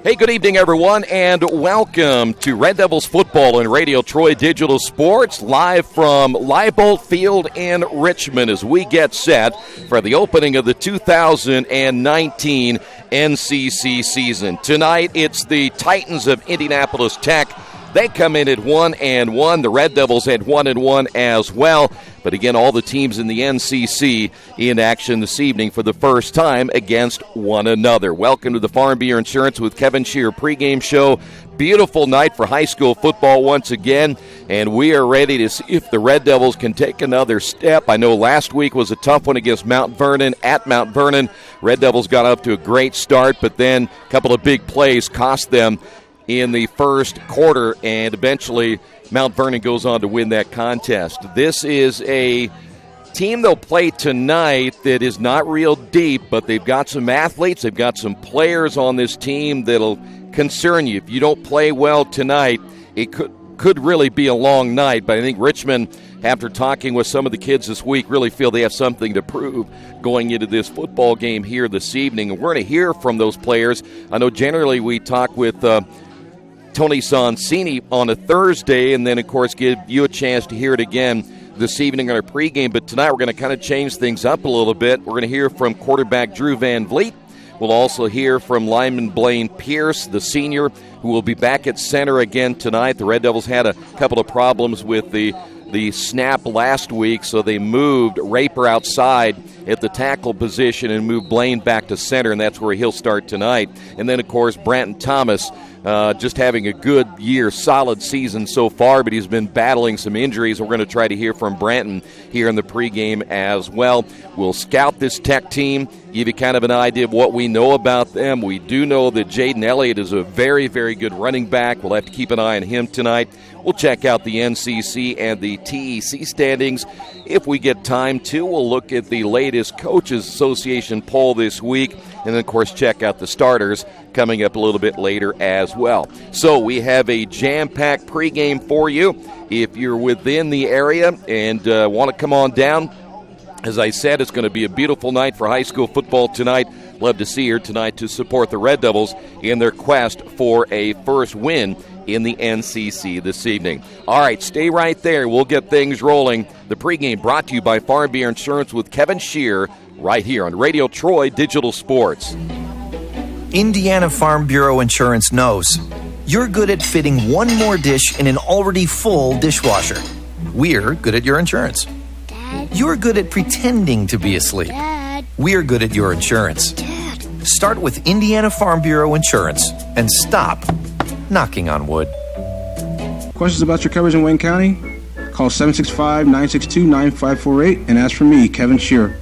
Hey, good evening, everyone, and welcome to Red Devils football and Radio Troy Digital Sports, live from Leibold Field in Richmond as we get set for the opening of the 2019 NCC season. Tonight, it's the Titans of Indianapolis Tech. They come in at 1-1. The Red Devils at 1-1 as well. But again, all the teams in the NCC in action this evening for the first time against one another. Welcome to the Farm Bureau Insurance with Kevin Shear pregame show. Beautiful night for high school football once again, and we are ready to see if the Red Devils can take another step. I know last week was a tough one against Mount Vernon at Mount Vernon. Red Devils got up to a great start, but then a couple of big plays cost them in the first quarter, and eventually Mount Vernon goes on to win that contest. This is a team they'll play tonight that is not real deep, but they've got some athletes, they've got some players on this team that'll concern you. If you don't play well tonight, it could really be a long night, but I think Richmond, after talking with some of the kids this week, really feel they have something to prove going into this football game here this evening. And we're going to hear from those players. I know generally we talk with Tony Sonsini on a Thursday, and then, of course, give you a chance to hear it again this evening on our pregame. But tonight we're going to kind of change things up a little bit. We're going to hear from quarterback Drew Van Vliet. We'll also hear from lineman Blaine Pierce, the senior, who will be back at center again tonight. The Red Devils had a couple of problems with the snap last week, so they moved Raper outside at the tackle position and moved Blaine back to center, and that's where he'll start tonight. And then, of course, Branton Thomas, just having a good year, solid season so far, but he's been battling some injuries. We're going to try to hear from Branton here in the pregame as well. We'll scout this Tech team, give you kind of an idea of what we know about them. We do know that Jaden Elliott is a very, very good running back. We'll have to keep an eye on him tonight. We'll check out the NCC and the TEC standings. If we get time to, we'll look at the latest Coaches Association poll this week, and then, of course, check out the starters coming up a little bit later as well. So we have a jam-packed pregame for you. If you're within the area and want to come on down, as I said, it's going to be a beautiful night for high school football tonight. Love to see you tonight to support the Red Devils in their quest for a first win in the NCC this evening. All right, stay right there. We'll get things rolling. The pregame brought to you by Farm Bureau Insurance with Kevin Shear right here on Radio Troy Digital Sports. Indiana Farm Bureau Insurance knows you're good at fitting one more dish in an already full dishwasher. We're good at your insurance. Dad. You're good at pretending to be asleep. Dad. We're good at your insurance. Dad. Start with Indiana Farm Bureau Insurance and stop knocking on wood. Questions about your coverage in Wayne County? Call 765-962-9548 and ask for me, Kevin Shear.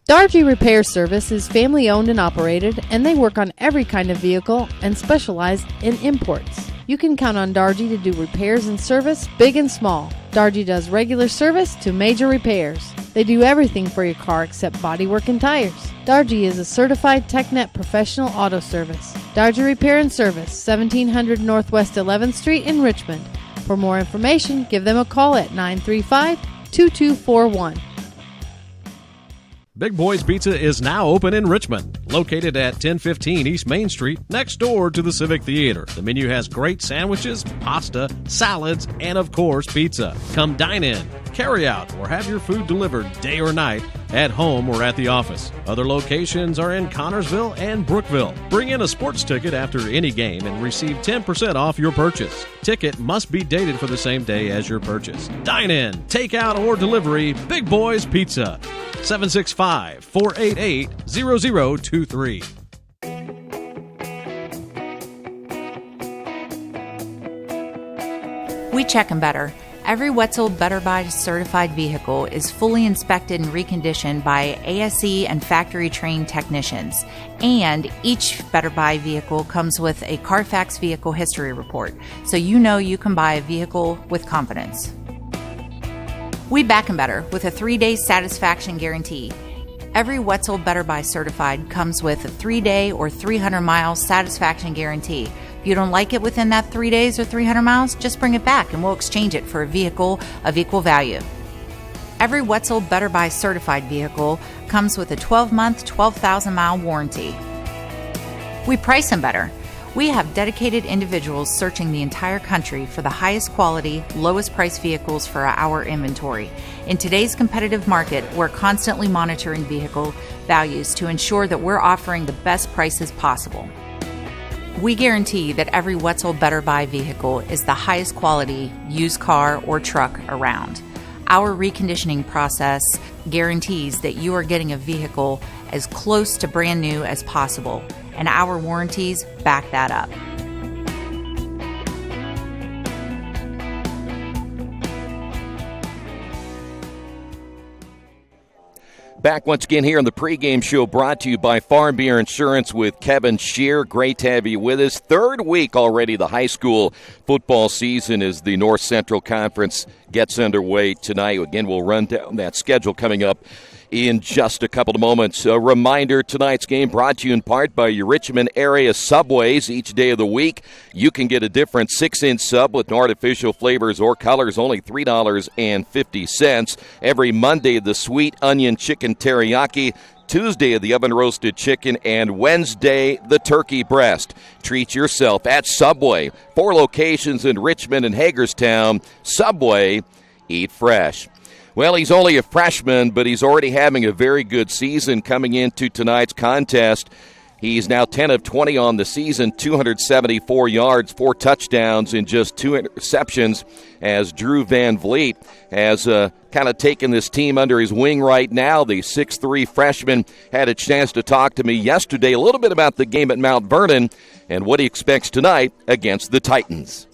Dargy Repair Service is family-owned and operated, and they work on every kind of vehicle and specialize in imports. You can count on Dargy to do repairs and service, big and small. Dargy does regular service to major repairs. They do everything for your car except bodywork and tires. Dargy is a certified TechNet professional auto service. Dargy Repair and Service, 1700 Northwest 11th Street in Richmond. For more information, give them a call at 935-2241. Big Boys Pizza is now open in Richmond, located at 1015 East Main Street, next door to the Civic Theater. The menu has great sandwiches, pasta, salads, and of course, pizza. Come dine in, carry out, or have your food delivered day or night, at home or at the office. Other locations are in Connorsville and Brookville. Bring in a sports ticket after any game and receive 10% off your purchase. Ticket must be dated for the same day as your purchase. Dine in, take out, or delivery, Big Boys Pizza. 765-488-0023. We check them better. Every Wetzel Better Buy certified vehicle is fully inspected and reconditioned by ASE and factory-trained technicians. And each Better Buy vehicle comes with a Carfax vehicle history report, so you know you can buy a vehicle with confidence. We back 'em better with a 3-day satisfaction guarantee. Every Wetzel Better Buy certified comes with a 3-day or 300-mile satisfaction guarantee. If you don't like it within that 3 days or 300 miles, just bring it back and we'll exchange it for a vehicle of equal value. Every Wetzel Better Buy certified vehicle comes with a 12-month, 12,000-mile warranty. We price them better. We have dedicated individuals searching the entire country for the highest quality, lowest price vehicles for our inventory. In today's competitive market, we're constantly monitoring vehicle values to ensure that we're offering the best prices possible. We guarantee that every Wetzel Better Buy vehicle is the highest quality used car or truck around. Our reconditioning process guarantees that you are getting a vehicle as close to brand new as possible, and our warranties back that up. Back once again here on the pregame show, brought to you by Farm Bureau Insurance with Kevin Shear. Great to have you with us. Third week already, the high school football season as the North Central Conference gets underway tonight. Again, we'll run down that schedule coming up in just a couple of moments. A reminder, tonight's game brought to you in part by your Richmond area Subways. Each day of the week, you can get a different 6-inch sub with no artificial flavors or colors, only $3.50. Every Monday, the sweet onion chicken teriyaki. Tuesday, the oven-roasted chicken, and Wednesday, the turkey breast. Treat yourself at Subway. 4 locations in Richmond and Hagerstown. Subway, eat fresh. Well, he's only a freshman, but he's already having a very good season coming into tonight's contest. He's now 10 of 20 on the season, 274 yards, 4 touchdowns, and just 2 interceptions, as Drew Van Vliet has kind of taken this team under his wing right now. The 6'3 freshman had a chance to talk to me yesterday a little bit about the game at Mount Vernon and what he expects tonight against the Titans.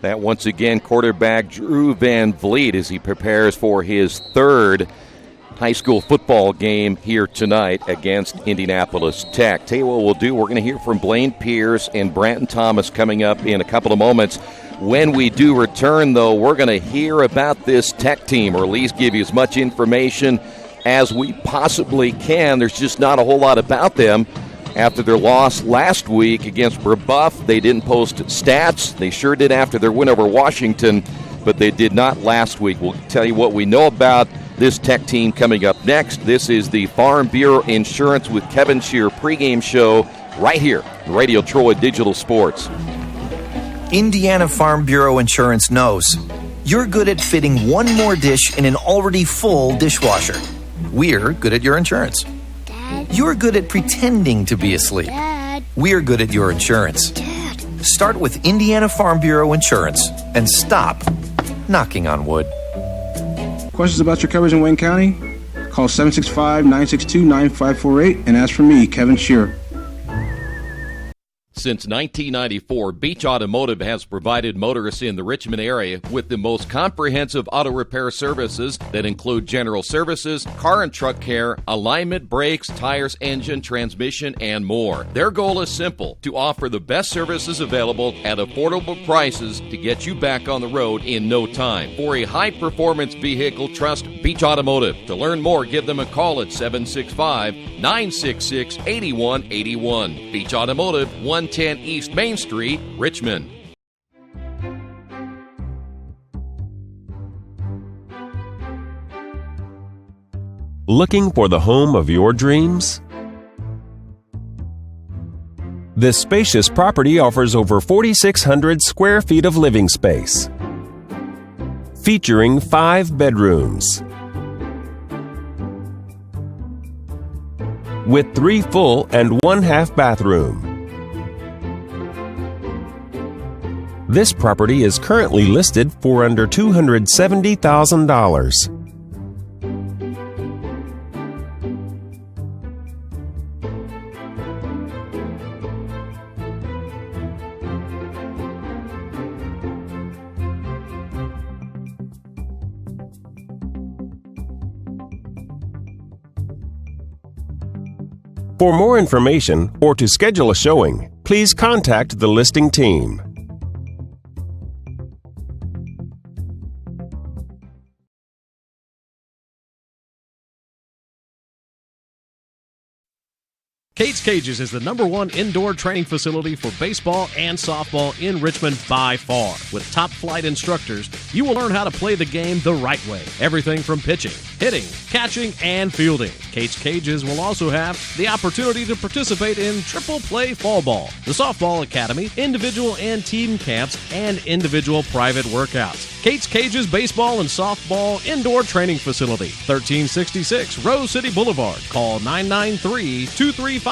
That once again, quarterback Drew Van Vliet as he prepares for his third high school football game here tonight against Indianapolis Tech. Tell you what we'll do, we're going to hear from Blaine Pierce and Branton Thomas coming up in a couple of moments. When we do return, though, we're going to hear about this Tech team, or at least give you as much information as we possibly can. There's just not a whole lot about them. After their loss last week against Brebeuf, they didn't post stats. They sure did after their win over Washington, but they did not last week. We'll tell you what we know about this Tech team coming up next. This is the Farm Bureau Insurance with Kevin Shear pregame show right here on Radio Troy Digital Sports. Indiana Farm Bureau Insurance knows you're good at fitting one more dish in an already full dishwasher. We're good at your insurance. You're good at pretending to be asleep. We're good at your insurance. Start with Indiana Farm Bureau Insurance and stop knocking on wood. Questions about your coverage in Wayne County? Call 765-962-9548 and ask for me, Kevin Shear. Since 1994, Beach Automotive has provided motorists in the Richmond area with the most comprehensive auto repair services that include general services, car and truck care, alignment, brakes, tires, engine, transmission, and more. Their goal is simple: to offer the best services available at affordable prices to get you back on the road in no time. For a high-performance vehicle, trust Beach Automotive. To learn more, give them a call at 765-966-8181. Beach Automotive, 110 East Main Street, Richmond. Looking for the home of your dreams? This spacious property offers over 4,600 square feet of living space, featuring 5 bedrooms, with 3 full and 1 half bathroom. This property is currently listed for under $270,000. For more information or to schedule a showing, please contact the listing team. Kate's Cages is the #1 indoor training facility for baseball and softball in Richmond by far. With top-flight instructors, you will learn how to play the game the right way. Everything from pitching, hitting, catching, and fielding. Kate's Cages will also have the opportunity to participate in triple play fall ball, the softball academy, individual and team camps, and individual private workouts. Kate's Cages Baseball and Softball Indoor Training Facility, 1366 Rose City Boulevard. Call 993-2353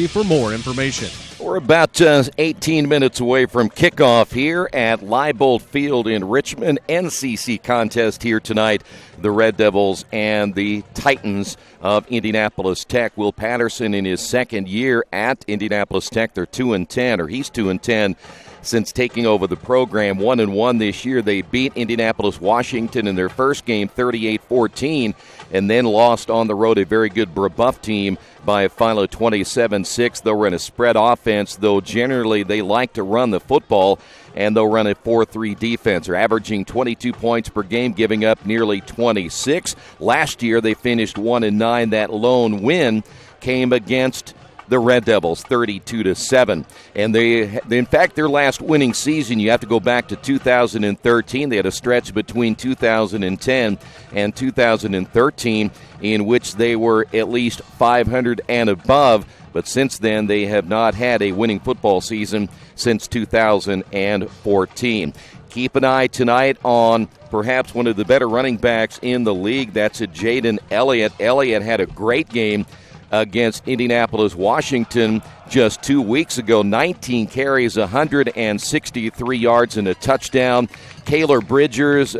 for more information. We're about 18 minutes away from kickoff here at Leibold Field in Richmond. NCC contest here tonight. The Red Devils and the Titans of Indianapolis Tech. Will Patterson in his second year at Indianapolis Tech. They're 2-10, or he's 2-10. Since taking over the program, 1-1 this year. They beat Indianapolis Washington in their first game 38-14 and then lost on the road a very good Brebeuf team by a final of 27-6. They'll run a spread offense, though generally they like to run the football, and they'll run a 4-3 defense. They're averaging 22 points per game, giving up nearly 26. Last year they finished 1-9. That lone win came against the Red Devils, 32-7. And they, in fact, their last winning season, you have to go back to 2013. They had a stretch between 2010 and 2013 in which they were at least 500 and above. But since then, they have not had a winning football season since 2014. Keep an eye tonight on perhaps one of the better running backs in the league. That's Jaden Elliott. Elliott had a great game against Indianapolis Washington just 2 weeks ago. 19 carries, 163 yards and a touchdown. Kaylor Bridges,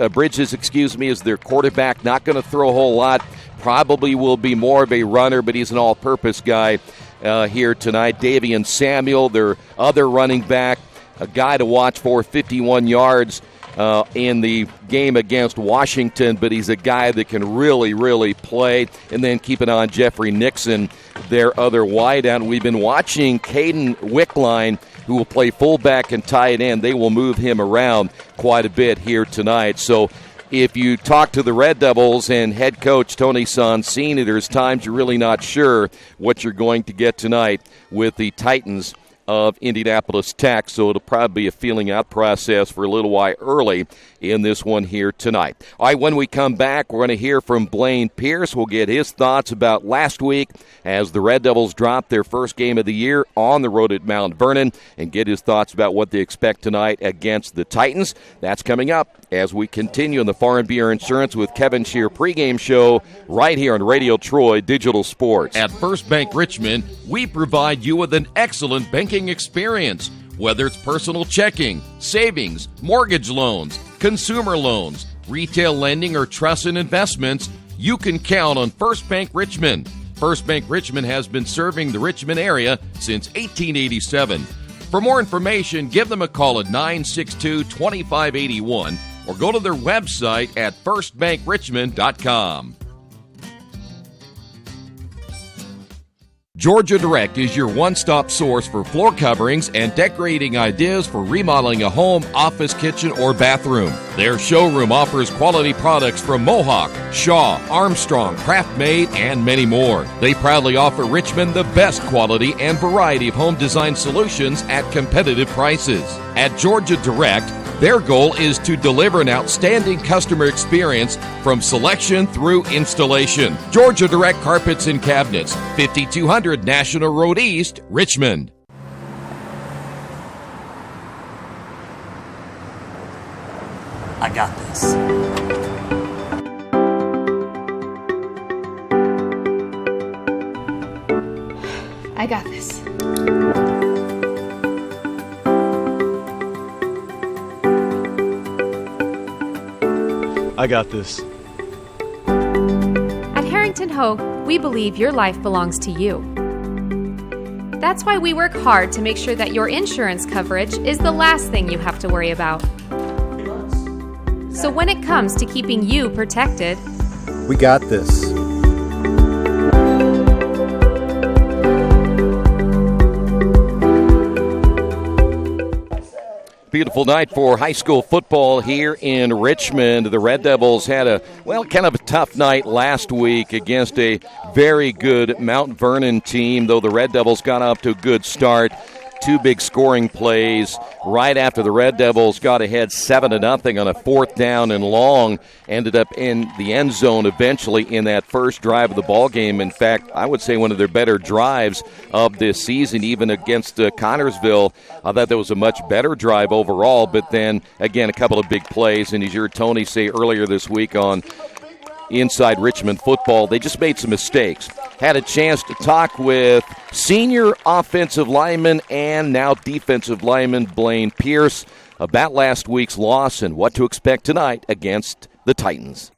is their quarterback. Not going to throw a whole lot. Probably will be more of a runner, but he's an all-purpose guy here tonight. Davian Samuel, their other running back, a guy to watch for, 51 yards in the game against Washington, but he's a guy that can really, really play. And then keep an eye on Jeffrey Nixon, their other wideout. We've been watching Caden Wickline, who will play fullback and tight end. They will move him around quite a bit here tonight. So if you talk to the Red Devils and head coach Tony Sonsini, there's times you're really not sure what you're going to get tonight with the Titans of Indianapolis Tech, so it'll probably be a feeling out process for a little while early in this one here tonight. All right, when we come back, we're going to hear from Blaine Pierce. We'll get his thoughts about last week as the Red Devils dropped their first game of the year on the road at Mount Vernon, and get his thoughts about what they expect tonight against the Titans. That's coming up as we continue in the Farm Beer Insurance with Kevin Shear pregame show right here on Radio Troy Digital Sports. At First Bank Richmond, we provide you with an excellent banking experience. Whether it's personal checking, savings, mortgage loans, consumer loans, retail lending, or trust and investments, you can count on First Bank Richmond. First Bank Richmond has been serving the Richmond area since 1887. For more information, give them a call at 962-2581 or go to their website at firstbankrichmond.com. Georgia Direct is your one-stop source for floor coverings and decorating ideas for remodeling a home, office, kitchen, or bathroom. Their showroom offers quality products from Mohawk, Shaw, Armstrong, Craft Made, and many more. They proudly offer Richmond the best quality and variety of home design solutions at competitive prices. At Georgia Direct, their goal is to deliver an outstanding customer experience from selection through installation. Georgia Direct Carpets and Cabinets, 5200 National Road East, Richmond. I got this. I got this. I got this. At Harrington Hogue, we believe your life belongs to you. That's why we work hard to make sure that your insurance coverage is the last thing you have to worry about. So when it comes to keeping you protected, We got this. Beautiful night for high school football here in Richmond. The Red Devils had kind of a tough night last week against a very good Mount Vernon team, though the Red Devils got off to a good start. Two big scoring plays right after the Red Devils got ahead 7-0 on a fourth down and long. Ended up in the end zone eventually in that first drive of the ball game. In fact, I would say one of their better drives of this season, even against Connorsville. I thought that was a much better drive overall, but then, again, a couple of big plays. And as you heard Tony say earlier this week on Inside Richmond Football, they just made some mistakes. Had a chance to talk with senior offensive lineman and now defensive lineman Blaine Pierce about last week's loss and what to expect tonight against the Titans.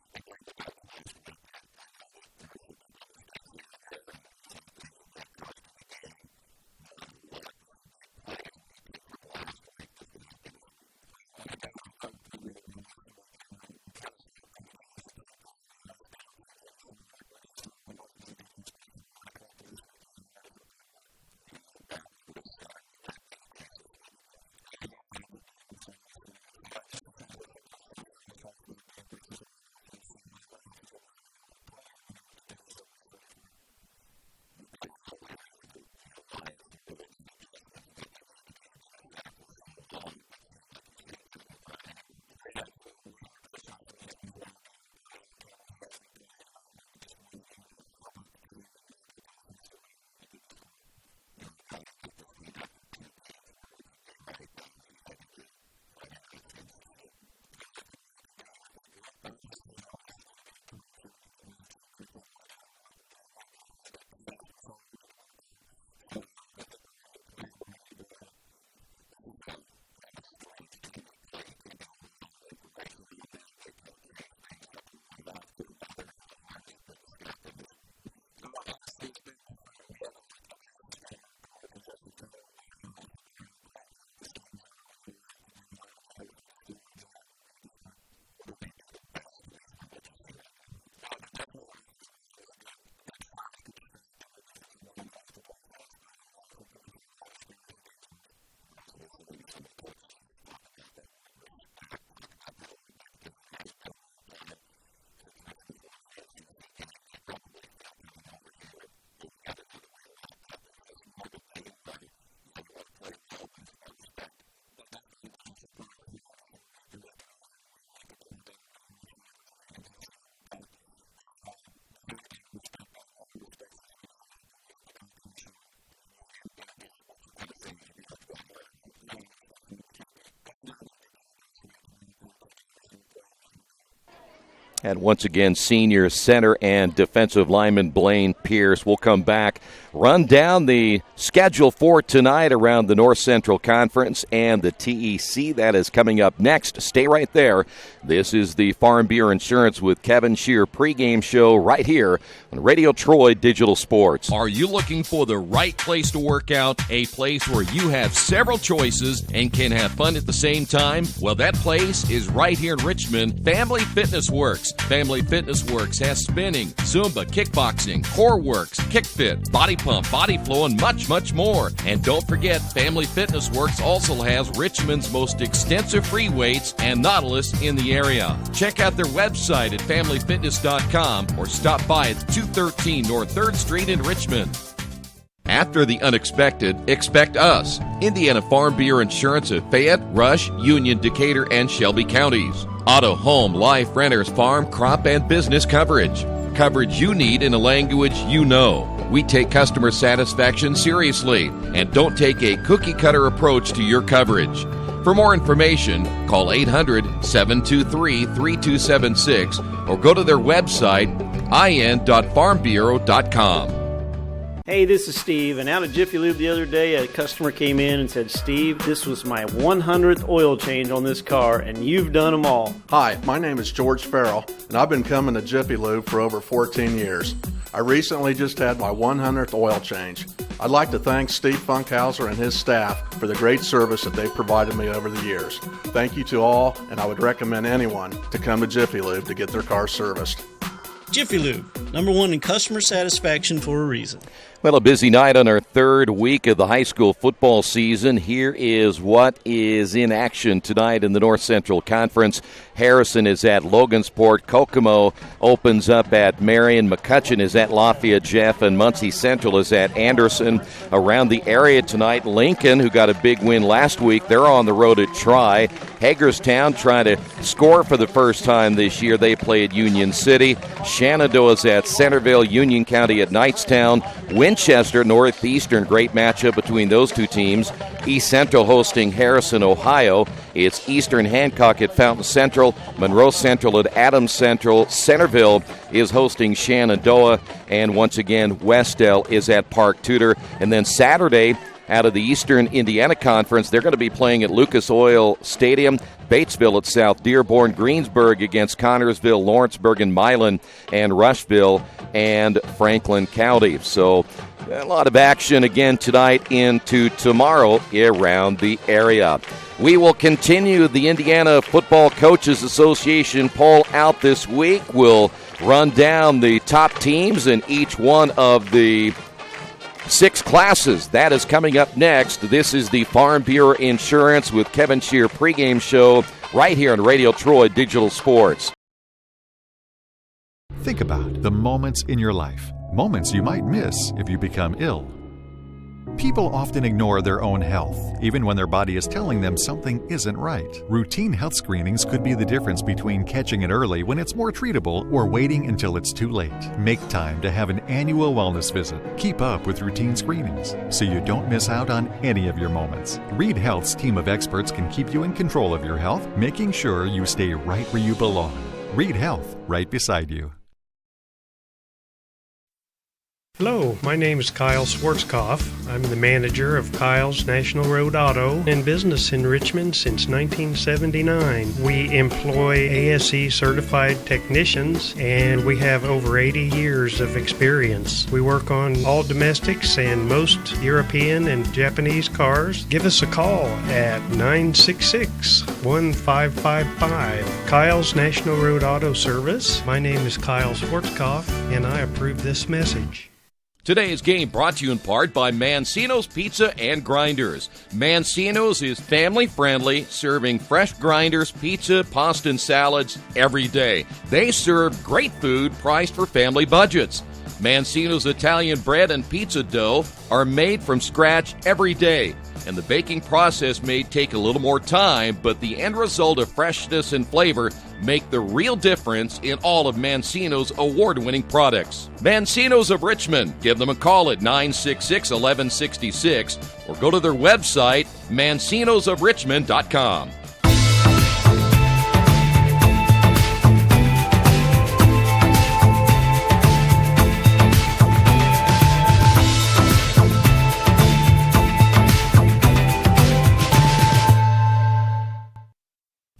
And once again, senior center and defensive lineman Blaine Pierce will come back, run down the schedule for tonight around the North Central Conference and the TEC. That is coming up next. Stay right there. This is the Farm Bureau Insurance with Kevin Shear pregame show right here on Radio Troy Digital Sports. Are you looking for the right place to work out, a place where you have several choices and can have fun at the same time? Well, that place is right here in Richmond, Family Fitness Works. Family Fitness Works has spinning, Zumba, kickboxing, core works, kick fit, body pump, body flow, and much, much more. And don't forget, Family Fitness Works also has Richmond's most extensive free weights and Nautilus in the area. Check out their website at familyfitness.com or stop by at 213 North 3rd Street in Richmond. After the unexpected, expect us. Indiana Farm Bureau Insurance of Fayette, Rush, Union, Decatur, and Shelby counties. Auto, home, life, renters, farm, crop, and business coverage. Coverage you need in a language you know. We take customer satisfaction seriously and don't take a cookie-cutter approach to your coverage. For more information, call 800-723-3276 or go to their website, in.farmbureau.com. Hey, this is Steve, and out at Jiffy Lube the other day, a customer came in and said, Steve, this was my 100th oil change on this car, and you've done them all. Hi, my name is George Farrell, and I've been coming to Jiffy Lube for over 14 years. I recently just had my 100th oil change. I'd like to thank Steve Funkhauser and his staff for the great service that they've provided me over the years. Thank you to all, and I would recommend anyone to come to Jiffy Lube to get their car serviced. Jiffy Lube, #1 in customer satisfaction for a reason. Well, a busy night on our third week of the high school football season. Here is what is in action tonight in the North Central Conference. Harrison is at Logansport. Kokomo opens up at Marion. McCutcheon is at Lafayette Jeff. And Muncie Central is at Anderson. Around the area tonight, Lincoln, who got a big win last week, they're on the road at Tri. Hagerstown trying to score for the first time this year. They play at Union City. Shenandoah is at Centerville. Union County at Knightstown. Winchester, Northeastern, great matchup between those two teams. East Central hosting Harrison, Ohio. It's Eastern Hancock at Fountain Central. Monroe Central at Adams Central. Centerville is hosting Shenandoah. And once again, Westdale is at Park Tudor. And then Saturday, out of the Eastern Indiana Conference, they're going to be playing at Lucas Oil Stadium. Batesville at South Dearborn, Greensburg against Connorsville, Lawrenceburg and Milan, and Rushville and Franklin County. So a lot of action again tonight into tomorrow around the area. We will continue the Indiana Football Coaches Association poll out this week. We'll run down the top teams in each one of the 6 classes. That is coming up next. This is the Farm Bureau Insurance with Kevin Shear pregame show right here on Radio Troy Digital Sports. Think about the moments in your life, moments you might miss if you become ill. People often ignore their own health, even when their body is telling them something isn't right. Routine health screenings could be the difference between catching it early when it's more treatable or waiting until it's too late. Make time to have an annual wellness visit. Keep up with routine screenings so you don't miss out on any of your moments. Reed Health's team of experts can keep you in control of your health, making sure you stay right where you belong. Reed Health, right beside you. Hello, my name is Kyle Schwarzkopf. I'm the manager of Kyle's National Road Auto in business in Richmond since 1979. We employ ASE certified technicians and we have over 80 years of experience. We work on all domestics and most European and Japanese cars. Give us a call at 966-1555. Kyle's National Road Auto Service. My name is Kyle Schwarzkopf and I approve this message. Today's game brought to you in part by Mancino's Pizza and Grinders. Mancino's is family-friendly, serving fresh grinders, pizza, pasta, and salads every day. They serve great food priced for family budgets. Mancino's Italian bread and pizza dough are made from scratch every day, and the baking process may take a little more time, but the end result of freshness and flavor make the real difference in all of Mancino's award-winning products. Mancino's of Richmond. Give them a call at 966-1166 or go to their website, mancinosofrichmond.com.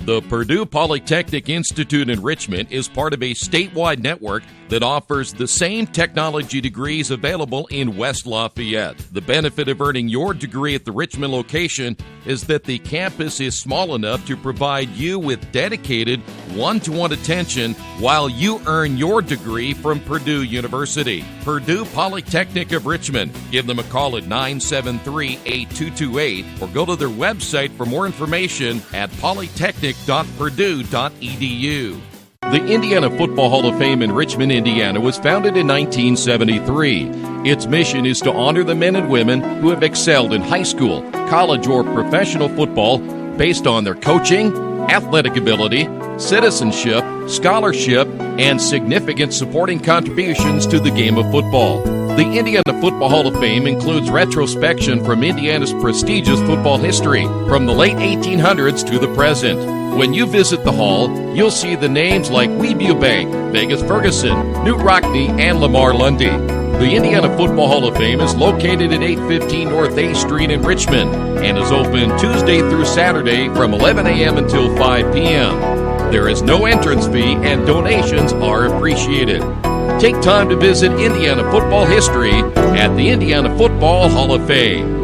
The Purdue Polytechnic Institute in Richmond is part of a statewide network that offers the same technology degrees available in West Lafayette. The benefit of earning your degree at the Richmond location is that the campus is small enough to provide you with dedicated one-to-one attention while you earn your degree from Purdue University. Purdue Polytechnic of Richmond. Give them a call at 973-8228 or go to their website for more information at polytechnic.purdue.edu. The Indiana Football Hall of Fame in Richmond, Indiana was founded in 1973. Its mission is to honor the men and women who have excelled in high school, college, or professional football based on their coaching, athletic ability, citizenship, scholarship, and significant supporting contributions to the game of football. The Indiana Football Hall of Fame includes retrospection from Indiana's prestigious football history, from the late 1800s to the present. When you visit the hall, you'll see the names like Weeview Bank, Vegas Ferguson, Newt Rockne, and Lamar Lundy. The Indiana Football Hall of Fame is located at 815 North A Street in Richmond and is open Tuesday through Saturday from 11 a.m. until 5 p.m. There is no entrance fee and donations are appreciated. Take time to visit Indiana football history at the Indiana Football Hall of Fame.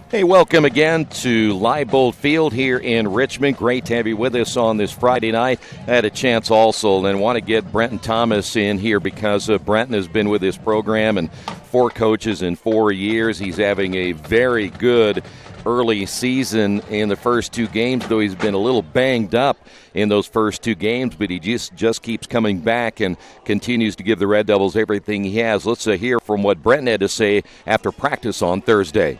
Hey, welcome again to Leibold Field here in Richmond. Great to have you with us on this Friday night. I had a chance also and want to get Brenton Thomas in here because Brenton has been with this program and 4 coaches in 4 years. He's having a very good early season in the first 2 games, though he's been a little banged up in those first 2 games, but he just keeps coming back and continues to give the Red Devils everything he has. Let's hear from what Brenton had to say after practice on Thursday.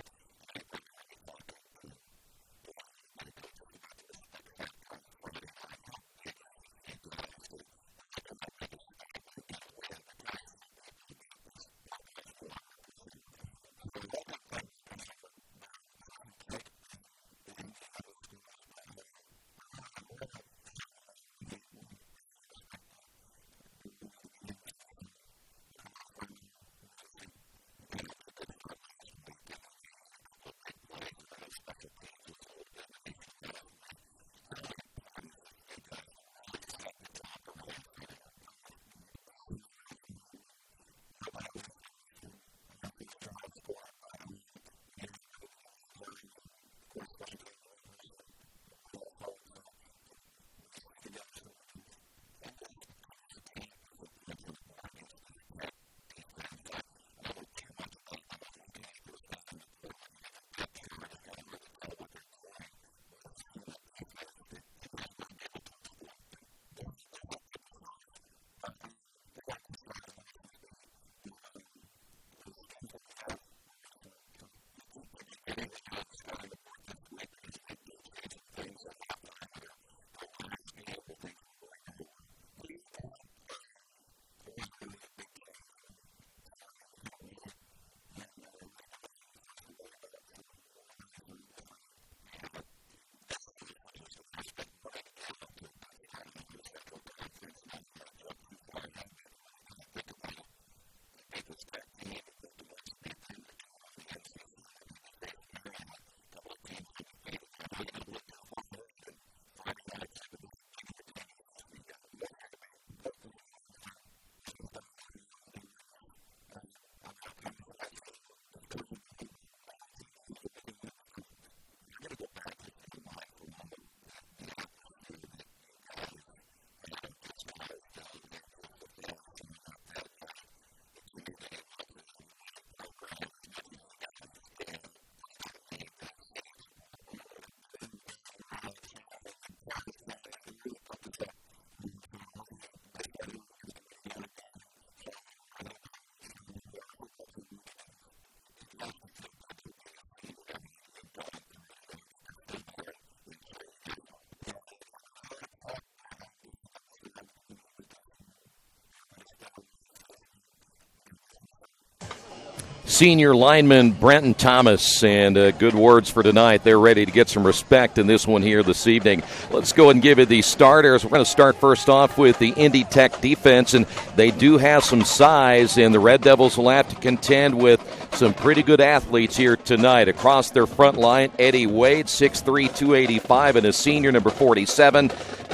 senior lineman Brenton Thomas, and good words for tonight. They're ready to get some respect in this one here this evening. Let's go and give you the starters. We're going to start first off with the Indy Tech defense, and they do have some size, and the Red Devils will have to contend with some pretty good athletes here tonight. Across their front line, Eddie Wade, 6'3", 285, and his senior, number 47.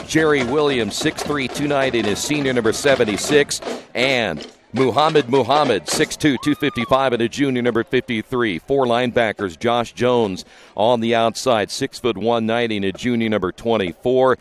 Jerry Williams, 6'3", 290, and his senior, number 76. And Muhammad, 6'2", 255, and a junior, number 53. 4 linebackers, Josh Jones on the outside, 6', 190, and a junior, number 24.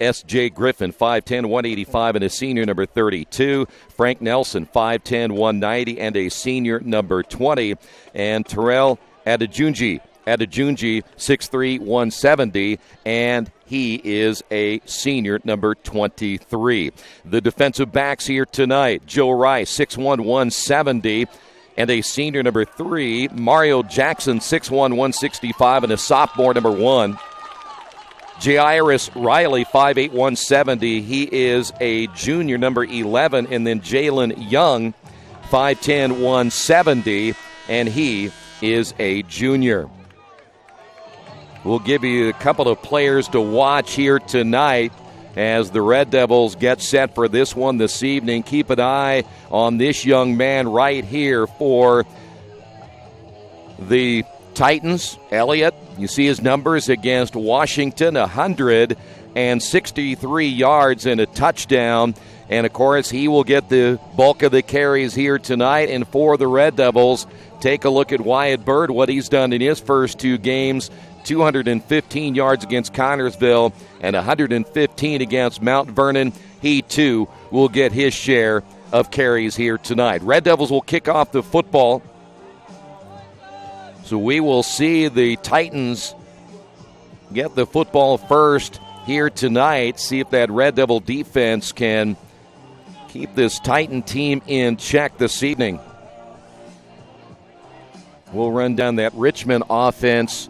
S.J. Griffin, 5'10", 185, and a senior, number 32. Frank Nelson, 5'10", 190, and a senior, number 20. And Terrell Adejunji, 6'3", 170, and he is a senior, number 23. The defensive backs here tonight, Joe Rice, 6'1", 170, and a senior, number 3. Mario Jackson, 6'1", 165, and a sophomore, number 1. Jairus Riley, 5'8", 170. He is a junior, number 11. And then Jalen Young, 5'10", 170, and he is a junior. We'll give you a couple of players to watch here tonight as the Red Devils get set for this one this evening. Keep an eye on this young man right here for the Titans. Elliott, you see his numbers against Washington, 163 yards and a touchdown. And, of course, he will get the bulk of the carries here tonight. And for the Red Devils, take a look at Wyatt Bird, what he's done in his first 2 games. 215 yards against Connersville and 115 against Mount Vernon. He, too, will get his share of carries here tonight. Red Devils will kick off the football. So we will see the Titans get the football first here tonight. See if that Red Devil defense can keep this Titan team in check this evening. We'll run down that Richmond offense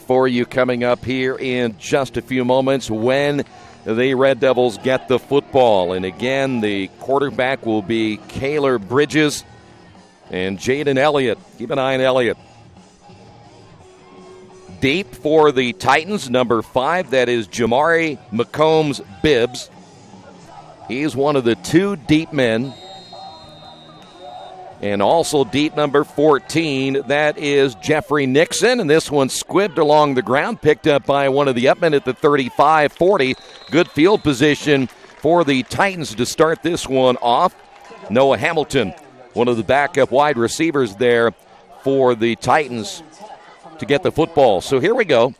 for you coming up here in just a few moments when the Red Devils get the football. And again, the quarterback will be Kaylor Bridges and Jaden Elliott. Keep an eye on Elliott. Deep for the Titans, number 5, that is Jamari McCombs-Bibbs. He's one of the 2 deep men. And also deep, number 14, that is Jeffrey Nixon. And this one squibbed along the ground, picked up by one of the upmen at the 35-40. Good field position for the Titans to start this one off. Noah Hamilton, one of the backup wide receivers there for the Titans to get the football. So here we go.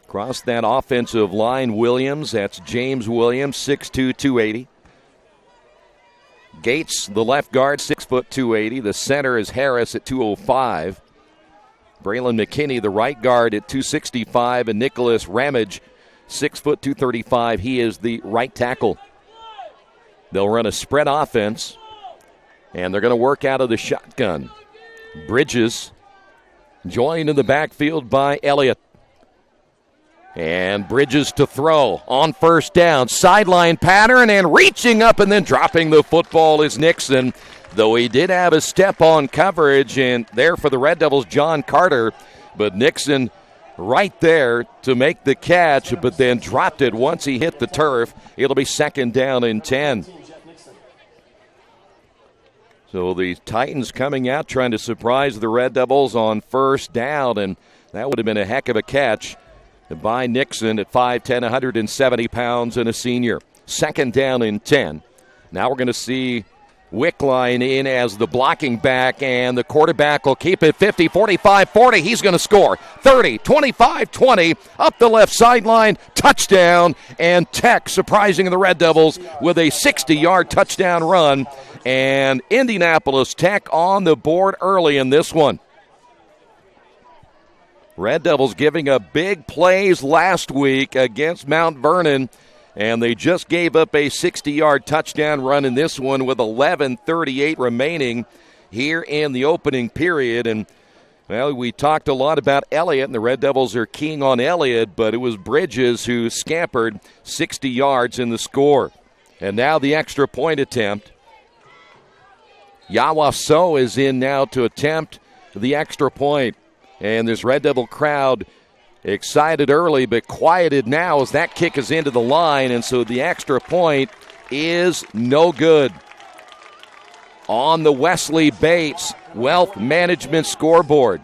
Across that offensive line, Williams, that's James Williams, 6'2", 280. Gates, the left guard, 6', 280. The center is Harris at 205. Braylon McKinney, the right guard, at 265. And Nicholas Ramage, 6', 235. He is the right tackle. They'll run a spread offense, and they're going to work out of the shotgun. Bridges joined in the backfield by Elliott. And Bridges to throw on first down. Sideline pattern and reaching up and then dropping the football is Nixon. Though he did have a step on coverage, and there for the Red Devils, John Carter. But Nixon right there to make the catch, but then dropped it once he hit the turf. It'll be 2nd down and 10. So the Titans coming out trying to surprise the Red Devils on first down, and that would have been a heck of a catch by Nixon at 5'10", 170 pounds and a senior. 2nd down and 10. Now we're going to see Wickline in as the blocking back, and the quarterback will keep it 50, 45, 40. He's going to score 30, 25, 20, up the left sideline, touchdown, and Tech surprising the Red Devils with a 60-yard touchdown run, and Indianapolis Tech on the board early in this one. Red Devils giving up big plays last week against Mount Vernon, and they just gave up a 60-yard touchdown run in this one with 11:38 remaining here in the opening period. And, well, we talked a lot about Elliott, and the Red Devils are keying on Elliott, but it was Bridges who scampered 60 yards in the score. And now the extra point attempt. Yawa So is in now to attempt the extra point. And this Red Devil crowd excited early but quieted now as that kick is into the line. And so the extra point is no good. On the Wesley Bates Wealth Management scoreboard,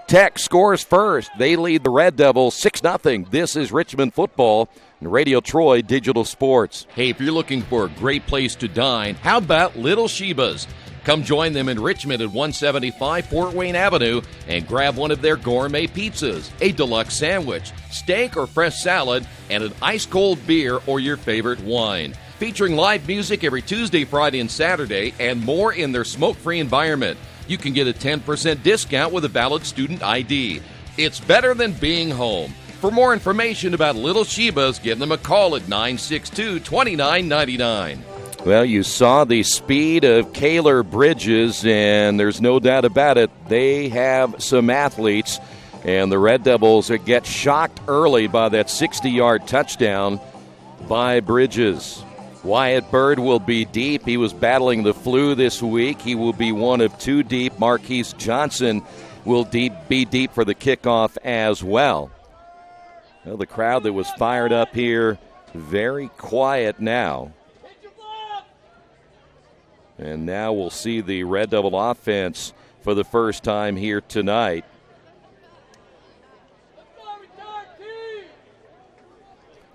Tech scores first. They lead the Red Devils 6-0. This is Richmond football and Radio Troy Digital Sports. Hey, if you're looking for a great place to dine, how about Little Sheba's? Come join them in Richmond at 175 Fort Wayne Avenue and grab one of their gourmet pizzas, a deluxe sandwich, steak or fresh salad, and an ice-cold beer or your favorite wine. Featuring live music every Tuesday, Friday, and Saturday, and more in their smoke-free environment. You can get a 10% discount with a valid student ID. It's better than being home. For more information about Little Sheba's, give them a call at 962-2999. Well, you saw the speed of Kaler Bridges, and there's no doubt about it. They have some athletes, and the Red Devils get shocked early by that 60-yard touchdown by Bridges. Wyatt Bird will be deep. He was battling the flu this week. He will be one of two deep. Marquise Johnson will be deep for the kickoff as well. Well, the crowd that was fired up here, very quiet now. And now we'll see the Red Devil offense for the first time here tonight.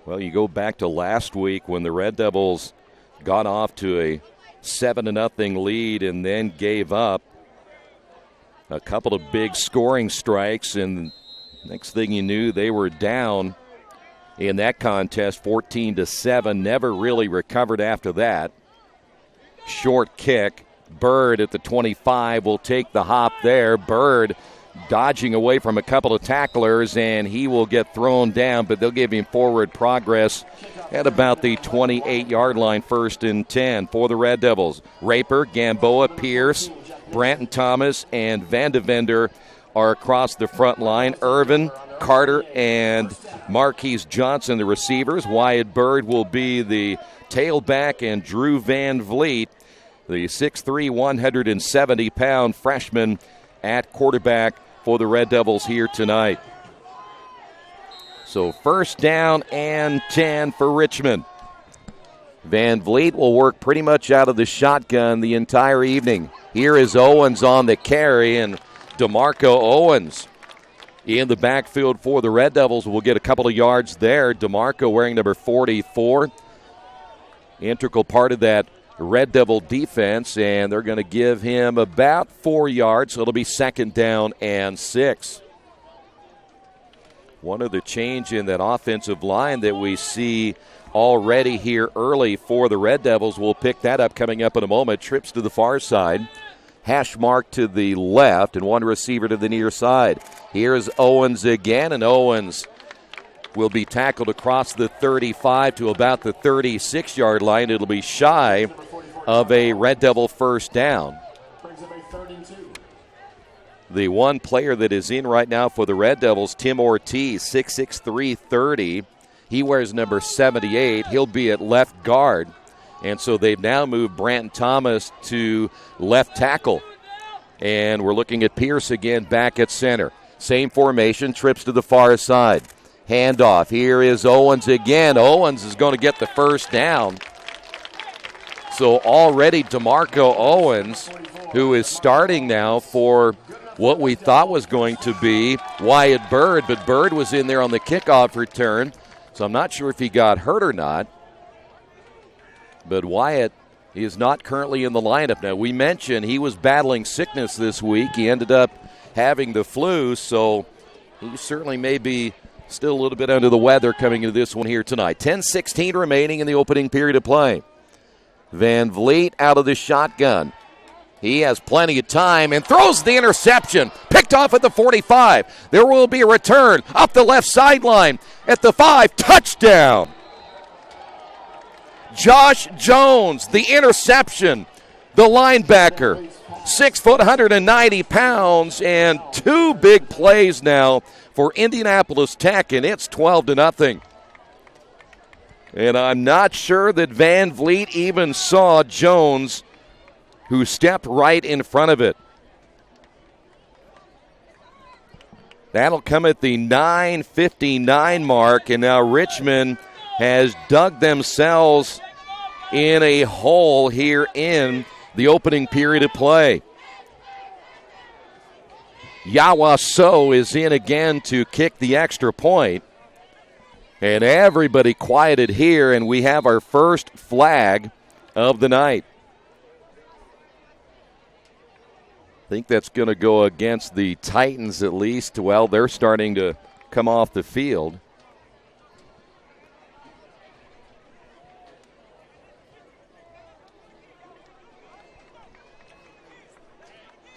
Well, you go back to last week when the Red Devils got off to a 7-0 lead and then gave up a couple of big scoring strikes, and next thing you knew, they were down in that contest 14-7. Never really recovered after that. Short kick. Bird at the 25 will take the hop there. Bird dodging away from a couple of tacklers, and he will get thrown down, but they'll give him forward progress at about the 28-yard line, 1st and 10 for the Red Devils. Raper, Gamboa, Pierce, Branton Thomas, and Vandevender are across the front line. Irvin, Carter, and Marquise Johnson, the receivers. Wyatt Bird will be the tailback, and Drew Van Vliet, the 6'3", 170-pound freshman, at quarterback for the Red Devils here tonight. So 1st down and 10 for Richmond. Van Vliet will work pretty much out of the shotgun the entire evening. Here is Owens on the carry, and DeMarco Owens in the backfield for the Red Devils will get a couple of yards there. DeMarco wearing number 44. Integral part of that Red Devil defense, and they're going to give him about 4 yards, so it'll be 2nd down and 6. One other change in that offensive line that we see already here early for the Red Devils. We'll pick that up coming up in a moment. Trips to the far side. Hash mark to the left, and one receiver to the near side. Here's Owens again, and Owens will be tackled across the 35 to about the 36-yard line. It'll be shy of a Red Devil 1st down. The one player that is in right now for the Red Devils, Tim Ortiz, 6'6", 330. He wears number 78. He'll be at left guard. And so they've now moved Branton Thomas to left tackle. And we're looking at Pierce again back at center. Same formation, trips to the far side. Handoff. Here is Owens again. Owens is going to get the 1st down. So already DeMarco Owens, who is starting now for what we thought was going to be Wyatt Bird, but Bird was in there on the kickoff return, so I'm not sure if he got hurt or not. But Wyatt is not currently in the lineup. Now, we mentioned he was battling sickness this week. He ended up having the flu, so he certainly may be still a little bit under the weather coming into this one here tonight. 10:16 remaining in the opening period of play. Van Vliet out of the shotgun. He has plenty of time and throws the interception. Picked off at the 45. There will be a return up the left sideline at the 5. Touchdown. Josh Jones, the interception. The linebacker, 6 foot, 190 pounds, and 2 big plays now for Indianapolis Tech, and it's 12-0. And I'm not sure that Van Vliet even saw Jones who stepped right in front of it. That'll come at the 9:59 mark, and now Richmond has dug themselves in a hole here in the opening period of play. Yawa So is in again to kick the extra point. And everybody quieted here, and we have our first flag of the night. I think that's going to go against the Titans at least. Well, they're starting to come off the field.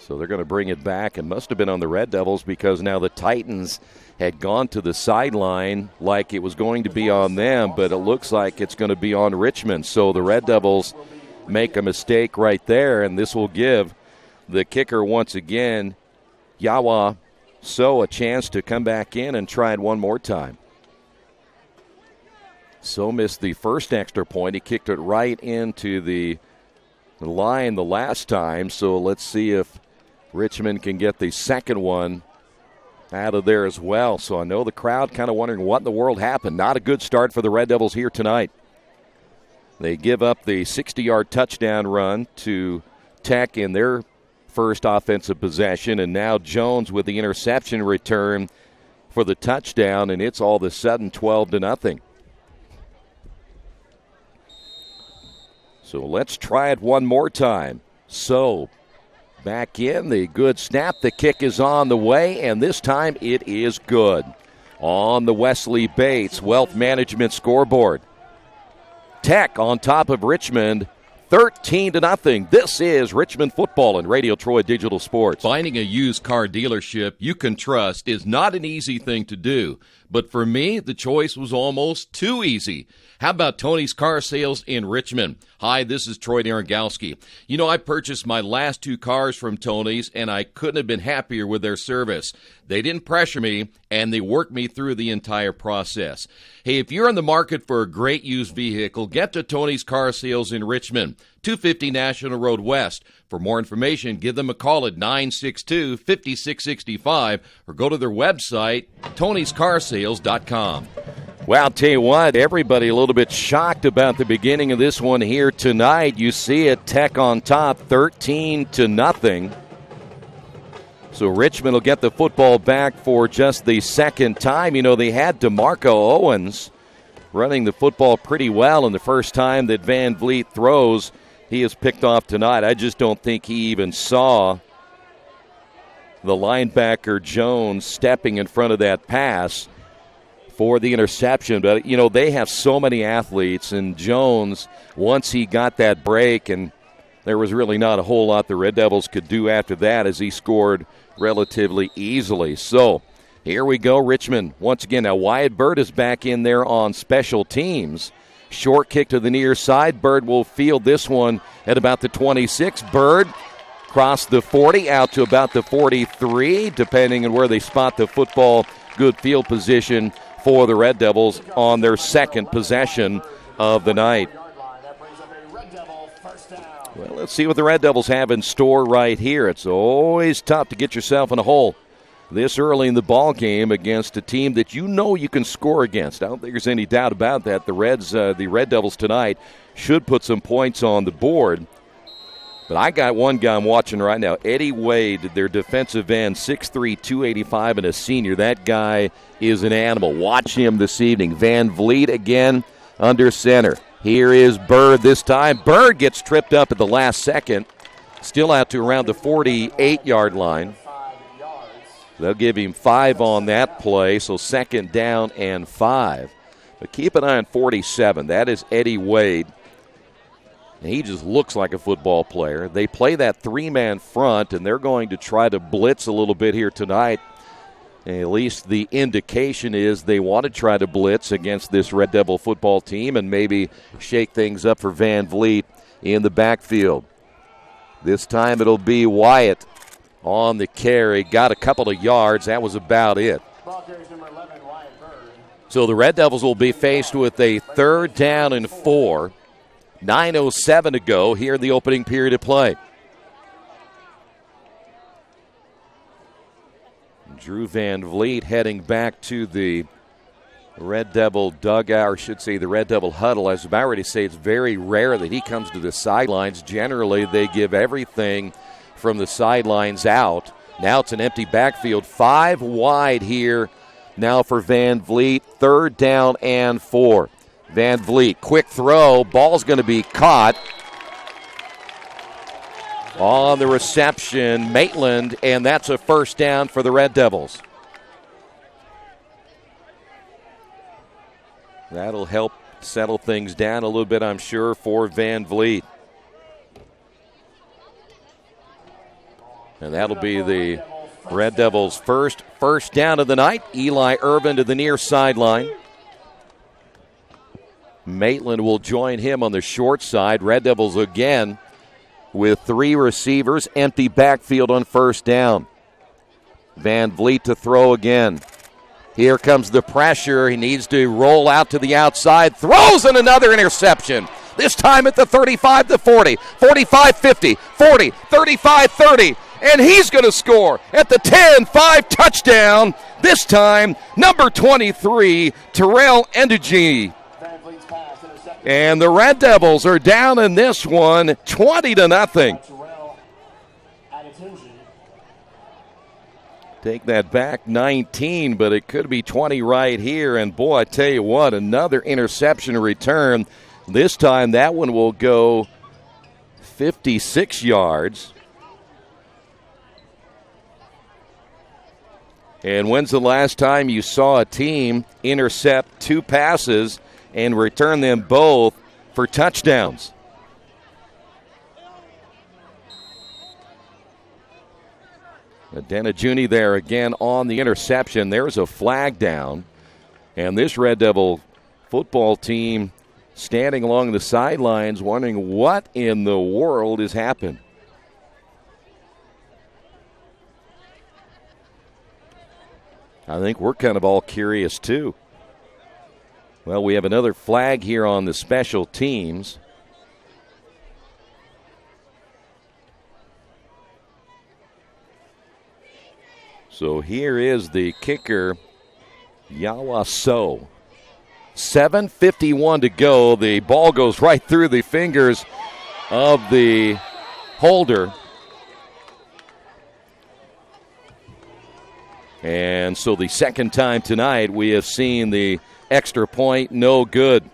So they're going to bring it back. It must have been on the Red Devils because now the Titans had gone to the sideline like it was going to be on them, but it looks like it's going to be on Richmond. So the Red Devils make a mistake right there, and this will give the kicker once again, Yawa So, a chance to come back in and try it one more time. So missed the first extra point. He kicked it right into the line the last time, so let's see if Richmond can get the second one out of there as well. So I know the crowd kind of wondering what in the world happened. Not a good start for the Red Devils here tonight. They give up the 60-yard touchdown run to Tech in their first offensive possession, and now Jones with the interception return for the touchdown, and it's all of a sudden 12-0. So let's try it one more time. So back in, the good snap. The kick is on the way, and this time it is good. On the Wesley Bates Wealth Management scoreboard. Tech on top of Richmond, 13-0. This is Richmond football and Radio Troy Digital Sports. Finding a used car dealership you can trust is not an easy thing to do. But for me, the choice was almost too easy. How about Tony's Car Sales in Richmond? Hi, this is Troy Narangowski. You know, I purchased my last 2 cars from Tony's, and I couldn't have been happier with their service. They didn't pressure me, and they worked me through the entire process. Hey, if you're in the market for a great used vehicle, get to Tony's Car Sales in Richmond, 250 National Road West. For more information, give them a call at 962-5665 or go to their website, tonyscarsales.com. Well, I'll tell you what, everybody a little bit shocked about the beginning of this one here tonight. You see it, Tech on top, 13-0. So Richmond will get the football back for just the second time. You know, they had DeMarco Owens running the football pretty well, and the first time that Van Vliet throws, he is picked off tonight. I just don't think he even saw the linebacker Jones stepping in front of that pass for the interception. But, you know, they have so many athletes, and Jones, once he got that break, and there was really not a whole lot the Red Devils could do after that as he scored relatively easily. So here we go, Richmond. Once again, now Wyatt Bird is back in there on special teams. Short kick to the near side. Bird will field this one at about the 26. Bird crossed the 40 out to about the 43, depending on where they spot the football. Good field position for the Red Devils on their second possession of the night. Well, let's see what the Red Devils have in store right here. It's always tough to get yourself in a hole this early in the ball game against a team that you know you can score against. I don't think there's any doubt about that. The Red Devils tonight should put some points on the board. But I got one guy I'm watching right now, Eddie Wade, their defensive end, 6'3", 285, and a senior. That guy is an animal. Watch him this evening. Van Vliet again under center. Here is Bird this time. Bird gets tripped up at the last second. Still out to around the 48-yard line. They'll give him 5 on that play, so second down and 5. But keep an eye on 47. That is Eddie Wade. And he just looks like a football player. They play that 3-man front, and they're going to try to blitz a little bit here tonight. And at least the indication is they want to try to blitz against this Red Devil football team and maybe shake things up for Van Vliet in the backfield. This time it'll be Wyatt on the carry. Got a couple of yards. That was about it. So the Red Devils will be faced with a 3rd down and 4. 9:07 to go here in the opening period of play. Drew Van Vliet heading back to the Red Devil dugout, or I should say the Red Devil huddle. I was about ready to say it's very rare that he comes to the sidelines. Generally, they give everything from the sidelines out. Now it's an empty backfield. 5 wide here now for Van Vliet. 3rd down and 4. Van Vliet, quick throw. Ball's going to be caught on the reception. Maitland, and that's a 1st down for the Red Devils. That'll help settle things down a little bit, I'm sure, for Van Vliet. And that'll be the Red Devils' first down of the night. Eli Irvin to the near sideline. Maitland will join him on the short side. Red Devils again with 3 receivers. Empty backfield on 1st down. Van Vliet to throw again. Here comes the pressure. He needs to roll out to the outside. Throws in another interception. This time at the 35 to 40, 45 50, 40, 35 30. And he's going to score at the 10-5 touchdown. This time, number 23, Terrell Endegy. And the Red Devils are down in this one, 20-0. Take that back, 19, but it could be 20 right here. And boy, I tell you what, another interception return. This time that one will go 56 yards. And when's the last time you saw a team intercept 2 passes and return them both for touchdowns? Denajuni there again on the interception. There's a flag down. And this Red Devil football team standing along the sidelines wondering what in the world has happened. I think we're kind of all curious too. Well, we have another flag here on the special teams. So here is the kicker, Yawa So. 7:51 to go. The ball goes right through the fingers of the holder. And so the second time tonight we have seen the extra point, no good.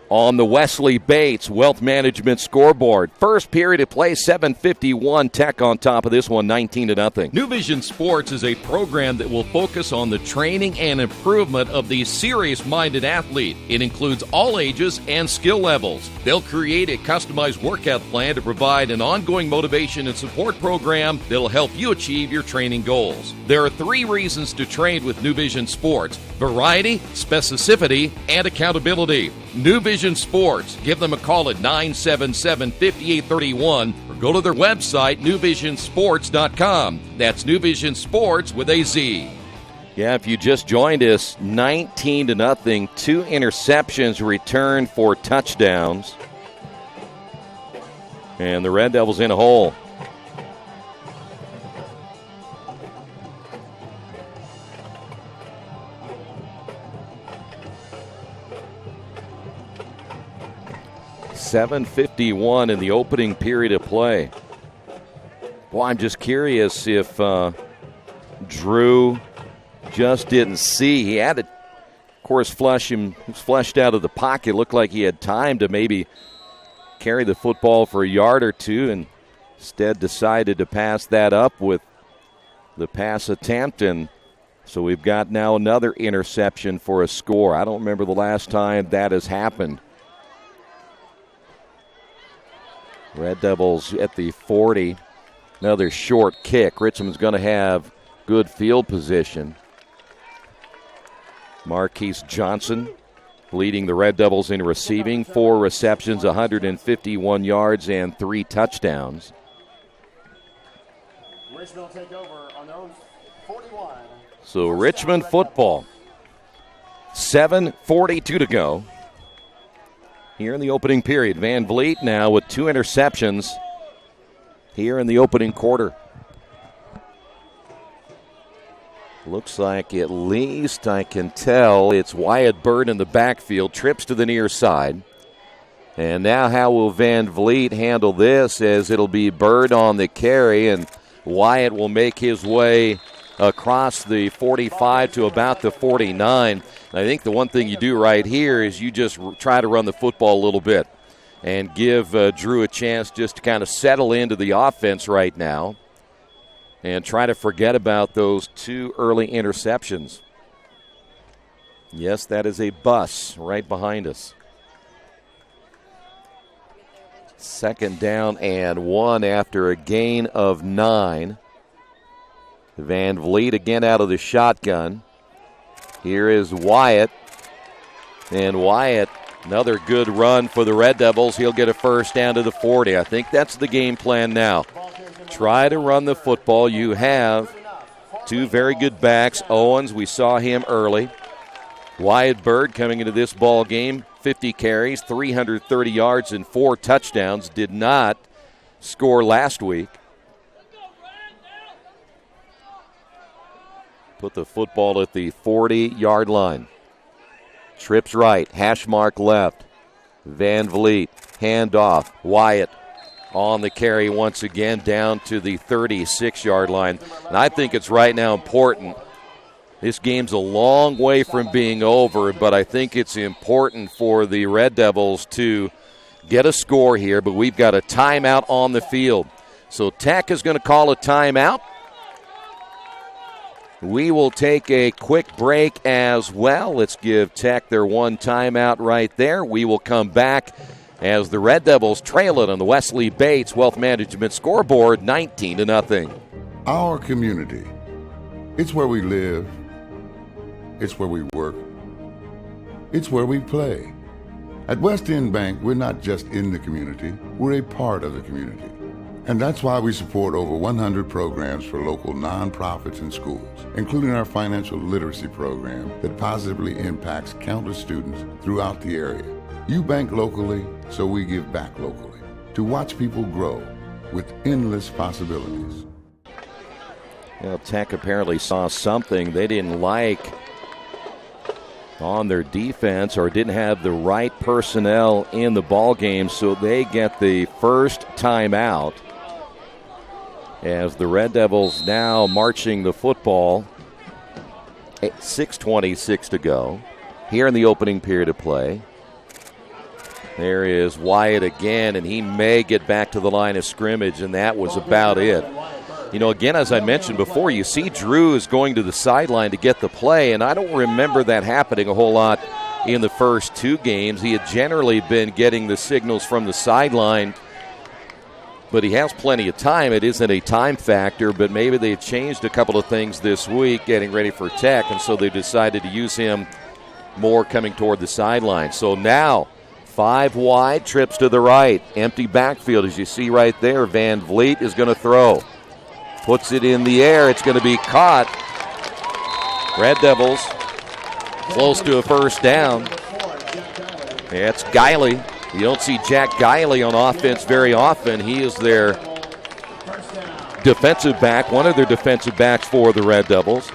On the Wesley Bates Wealth Management scoreboard. First period of play, 7:51. Tech on top of this one, 19-0. New Vision Sports is a program that will focus on the training and improvement of the serious-minded athlete. It includes all ages and skill levels. They'll create a customized workout plan to provide an ongoing motivation and support program that'll help you achieve your training goals. There are 3 reasons to train with New Vision Sports: variety, specificity, and accountability. New Vision Sports. Give them a call at 977-5831 or go to their website, newvisionsports.com. That's New Vision Sports with a Z. Yeah, if you just joined us, 19-0. 2 interceptions returned for touchdowns. And the Red Devils in a hole. .751 in the opening period of play. Well, I'm just curious if Drew just didn't see. He had to, of course, flush him. He was flushed out of the pocket. Looked like he had time to maybe carry the football for a yard or two, and instead decided to pass that up with the pass attempt. And so we've got now another interception for a score. I don't remember the last time that has happened. Red Devils at the 40. Another short kick. Richmond's going to have good field position. Marquise Johnson leading the Red Devils in receiving. 4 receptions, 151 yards, and 3 touchdowns. Richmond will take over on their own 41. So Richmond football. 7:42 to go. Here in the opening period, Van Vliet now with 2 interceptions here in the opening quarter. Looks like, at least I can tell, it's Wyatt Bird in the backfield, trips to the near side. And now how will Van Vliet handle this, as it'll be Bird on the carry, and Wyatt will make his way across the 45 to about the 49. And I think the one thing you do right here is you just try to run the football a little bit and give Drew a chance just to kind of settle into the offense right now and try to forget about those 2 early interceptions. Yes, that is a bus right behind us. 2nd down and 1 after a gain of 9. Van Vliet again out of the shotgun. Here is Wyatt. And Wyatt, another good run for the Red Devils. He'll get a first down to the 40. I think that's the game plan now. Try to run the football. You have 2 very good backs. Owens, we saw him early. Wyatt Bird coming into this ball game, 50 carries, 330 yards, and 4 touchdowns. Did not score last week. Put the football at the 40-yard line. Trips right, hash mark left. Van Vliet, handoff. Wyatt on the carry once again down to the 36-yard line. And I think it's right now important. This game's a long way from being over, but I think it's important for the Red Devils to get a score here, but we've got a timeout on the field. So Tech is going to call a timeout. We will take a quick break as well. Let's give Tech their 1 timeout right there. We will come back as the Red Devils trail it on the Wesley Bates Wealth Management scoreboard, 19-0. Our community, it's where we live, it's where we work, it's where we play. At West End Bank, we're not just in the community, we're a part of the community. And that's why we support over 100 programs for local nonprofits and schools, including our financial literacy program that positively impacts countless students throughout the area. You bank locally, so we give back locally to watch people grow with endless possibilities. Well, Tech apparently saw something they didn't like on their defense or didn't have the right personnel in the ball game, so they get the first timeout. As the Red Devils now marching the football, 6:26 to go here in the opening period of play. There is Wyatt again, and he may get back to the line of scrimmage, and that was about it. You know, again, as I mentioned before, you see Drew is going to the sideline to get the play, and I don't remember that happening a whole lot in the first 2 games. He had generally been getting the signals from the sideline, but he has plenty of time. It isn't a time factor, but maybe they've changed a couple of things this week getting ready for Tech, and so they decided to use him more coming toward the sideline. So now 5 wide, trips to the right, empty backfield as you see right there. Van Vliet is going to throw. Puts it in the air. It's going to be caught. Red Devils close to a first down. It's Guiley. You don't see Jack Guiley on offense very often. He is their defensive back, one of their defensive backs for the Red Devils.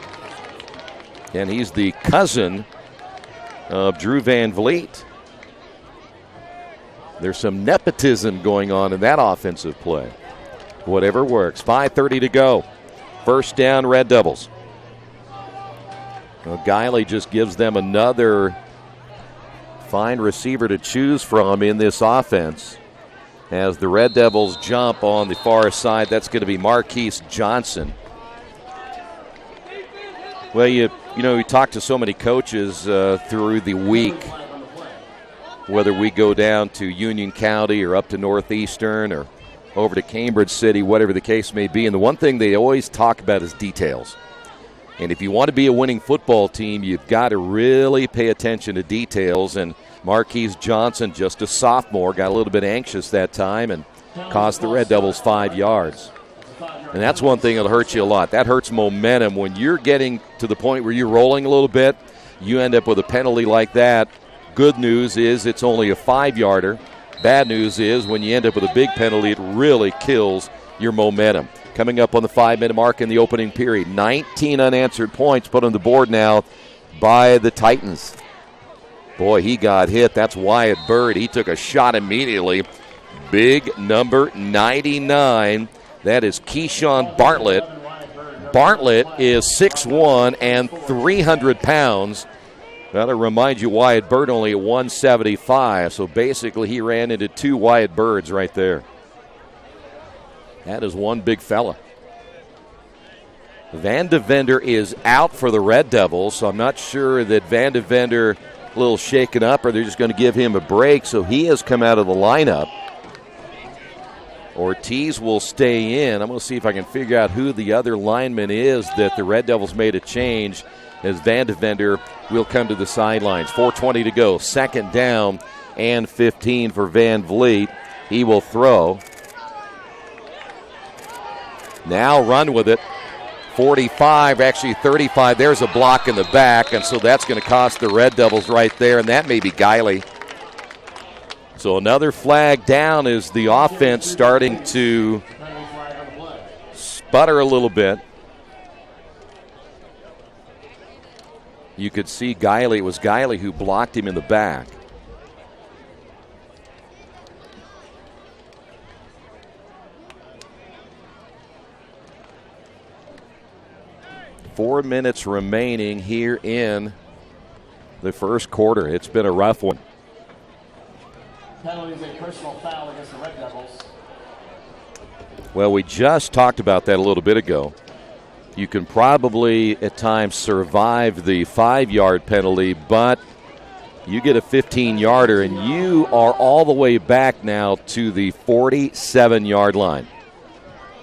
And he's the cousin of Drew Van Vliet. There's some nepotism going on in that offensive play. Whatever works. 5:30 to go. First down, Red Devils. Well, Guiley just gives them another fine receiver to choose from in this offense. As the Red Devils jump on the far side, that's going to be Marquise Johnson. Well, you know, we talk to so many coaches through the week, whether we go down to Union County or up to Northeastern or over to Cambridge City, whatever the case may be. And the one thing they always talk about is details. And if you want to be a winning football team, you've got to really pay attention to details. And Marquise Johnson, just a sophomore, got a little bit anxious that time and cost the Red Devils 5 yards. And that's one thing that'll hurt you a lot. That hurts momentum. When you're getting to the point where you're rolling a little bit, you end up with a penalty like that. Good news is it's only a 5-yarder. Bad news is when you end up with a big penalty, it really kills your momentum. coming up on the 5-minute mark in the opening period. 19 unanswered points put on the board now by the Titans. Boy, he got hit. That's Wyatt Bird. He took a shot immediately. Big number 99. That is Keyshawn Bartlett. Bartlett is 6'1" and 300 pounds. That'll remind you, Wyatt Bird only at 175. So basically, he ran into 2 Wyatt Birds right there. That is one big fella. Van de Vender is out for the Red Devils, so I'm not sure that Van de Vender a little shaken up or they're just going to give him a break. So he has come out of the lineup. Ortiz will stay in. I'm going to see if I can figure out who the other lineman is that the Red Devils made a change, as Van de Vender will come to the sidelines. 4:20 to go. 2nd down and 15 for Van Vliet. He will throw. Now run with it. 45, actually 35. There's a block in the back, and so that's going to cost the Red Devils right there, and that may be Guiley. So another flag down as the offense starting to sputter a little bit. You could see Guiley. It was Guiley who blocked him in the back. Four minutes remaining here in the first quarter. It's been a rough one. Penalty is a personal foul against the Red Devils. Well, we just talked about that a little bit ago. You can probably at times survive the 5-yard penalty, but you get a 15-yarder and you are all the way back now to the 47-yard line.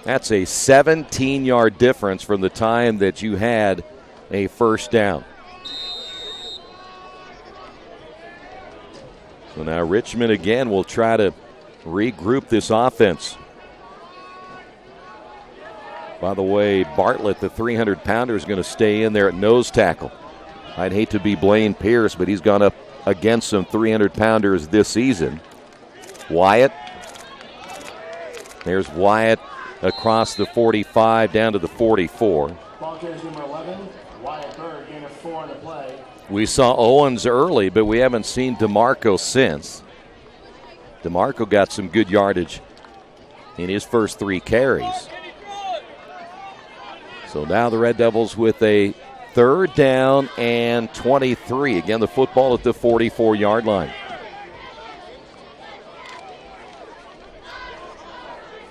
That's a 17-yard difference from the time that you had a first down. So now Richmond again will try to regroup this offense. By the way, Bartlett, the 300-pounder, is going to stay in there at nose tackle. I'd hate to be Blaine Pierce, but he's gone up against some 300-pounders this season. Wyatt. There's Wyatt across the 45 down to the 44. Ball carries number 11, Wyatt Bird, gain of 4 on the play. We saw Owens early, but we haven't seen DeMarco since. DeMarco got some good yardage in his first 3 carries. So now the Red Devils with a 3rd down and 23. Again, the football at the 44-yard line.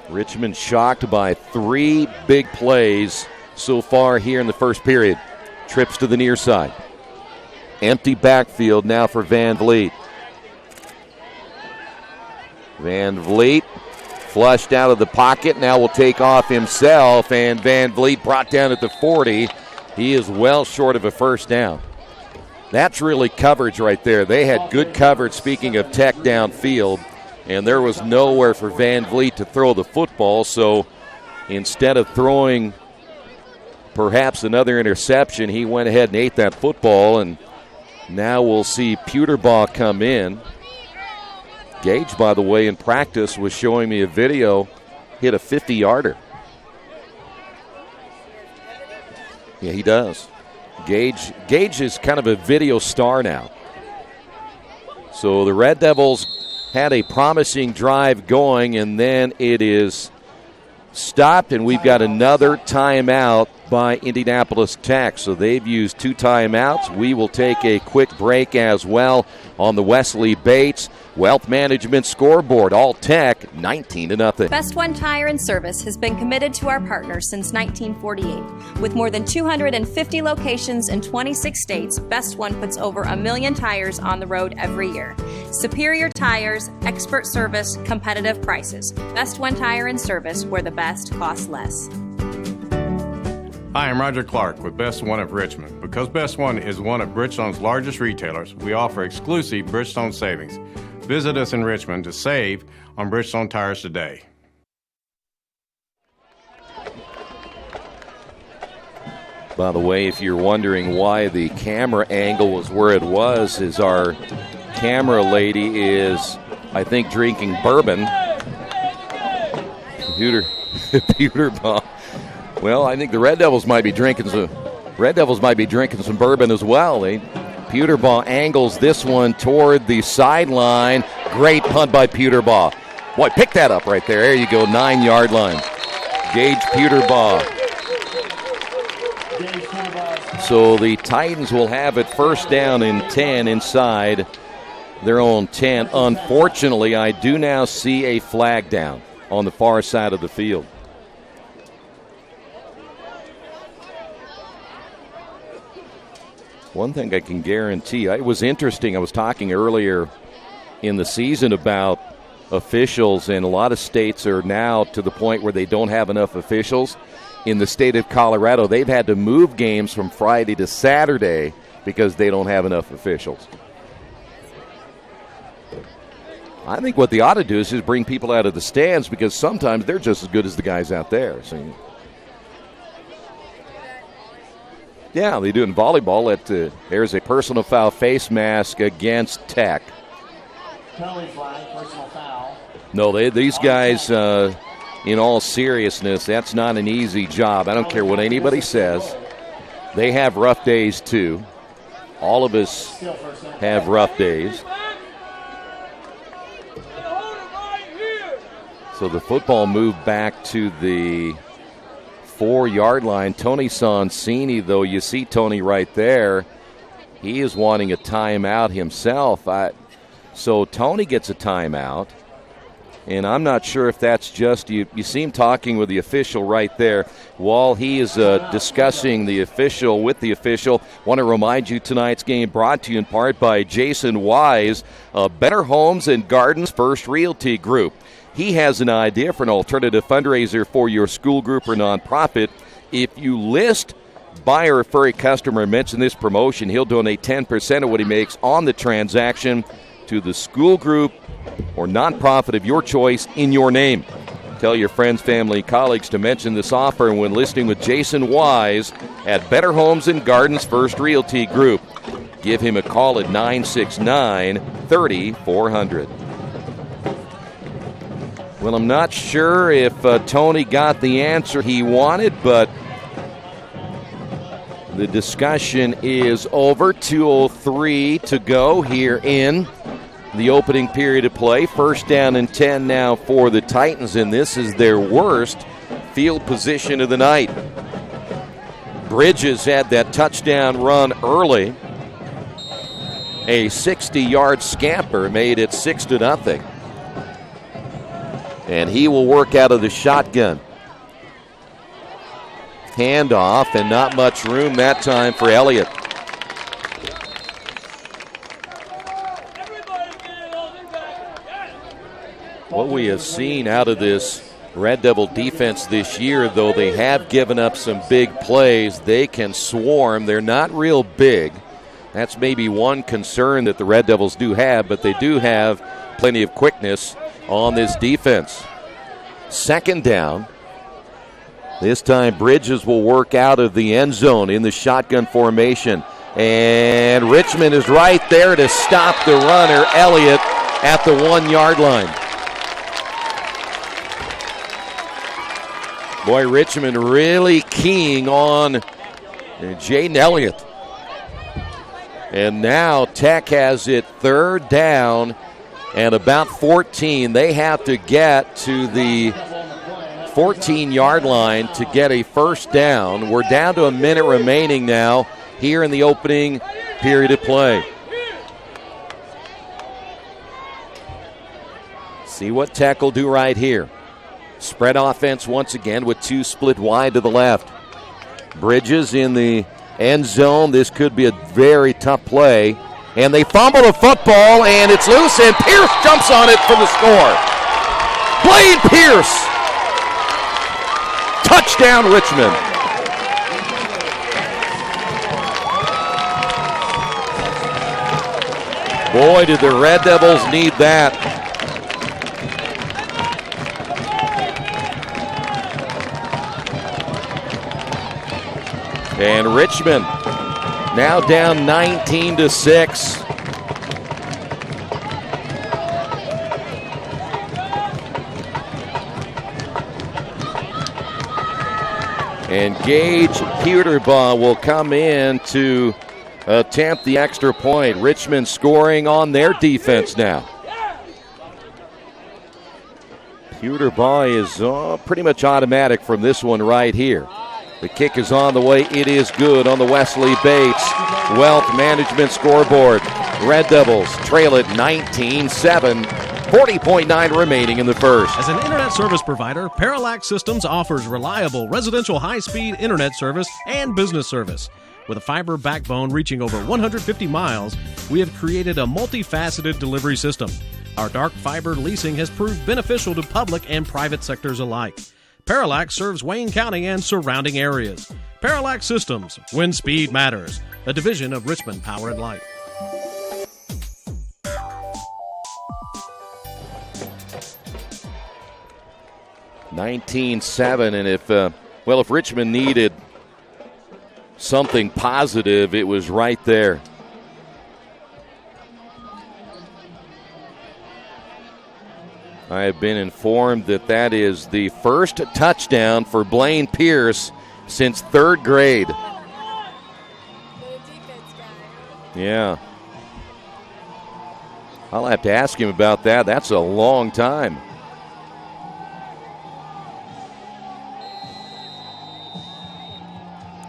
Richmond shocked by 3 big plays so far here in the first period. Trips to the near side. Empty backfield now for Van Vliet. Van Vliet flushed out of the pocket. Now will take off himself, and Van Vliet brought down at the 40. He is well short of a first down. That's really coverage right there. They had good coverage, speaking of tech downfield, and there was nowhere for Van Vliet to throw the football. So instead of throwing perhaps another interception, he went ahead and ate that football, and now we'll see Pewterbaugh come in. Gage, by the way, in practice was showing me a video, hit a 50-yarder. Yeah, he does. Gage is kind of a video star now. So the Red Devils had a promising drive going, and then it is stopped, and we've got another timeout by Indianapolis Tech. So they've used 2 timeouts. We will take a quick break as well on the Wesley Bates Wealth Management scoreboard. All Tech 19-0. Best One Tire and Service has been committed to our partners since 1948. With more than 250 locations in 26 states, Best One puts over 1 million tires on the road every year. Superior tires, expert service, competitive prices. Best One Tire and Service, where the best costs less. Hi, I'm Roger Clark with Best One of Richmond. Because Best One is one of Bridgestone's largest retailers, we offer exclusive Bridgestone savings. Visit us in Richmond to save on Bridgestone tires today. By the way, if you're wondering why the camera angle was where it was, is our camera lady is, I think, drinking bourbon. Pewterbaugh Well, I think the Red Devils might be drinking some bourbon as well. Peterbaugh angles this one toward the sideline. Great punt by Peterbaugh. Boy, pick that up right there. There you go, 9-yard line. Gage Peterbaugh. So the Titans will have it first down and 10 inside their own 10. Unfortunately, I do now see a flag down on the far side of the field. One thing I can guarantee, it was interesting. I was talking earlier in the season about officials, and a lot of states are now to the point where they don't have enough officials. In the state of Colorado, they've had to move games from Friday to Saturday because they don't have enough officials. I think what they ought to do is just bring people out of the stands, because sometimes they're just as good as the guys out there. So, yeah, they do in volleyball. There's a personal foul face mask against Tech. Penalty flag, personal foul. No, these guys, in all seriousness, that's not an easy job. I don't care what anybody says. They have rough days, too. All of us have rough days. So the football moved back to the 4-yard line. Tony Sonsini, though, you see Tony right there. He is wanting a timeout himself. So Tony gets a timeout. And I'm not sure if that's just, you see him talking with the official right there while he is discussing the official with the official. Want to remind you tonight's game brought to you in part by Jason Wise, Better Homes and Gardens First Realty Group. He has an idea for an alternative fundraiser for your school group or nonprofit. If you list, buy, or refer a customer and mention this promotion, he'll donate 10% of what he makes on the transaction to the school group or nonprofit of your choice in your name. Tell your friends, family, colleagues to mention this offer when listing with Jason Wise at Better Homes and Gardens First Realty Group. Give him a call at 969-3400. Well, I'm not sure if Tony got the answer he wanted, but the discussion is over. 2:03 to go here in the opening period of play. First down and 10 now for the Titans, and this is their worst field position of the night. Bridges had that touchdown run early. A 60-yard scamper made it 6-0. And he will work out of the shotgun. Handoff, and not much room that time for Elliott. What we have seen out of this Red Devil defense this year, though they have given up some big plays, they can swarm. They're not real big. That's maybe one concern that the Red Devils do have, but they do have plenty of quickness on this defense. Second down. This time Bridges will work out of the end zone in the shotgun formation. And Richmond is right there to stop the runner, Elliott, at the 1-yard line. Boy, Richmond really keying on Jaden Elliott. And now Tech has it third down and about 14. They have to get to the 14-yard line to get a first down. We're down to a minute remaining now here in the opening period of play. See what Tech will do right here. Spread offense once again with two split wide to the left. Bridges in the end zone. This could be a very tough play. And they fumble the football, and it's loose, and Pierce jumps on it for the score. Blaine Pierce. Touchdown, Richmond. Boy, did the Red Devils need that. And Richmond now down 19-6. And Gage Peterbaugh will come in to attempt the extra point. Richmond scoring on their defense now. Peterbaugh is pretty much automatic from this one right here. The kick is on the way. It is good on the Wesley Bates Wealth Management scoreboard. Red Devils trail it 19-7. 40.9 remaining in the first. As an internet service provider, Parallax Systems offers reliable residential high-speed internet service and business service. With a fiber backbone reaching over 150 miles, we have created a multifaceted delivery system. Our dark fiber leasing has proved beneficial to public and private sectors alike. Parallax serves Wayne County and surrounding areas. Parallax Systems, when speed matters. A division of Richmond Power and Light. (19-7), and if Richmond needed something positive, it was right there. I have been informed that is the first touchdown for Blaine Pierce since third grade. Yeah. I'll have to ask him about that. That's a long time.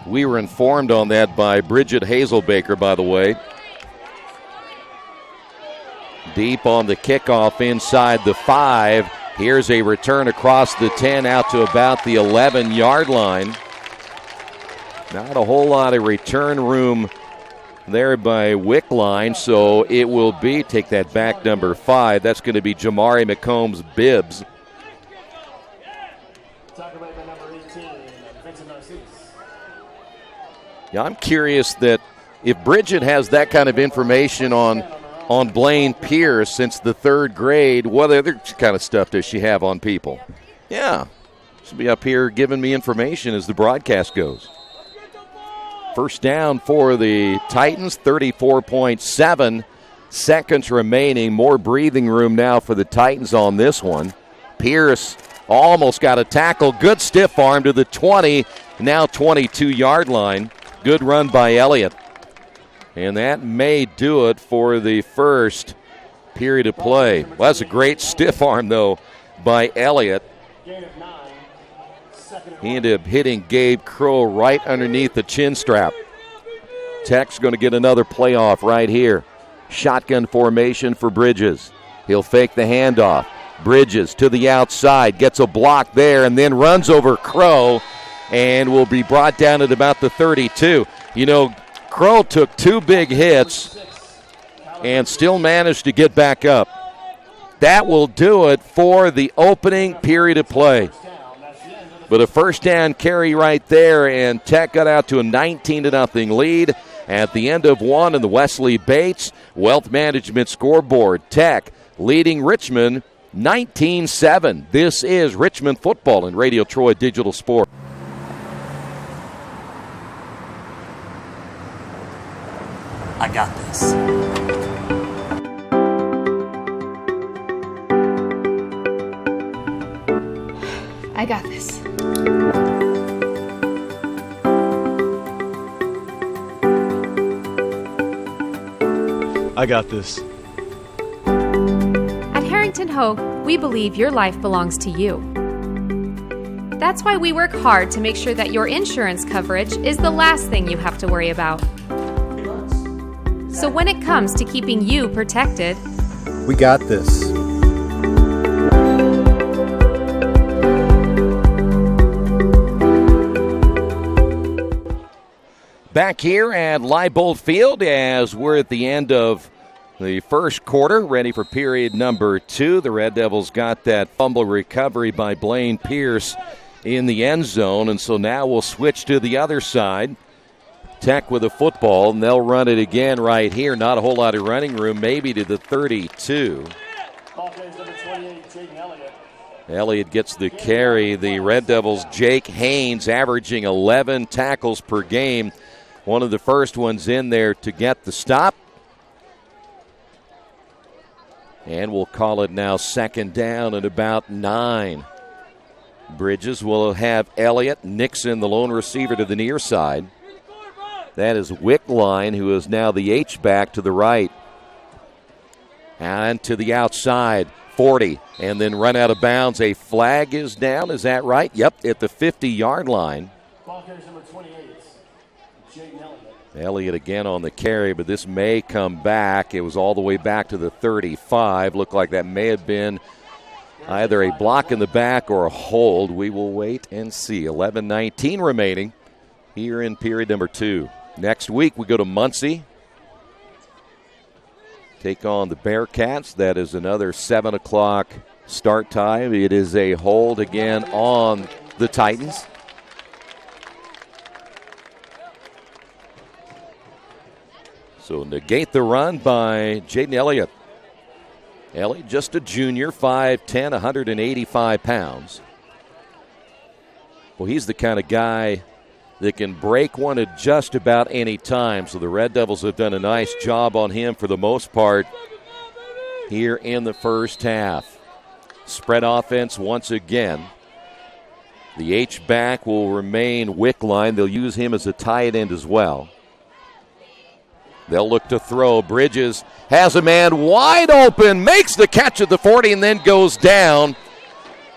We were informed on that by Bridget Hazelbaker, by the way. Deep on the kickoff inside the 5. Here's a return across the 10 out to about the 11-yard line. Not a whole lot of return room there by Wickline, so it will be, take that back, number 5. That's going to be Jamari McCombs Bibbs. Yeah, I'm curious that if Bridget has that kind of information on Blaine Pierce since the third grade, what other kind of stuff does she have on people? Yeah, she'll be up here giving me information as the broadcast goes. First down for the Titans, 34.7 seconds remaining. More breathing room now for the Titans on this one. Pierce almost got a tackle. Good stiff arm to the 20, now 22-yard line. Good run by Elliott. And that may do it for the first period of play. Well, that's a great stiff arm, though, by Elliott. He ended up hitting Gabe Crow right underneath the chin strap. Tech's going to get another playoff right here. Shotgun formation for Bridges. He'll fake the handoff. Bridges to the outside, gets a block there, and then runs over Crow and will be brought down at about the 32. You know, Crow took 2 big hits and still managed to get back up. That will do it for the opening period of play. But a first down carry right there, and Tech got out to a 19-0 lead at the end of one in the Wesley Bates Wealth Management scoreboard. Tech leading Richmond 19-7. This is Richmond football and Radio Troy Digital Sport. I got this. I got this. I got this. At Harrington Hogue, we believe your life belongs to you. That's why we work hard to make sure that your insurance coverage is the last thing you have to worry about. So when it comes to keeping you protected, We got this. Back here at Leibold Field as we're at the end of the first quarter, ready for period number 2. The Red Devils got that fumble recovery by Blaine Pierce in the end zone, and so now we'll switch to the other side. Tech with a football, and they'll run it again right here. Not a whole lot of running room, maybe to the 32. Elliott gets the carry. The Red Devils, Jake Haynes, averaging 11 tackles per game. One of the first ones in there to get the stop. And we'll call it now second down at about 9. Bridges will have Elliott. Nixon, the lone receiver, to the near side. That is Wickline, who is now the H-back to the right. And to the outside, 40, and then run out of bounds. A flag is down, is that right? Yep, at the 50-yard line. Ball carries number 28, Jaden Elliott. Elliott again on the carry, but this may come back. It was all the way back to the 35. Looked like that may have been either a block in the back or a hold. We will wait and see. 11:19 remaining here in period number 2. Next week we go to Muncie. Take on the Bearcats. That is another 7 o'clock start time. It is a hold again on the Titans. So negate the run by Jaden Elliott. Elliott, just a junior, 5'10", 185 pounds. Well, he's the kind of guy that can break one at just about any time. So the Red Devils have done a nice job on him for the most part here in the first half. Spread offense once again. The H-back will remain Wickline. They'll use him as a tight end as well. They'll look to throw. Bridges has a man wide open, makes the catch at the 40, and then goes down.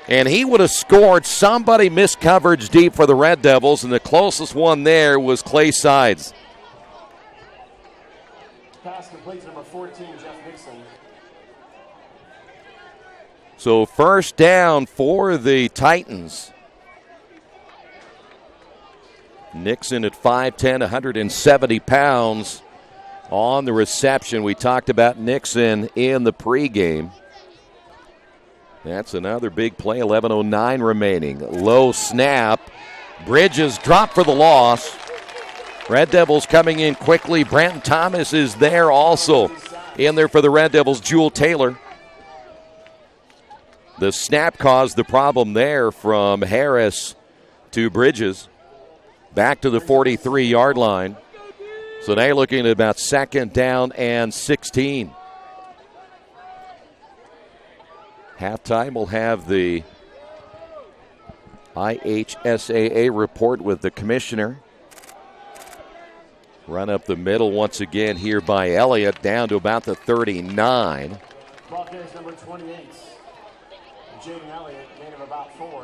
And he would have scored. Somebody missed coverage deep for the Red Devils, and the closest one there was Clay Sides. Pass complete to number 14, Jeff Nixon. So first down for the Titans. Nixon at 5'10", 170 pounds. On the reception, we talked about Nixon in the pregame. That's another big play, 11:09 remaining. Low snap. Bridges dropped for the loss. Red Devils coming in quickly. Brandon Thomas is there also. In there for the Red Devils, Jewel Taylor. The snap caused the problem there from Harris to Bridges. Back to the 43-yard line. So now you're looking at about 2nd down and 16. Halftime will have the IHSAA report with the commissioner. Run up the middle once again here by Elliott, down to about the 39. Ball carries number 28, Jaden Elliott, gain of about 4.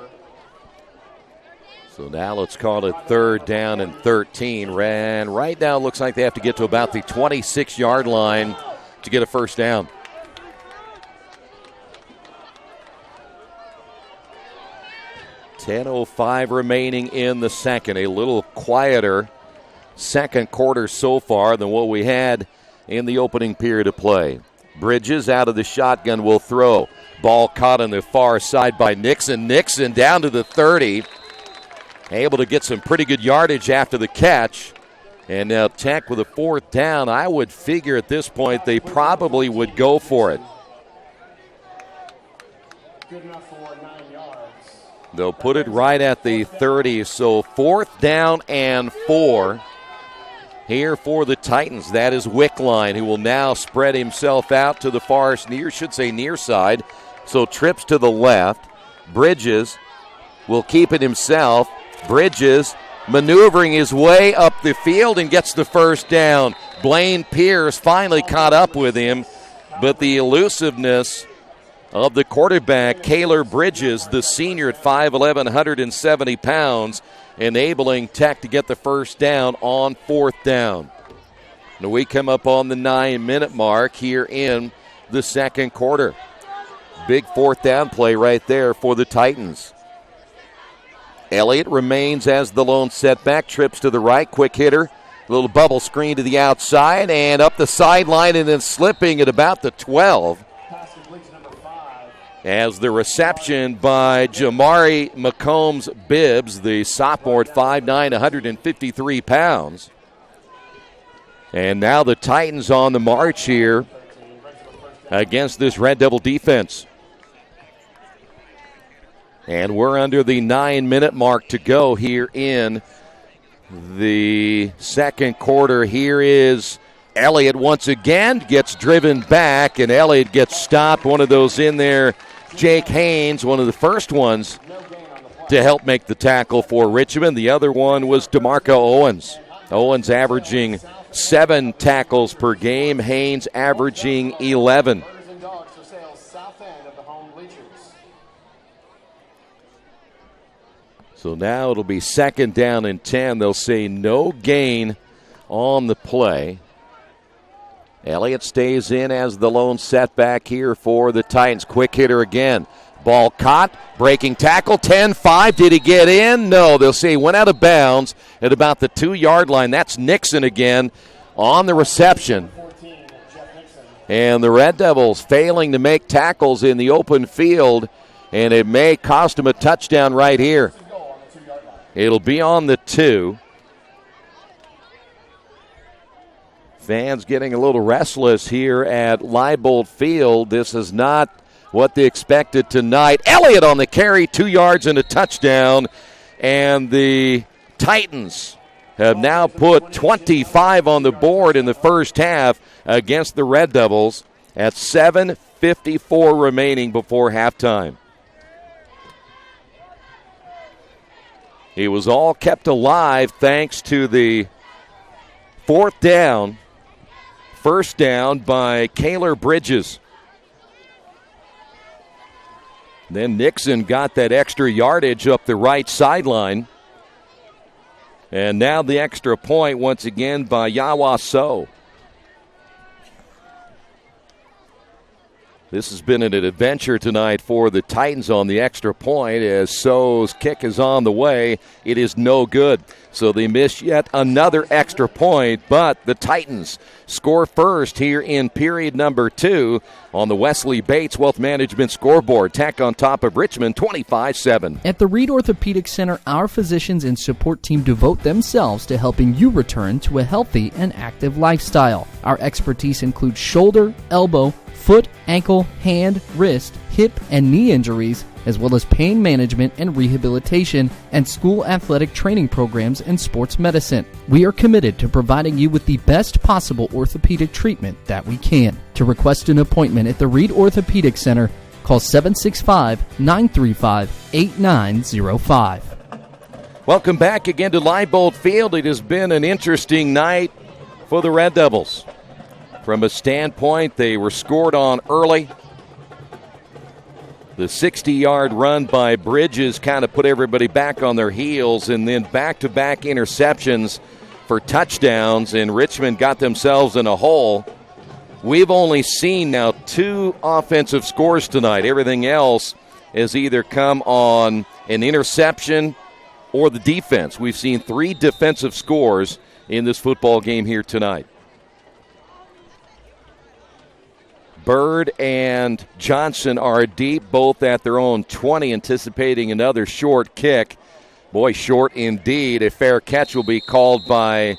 So now let's call it 3rd down and 13. And right now it looks like they have to get to about the 26-yard line to get a first down. .05 remaining in the second. A little quieter second quarter so far than what we had in the opening period of play. Bridges out of the shotgun will throw. Ball caught on the far side by Nixon. Nixon down to the 30. Able to get some pretty good yardage after the catch. And now Tech with a 4th down. I would figure at this point they probably would go for it. Good enough for 9 yards. They'll put it right at the 30. So 4th down and 4 here for the Titans. That is Wickline, who will now spread himself out to the far near side. So trips to the left. Bridges will keep it himself. Bridges maneuvering his way up the field and gets the first down. Blaine Pierce finally caught up with him, but the elusiveness of the quarterback, Kaylor Bridges, the senior at 5'11", 170 pounds, enabling Tech to get the first down on 4th down. Now we come up on the 9-minute mark here in the second quarter. Big 4th down play right there for the Titans. Elliott remains as the lone setback, trips to the right, quick hitter, little bubble screen to the outside and up the sideline and then slipping at about the 12. As the reception by Jamari McCombs-Bibbs, the sophomore at 5'9", 153 pounds. And now the Titans on the march here against this Red Devil defense. And we're under the 9-minute mark to go here in the second quarter. Here is Elliott once again, gets driven back, and Elliott gets stopped. One of those in there, Jake Haynes, one of the first ones to help make the tackle for Richmond. The other one was DeMarco Owens. Owens averaging 7 tackles per game. Haynes averaging 11. So now it'll be 2nd down and 10. They'll say no gain on the play. Elliott stays in as the lone setback here for the Titans. Quick hitter again. Ball caught, breaking tackle, 10-5. Did he get in? No, they'll say he went out of bounds at about the 2-yard line. That's Nixon again on the reception. And the Red Devils failing to make tackles in the open field, and it may cost them a touchdown right here. It'll be on the 2. Fans getting a little restless here at Leibold Field. This is not what they expected tonight. Elliott on the carry, 2 yards and a touchdown. And the Titans have now put 25 on the board in the first half against the Red Devils at 7:54 remaining before halftime. It was all kept alive thanks to the 4th down. First down by Kaylor Bridges. Then Nixon got that extra yardage up the right sideline. And now the extra point once again by Yawa So. This has been an adventure tonight for the Titans on the extra point as So's kick is on the way. It is no good. So they miss yet another extra point, but the Titans score first here in period number 2 on the Wesley Bates Wealth Management scoreboard. Tech on top of Richmond, 25-7. At the Reed Orthopedic Center, our physicians and support team devote themselves to helping you return to a healthy and active lifestyle. Our expertise includes shoulder, elbow, foot, ankle, hand, wrist, hip, and knee injuries, as well as pain management and rehabilitation and school athletic training programs and sports medicine. We are committed to providing you with the best possible orthopedic treatment that we can. To request an appointment at the Reed Orthopedic Center, call 765-935-8905. Welcome back again to Leibold Field. It has been an interesting night for the Red Devils. From a standpoint, they were scored on early. The 60-yard run by Bridges kind of put everybody back on their heels, and then back-to-back interceptions for touchdowns, and Richmond got themselves in a hole. We've only seen now 2 offensive scores tonight. Everything else has either come on an interception or the defense. We've seen 3 defensive scores in this football game here tonight. Bird and Johnson are deep, both at their own 20, anticipating another short kick. Boy, short indeed. A fair catch will be called by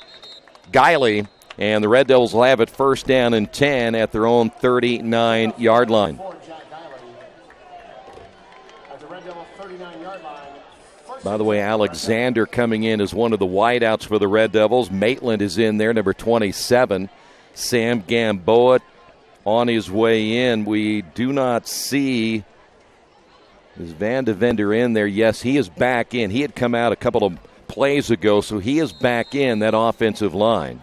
Guiley, and the Red Devils will have it first down and 10 at their own 39-yard line. By the way, Alexander coming in as one of the wideouts for the Red Devils. Maitland is in there, number 27. Sam Gamboa on his way in. We do not see, is Van de Vender in there? Yes, he is back in. He had come out a couple of plays ago, so he is back in that offensive line.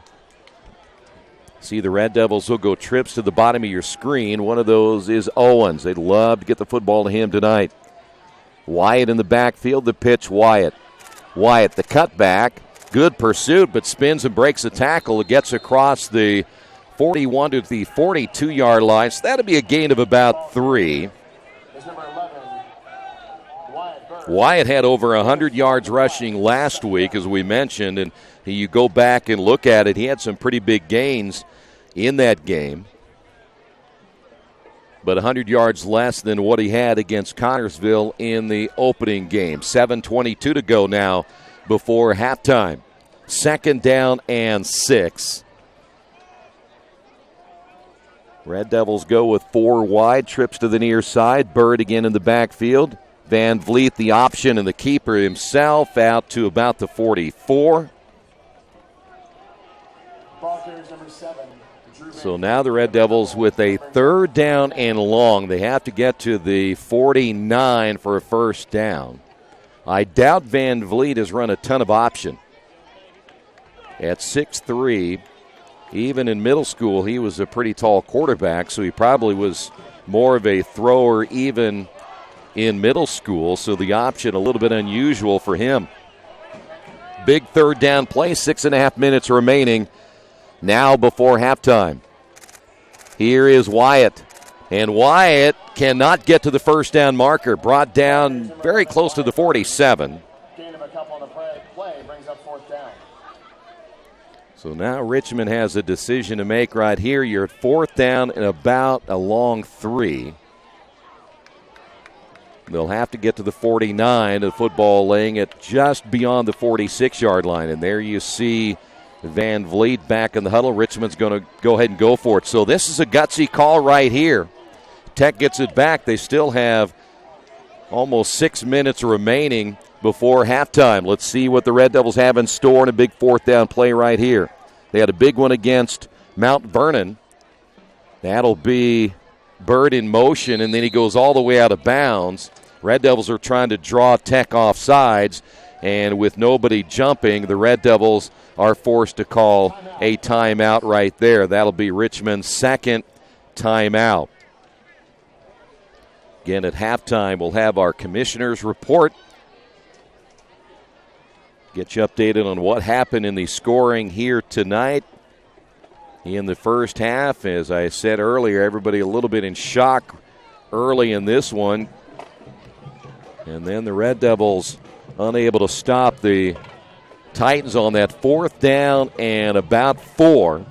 See, the Red Devils will go trips to the bottom of your screen. One of those is Owens. They'd love to get the football to him tonight. Wyatt in the backfield, the pitch, Wyatt. Wyatt, the cutback. Good pursuit, but spins and breaks a tackle. It gets across the 41 to the 42-yard line. So that'll be a gain of about 3. Wyatt had over 100 yards rushing last week, as we mentioned, and you go back and look at it, he had some pretty big gains in that game. But 100 yards less than what he had against Connersville in the opening game. 7:22 to go now before halftime. 2nd down and 6. Red Devils go with 4 wide, trips to the near side. Bird again in the backfield. Van Vliet the option, and the keeper himself out to about the 44. So now the Red Devils with a 3rd down and long. They have to get to the 49 for a first down. I doubt Van Vliet has run a ton of option. At 6'3", even in middle school, he was a pretty tall quarterback, so he probably was more of a thrower even in middle school, so the option a little bit unusual for him. Big third down play, 6.5 minutes remaining now before halftime. Here is Wyatt, and Wyatt cannot get to the first down marker, brought down very close to the 47. Gain of a couple on the play brings up fourth down. So now Richmond has a decision to make right here. You're at fourth down and about a long 3. They'll have to get to the 49. The football laying it just beyond the 46-yard line. And there you see Van Vliet back in the huddle. Richmond's going to go ahead and go for it. So this is a gutsy call right here. Tech gets it back. They still have almost 6 minutes remaining before halftime. Let's see what the Red Devils have in store in a big fourth down play right here. They had a big one against Mount Vernon. That'll be Bird in motion, and then he goes all the way out of bounds. Red Devils are trying to draw Tech off sides, and with nobody jumping, the Red Devils are forced to call a timeout right there. That'll be Richmond's second timeout. Again, at halftime, we'll have our commissioner's report. Get you updated on what happened in the scoring here tonight. In the first half, as I said earlier, everybody a little bit in shock early in this one. And then the Red Devils unable to stop the Titans on that fourth down and about 4.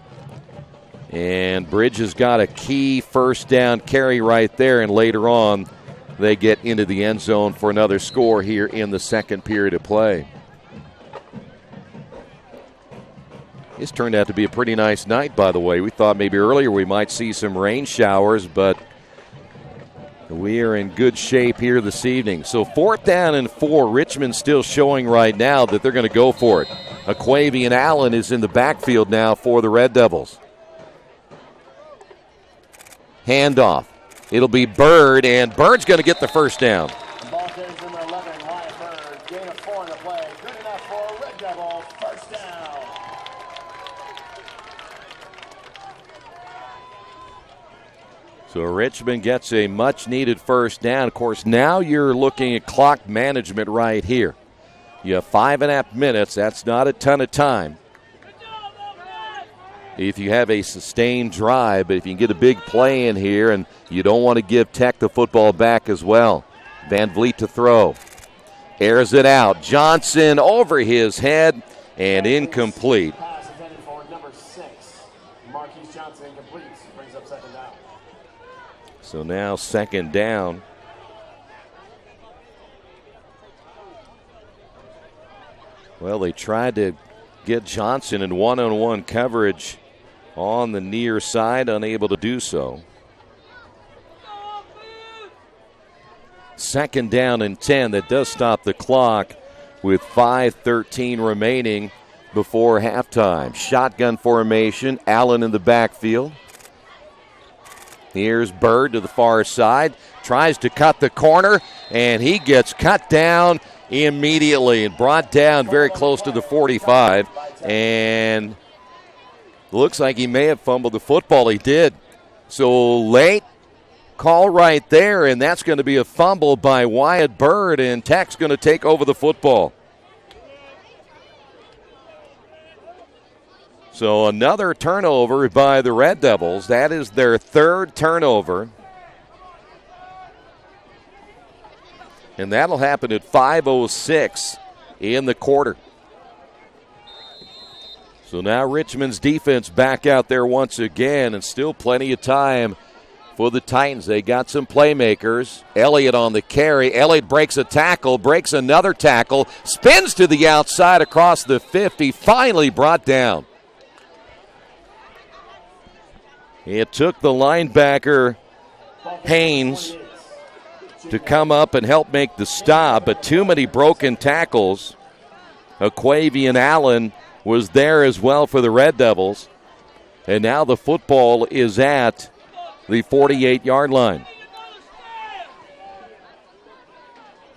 And Bridges got a key first down carry right there, and later on they get into the end zone for another score here in the second period of play. It's turned out to be a pretty nice night, by the way. We thought maybe earlier we might see some rain showers, but we are in good shape here this evening. So fourth down and 4. Richmond still showing right now that they're going to go for it. Aquavian Allen is in the backfield now for the Red Devils. Handoff. It'll be Bird, and Bird's going to get the first down. Ball carries number 11, Wyatt Bird. Gain of 4 on the play. Good enough for Red Devil. First down. So Richmond gets a much-needed first down. Of course, now you're looking at clock management right here. You have 5.5 minutes. That's not a ton of time if you have a sustained drive, but if you can get a big play in here, and you don't want to give Tech the football back as well. Van Vliet to throw. Airs it out. Johnson over his head and incomplete. Pass intended for number 6. Marquise Johnson incomplete. Brings up second down. So now second down. Well, they tried to get Johnson in one-on-one coverage on the near side, unable to do so. Second down and 10. That does stop the clock with 5:13 remaining before halftime. Shotgun formation, Allen in the backfield. Here's Bird to the far side, tries to cut the corner, and he gets cut down immediately and brought down very close to the 45, and looks like he may have fumbled the football. He did. So late call right there, and that's going to be a fumble by Wyatt Bird, and Tech's going to take over the football. So another turnover by the Red Devils. That is their third turnover. And that'll happen at 5:06 in the quarter. So now Richmond's defense back out there once again, and still plenty of time for the Titans. They got some playmakers. Elliott on the carry. Elliott breaks a tackle, breaks another tackle, spins to the outside across the 50, finally brought down. It took the linebacker, Haynes, to come up and help make the stop, but too many broken tackles. Aquavian Allen was there as well for the Red Devils. And now the football is at the 48-yard line.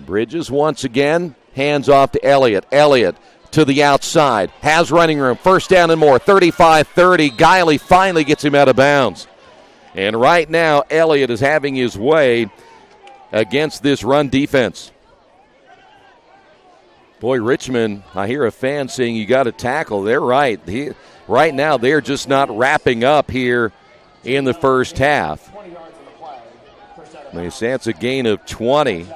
Bridges once again Hands off to Elliott. Elliott to the outside. Has running room. First down and more. 35-30. Guiley finally gets him out of bounds. And right now, Elliott is having his way against this run defense. Boy, Richmond, I hear a fan saying you got to tackle. They're right. Right now, they're just not wrapping up here in the first half. They say it's a gain of 20.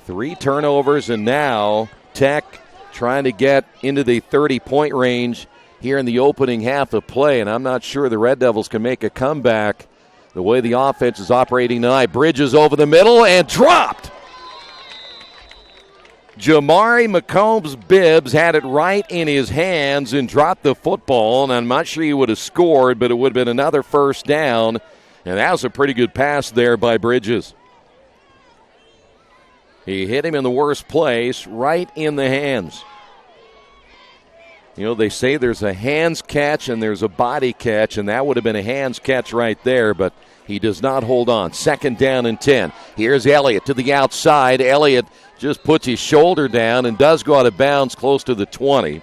3 turnovers, and now Tech trying to get into the 30-point range here in the opening half of play, and I'm not sure the Red Devils can make a comeback the way the offense is operating tonight. Bridges over the middle and dropped. Jamari McCombs-Bibbs had it right in his hands and dropped the football, and I'm not sure he would have scored, but it would have been another first down, and that was a pretty good pass there by Bridges. He hit him in the worst place, right in the hands. You know, they say there's a hands catch and there's a body catch, and that would have been a hands catch right there, but he does not hold on. Second down and 10. Here's Elliott to the outside. Elliott just puts his shoulder down and does go out of bounds close to the 20.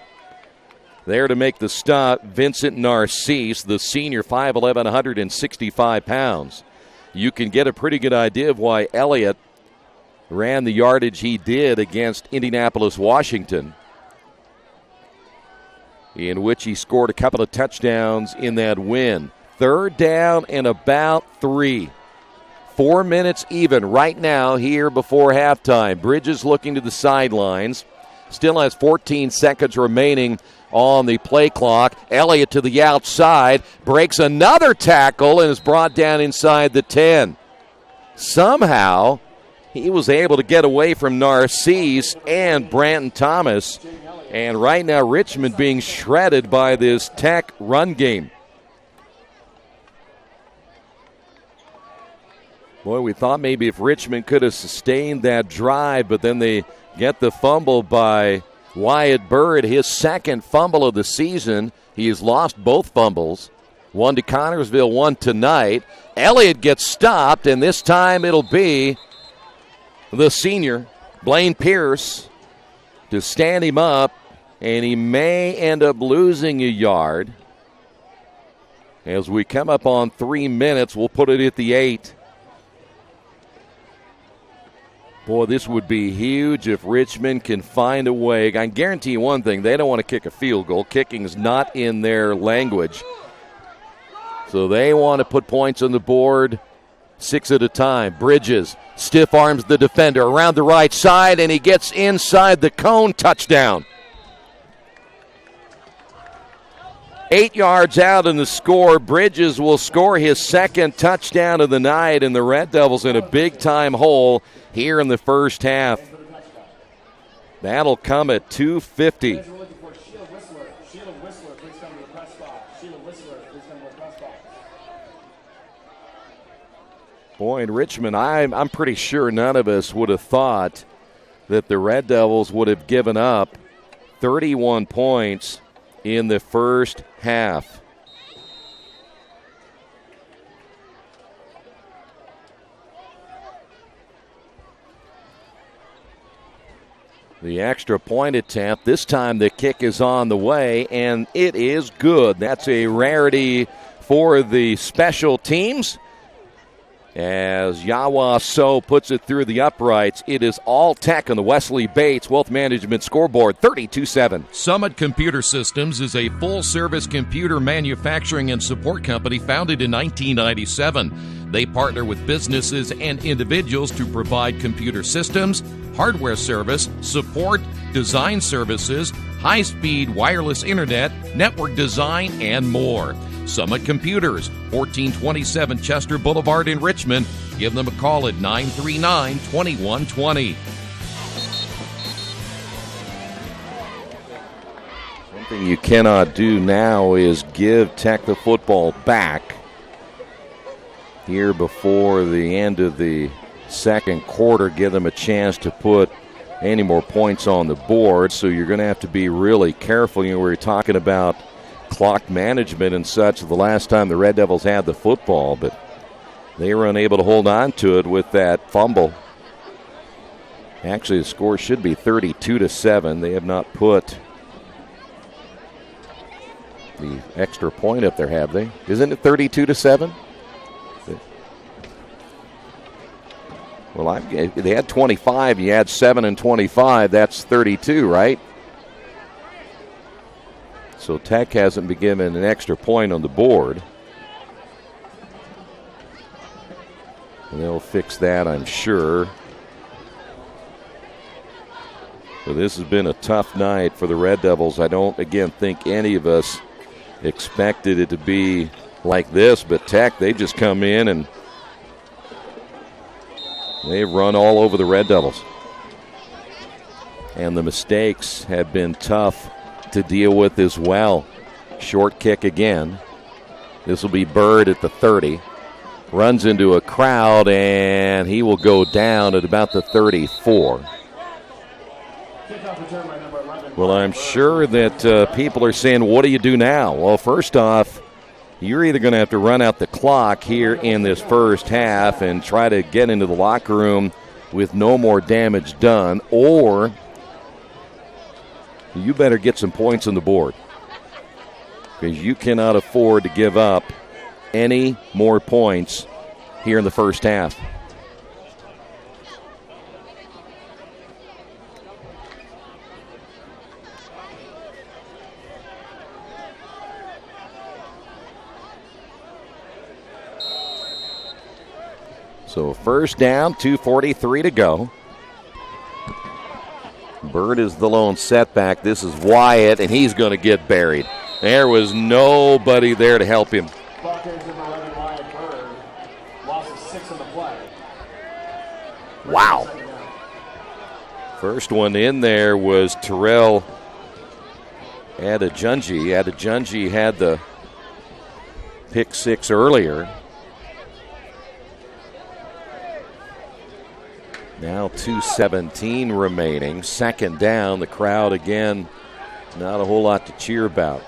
There to make the stop, Vincent Narcisse, the senior, 5'11", 165 pounds. You can get a pretty good idea of why Elliott ran the yardage he did against Indianapolis, Washington, in which he scored a couple of touchdowns in that win. Third down and about 3. 4 minutes even right now here before halftime. Bridges looking to the sidelines. Still has 14 seconds remaining on the play clock. Elliott to the outside. Breaks another tackle and is brought down inside the 10. Somehow he was able to get away from Narcisse and Branton Thomas. And right now Richmond being shredded by this Tech run game. Boy, we thought maybe if Richmond could have sustained that drive, but then they get the fumble by Wyatt Bird, his second fumble of the season. He has lost both fumbles. One to Connorsville, one tonight. Elliott gets stopped, and this time it'll be the senior, Blaine Pierce, to stand him up, and he may end up losing a yard. As we come up on 3 minutes, we'll put it at the 8. Boy, this would be huge if Richmond can find a way. I can guarantee you one thing, they don't want to kick a field goal. Kicking is not in their language. So they want to put points on the board 6 at a time. Bridges stiff arms the defender around the right side, and he gets inside the cone. Touchdown. 8 yards out in the score. Bridges will score his second touchdown of the night, and the Red Devils in a big-time hole here in the first half. That'll come at 2:50. Boy, in Richmond, I'm pretty sure none of us would have thought that the Red Devils would have given up 31 points in the first half. The extra point attempt. This time the kick is on the way, and it is good. That's a rarity for the special teams. As Yawa So puts it through the uprights, it is all Tech on the Wesley Bates Wealth Management scoreboard, 32-7. Summit Computer Systems is a full-service computer manufacturing and support company founded in 1997. They partner with businesses and individuals to provide computer systems, hardware service, support, design services, high-speed wireless internet, network design, and more. Summit Computers, 1427 Chester Boulevard in Richmond. Give them a call at 939-2120. Something you cannot do now is give Tech the football back here before the end of the second quarter. Give them a chance to put any more points on the board. So you're going to have to be really careful. You know, we were talking about clock management and such the last time the Red Devils had the football, but they were unable to hold on to it with that fumble. Actually, the score should be 32-7. They have not put the extra point up there, have they? Isn't it 32-7? Well, they had 25. You add 7 and 25. That's 32, right? So Tech hasn't been given an extra point on the board. And they'll fix that, I'm sure. But this has been a tough night for the Red Devils. I don't, again, think any of us expected it to be like this. But Tech, they've just come in and they've run all over the Red Devils. And the mistakes have been tough to deal with as well. Short kick again. This will be Bird at the 30. Runs into a crowd, and he will go down at about the 34. Well, I'm sure that people are saying, what do you do now? Well, first off, you're either going to have to run out the clock here in this first half and try to get into the locker room with no more damage done, or you better get some points on the board, because you cannot afford to give up any more points here in the first half. So first down, 2:43 to go. Bird is the lone setback. This is Wyatt, and he's going to get buried. There was nobody there to help him. Wow. First one in there was Terrell Adejunji. Adejunji had the pick six earlier. Now 2:17 remaining. Second down. The crowd again, not a whole lot to cheer about.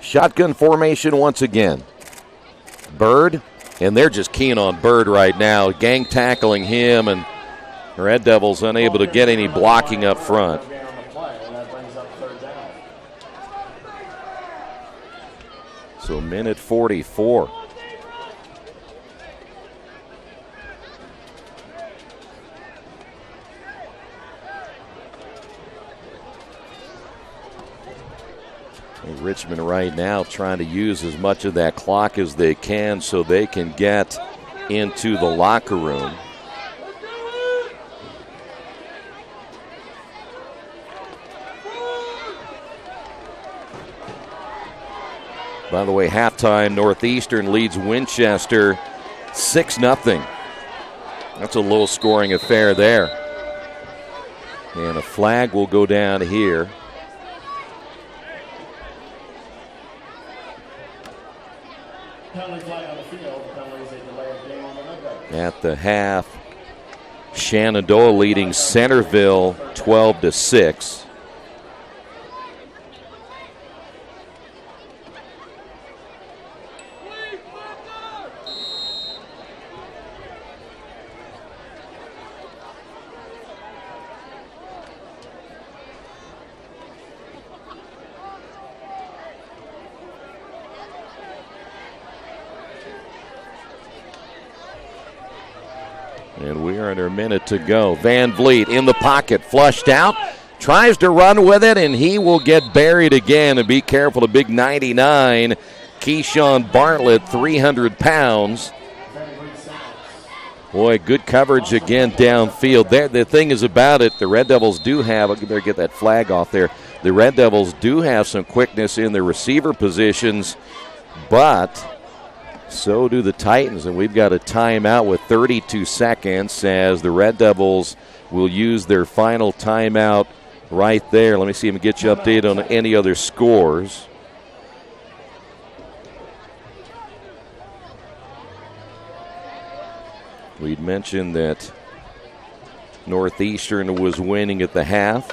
Shotgun formation once again. Bird, and they're just keen on Bird right now. Gang tackling him, and the Red Devils unable to get any blocking up front. So minute 44. And Richmond right now trying to use as much of that clock as they can so they can get into the locker room. By the way, halftime, Northeastern leads Winchester 6-0. That's a low-scoring affair there. And a flag will go down here. At the half, Shenandoah leading Centerville 12-6. And we are under a minute to go. Van Vliet in the pocket, flushed out, tries to run with it, and he will get buried again. And be careful, a big 99. Keyshawn Bartlett, 300 pounds. Boy, good coverage again downfield. The thing is about it, the Red Devils do have, I better get that flag off there. The Red Devils do have some quickness in their receiver positions, but so do the Titans, and we've got a timeout with 32 seconds as the Red Devils will use their final timeout right there. Let me see if I can get you updated on any other scores. We'd mentioned that Northeastern was winning at the half.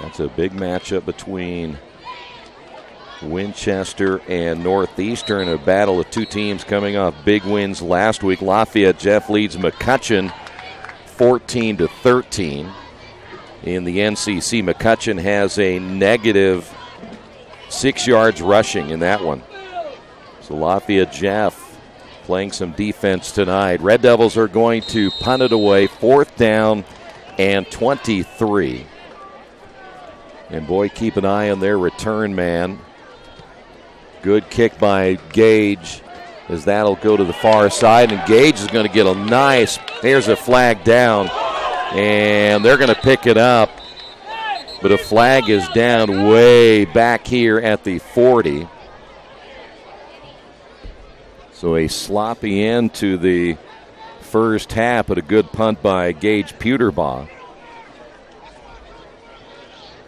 That's a big matchup between Winchester and Northeastern, a battle of two teams coming off big wins last week. Lafayette Jeff leads McCutcheon 14-13. In the NCC, McCutcheon has a negative 6 yards rushing in that one. So Lafayette Jeff playing some defense tonight. Red Devils are going to punt it away, 4th down and 23. And boy, keep an eye on their return man. Good kick by Gage as that'll go to the far side, and Gage is going to get a nice, there's a flag down, and they're going to pick it up. But a flag is down way back here at the 40. So a sloppy end to the first half, but a good punt by Gage Puterbaugh.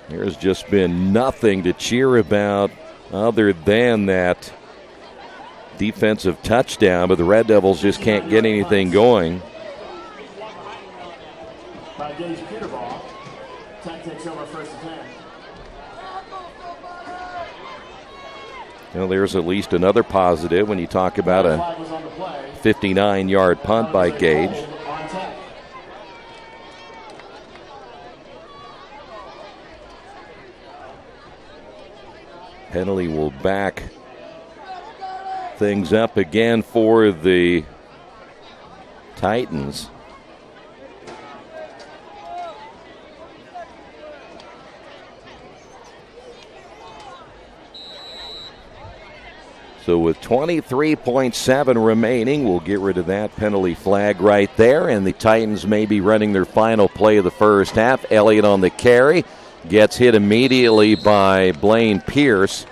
There's just been nothing to cheer about other than that defensive touchdown, but the Red Devils just can't get anything going. By Gage Puterbaugh. Tech takes over 1st and 10. Well, there's at least another positive when you talk about a 59-yard punt by Gage. Penalty will back things up again for the Titans. So with 23.7 remaining, we'll get rid of that penalty flag right there, and the Titans may be running their final play of the first half. Elliott on the carry. Gets hit immediately by Blaine Pierce.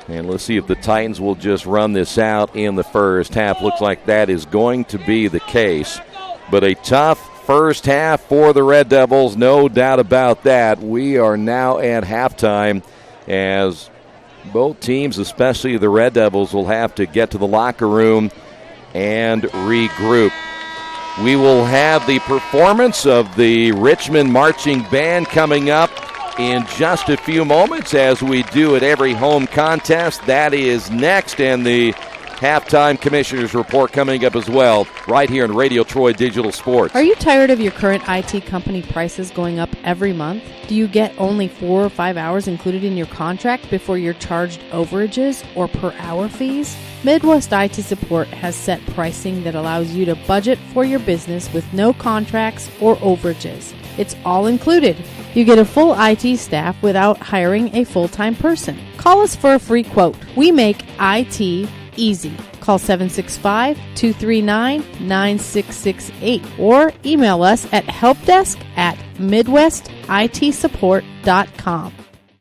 And let's see if the Titans will just run this out in the first half. Looks like that is going to be the case. But a tough first half for the Red Devils, no doubt about that. We are now at halftime as both teams, especially the Red Devils, will have to get to the locker room and regroup. We will have the performance of the Richmond Marching Band coming up in just a few moments, as we do at every home contest. That is next, and the halftime commissioner's report coming up as well, right here on Radio Troy Digital Sports. Are you tired of your current IT company prices going up every month? Do you get only 4 or 5 hours included in your contract before you're charged overages or per hour fees? Midwest IT Support has set pricing that allows you to budget for your business with no contracts or overages. It's all included. You get a full IT staff without hiring a full-time person. Call us for a free quote. We make IT easy. Call 765-239-9668 or email us at helpdesk@midwestitsupport.com.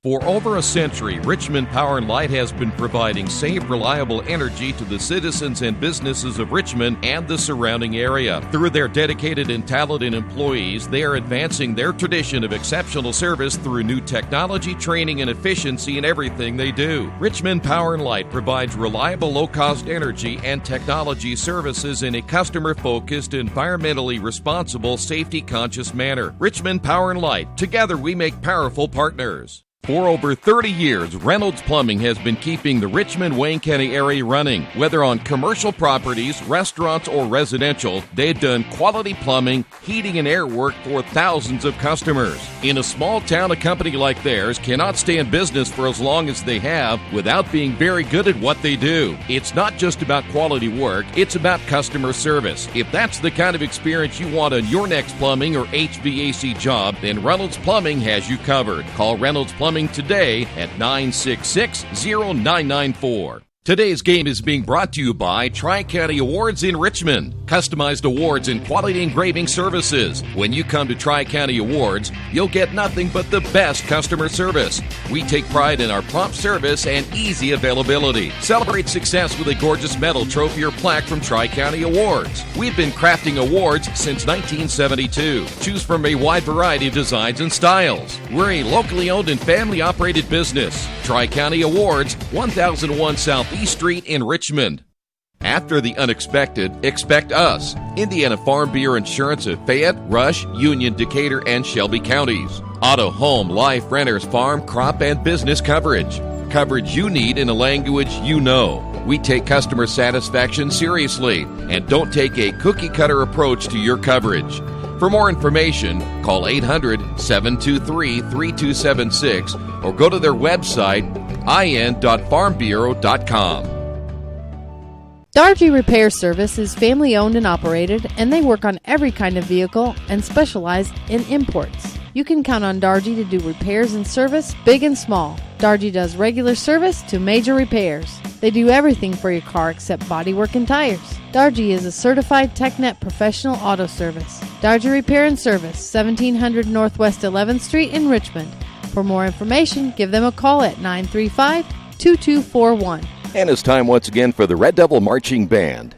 For over a century, Richmond Power and Light has been providing safe, reliable energy to the citizens and businesses of Richmond and the surrounding area. Through their dedicated and talented employees, they are advancing their tradition of exceptional service through new technology, training, and efficiency in everything they do. Richmond Power and Light provides reliable, low-cost energy and technology services in a customer-focused, environmentally responsible, safety-conscious manner. Richmond Power and Light. Together we make powerful partners. For over 30 years, Reynolds Plumbing has been keeping the Richmond-Wayne County area running. Whether on commercial properties, restaurants, or residential, they've done quality plumbing, heating, and air work for thousands of customers. In a small town, a company like theirs cannot stay in business for as long as they have without being very good at what they do. It's not just about quality work, it's about customer service. If that's the kind of experience you want on your next plumbing or HVAC job, then Reynolds Plumbing has you covered. Call Reynolds Plumbing today at 966-0994. Today's game is being brought to you by Tri-County Awards in Richmond. Customized awards and quality engraving services. When you come to Tri-County Awards, you'll get nothing but the best customer service. We take pride in our prompt service and easy availability. Celebrate success with a gorgeous medal, trophy, or plaque from Tri-County Awards. We've been crafting awards since 1972. Choose from a wide variety of designs and styles. We're a locally owned and family-operated business. Tri-County Awards, 1001 South East Street in Richmond. After the unexpected, expect us. Indiana Farm Bureau Insurance of Fayette, Rush, Union, Decatur, and Shelby counties. Auto, home, life, renters, farm, crop, and business coverage. Coverage you need in a language you know. We take customer satisfaction seriously and don't take a cookie-cutter approach to your coverage. For more information, call 800-723-3276 or go to their website, in.farmbureau.com. Dargy Repair Service is family-owned and operated, and they work on every kind of vehicle and specialize in imports. You can count on Dargy to do repairs and service, big and small. Dargy does regular service to major repairs. They do everything for your car except bodywork and tires. Dargy is a certified TechNet professional auto service. Dargy Repair and Service, 1700 Northwest 11th Street in Richmond. For more information, give them a call at 935-2241. And it's time once again for the Red Devil Marching Band.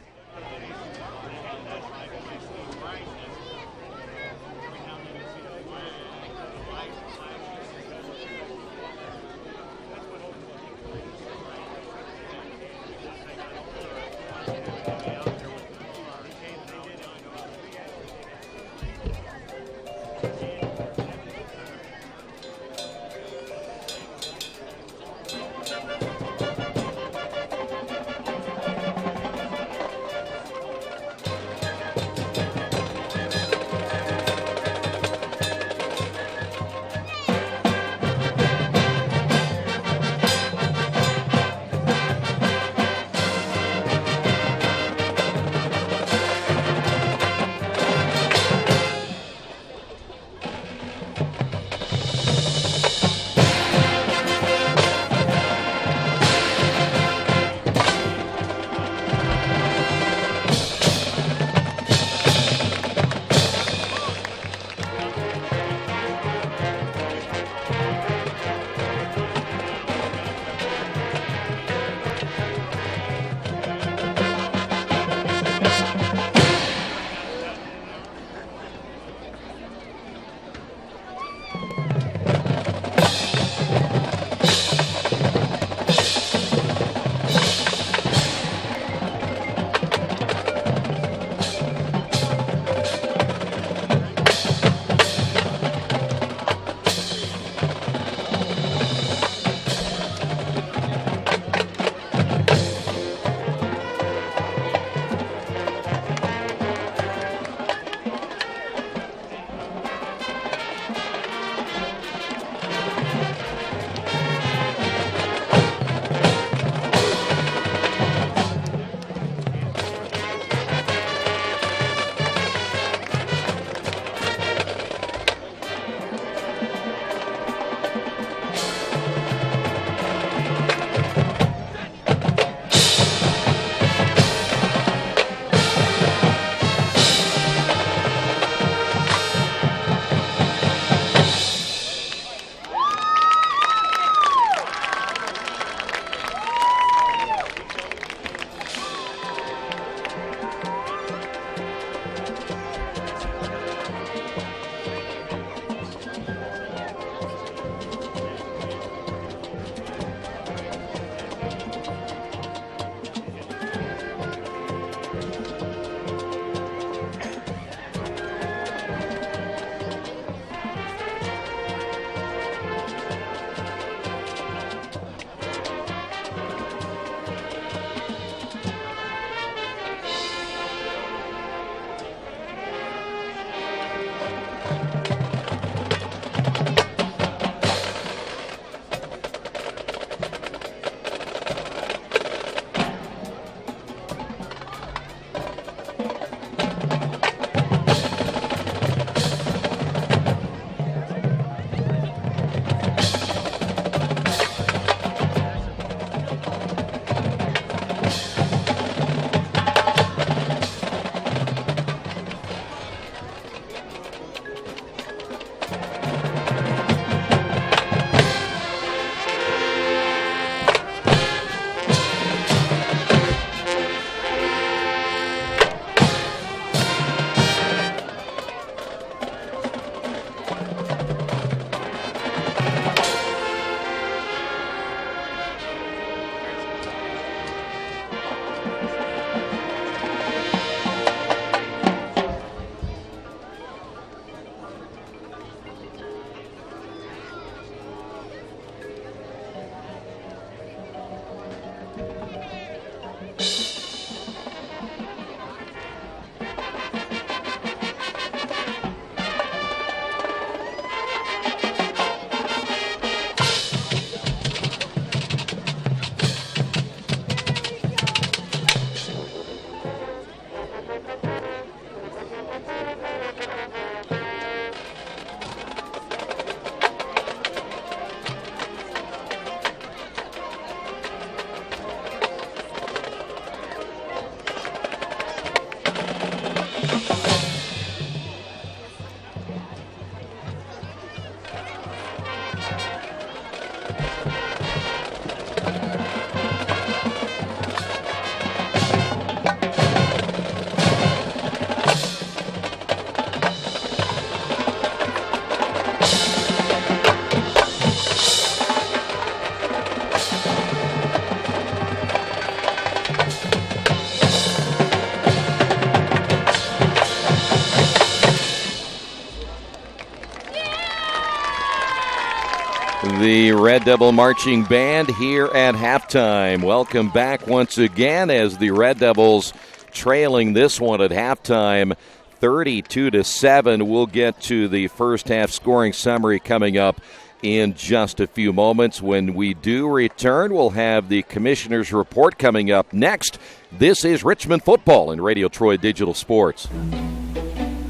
The Red Devil Marching Band here at halftime. Welcome back once again as the Red Devils trailing this one at halftime 32-7. We'll get to the first half scoring summary coming up in just a few moments. When we do return, we'll have the Commissioner's Report coming up next. This is Richmond Football and Radio Troy Digital Sports.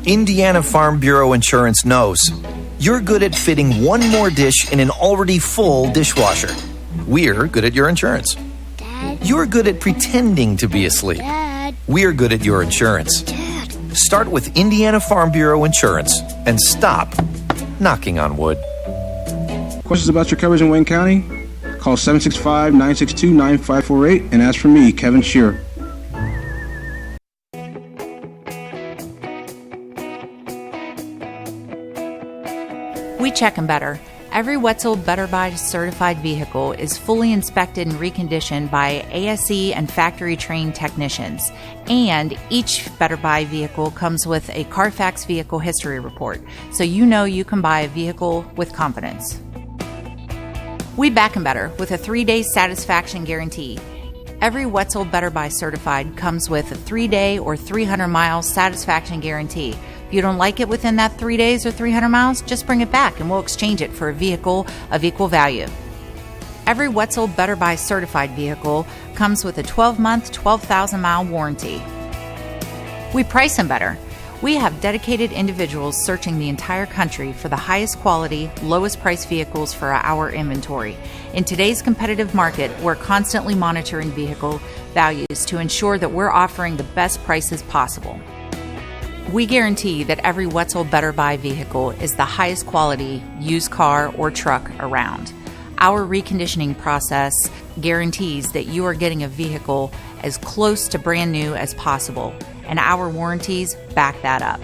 Indiana Farm Bureau Insurance knows you're good at fitting one more dish in an already full dishwasher. We're good at your insurance. Dad. You're good at pretending to be asleep. Dad. We're good at your insurance. Dad. Start with Indiana Farm Bureau Insurance and stop knocking on wood. Questions about your coverage in Wayne County? Call 765-962-9548 and ask for me, Kevin Shearer. We check them better. Every Wetzel Better Buy certified vehicle is fully inspected and reconditioned by ASE and factory-trained technicians. And each Better Buy vehicle comes with a Carfax vehicle history report, so you know you can buy a vehicle with confidence. We back 'em better with a 3-day satisfaction guarantee. Every Wetzel Better Buy certified comes with a 3-day or 300-mile satisfaction guarantee. If you don't like it within that 3 days or 300 miles, just bring it back and we'll exchange it for a vehicle of equal value. Every Wetzel Better Buy certified vehicle comes with a 12-month, 12,000-mile warranty. We price them better. We have dedicated individuals searching the entire country for the highest quality, lowest price vehicles for our inventory. In today's competitive market, we're constantly monitoring vehicle values to ensure that we're offering the best prices possible. We guarantee that every Wetzel Better Buy vehicle is the highest quality used car or truck around. Our reconditioning process guarantees that you are getting a vehicle as close to brand new as possible, and our warranties back that up.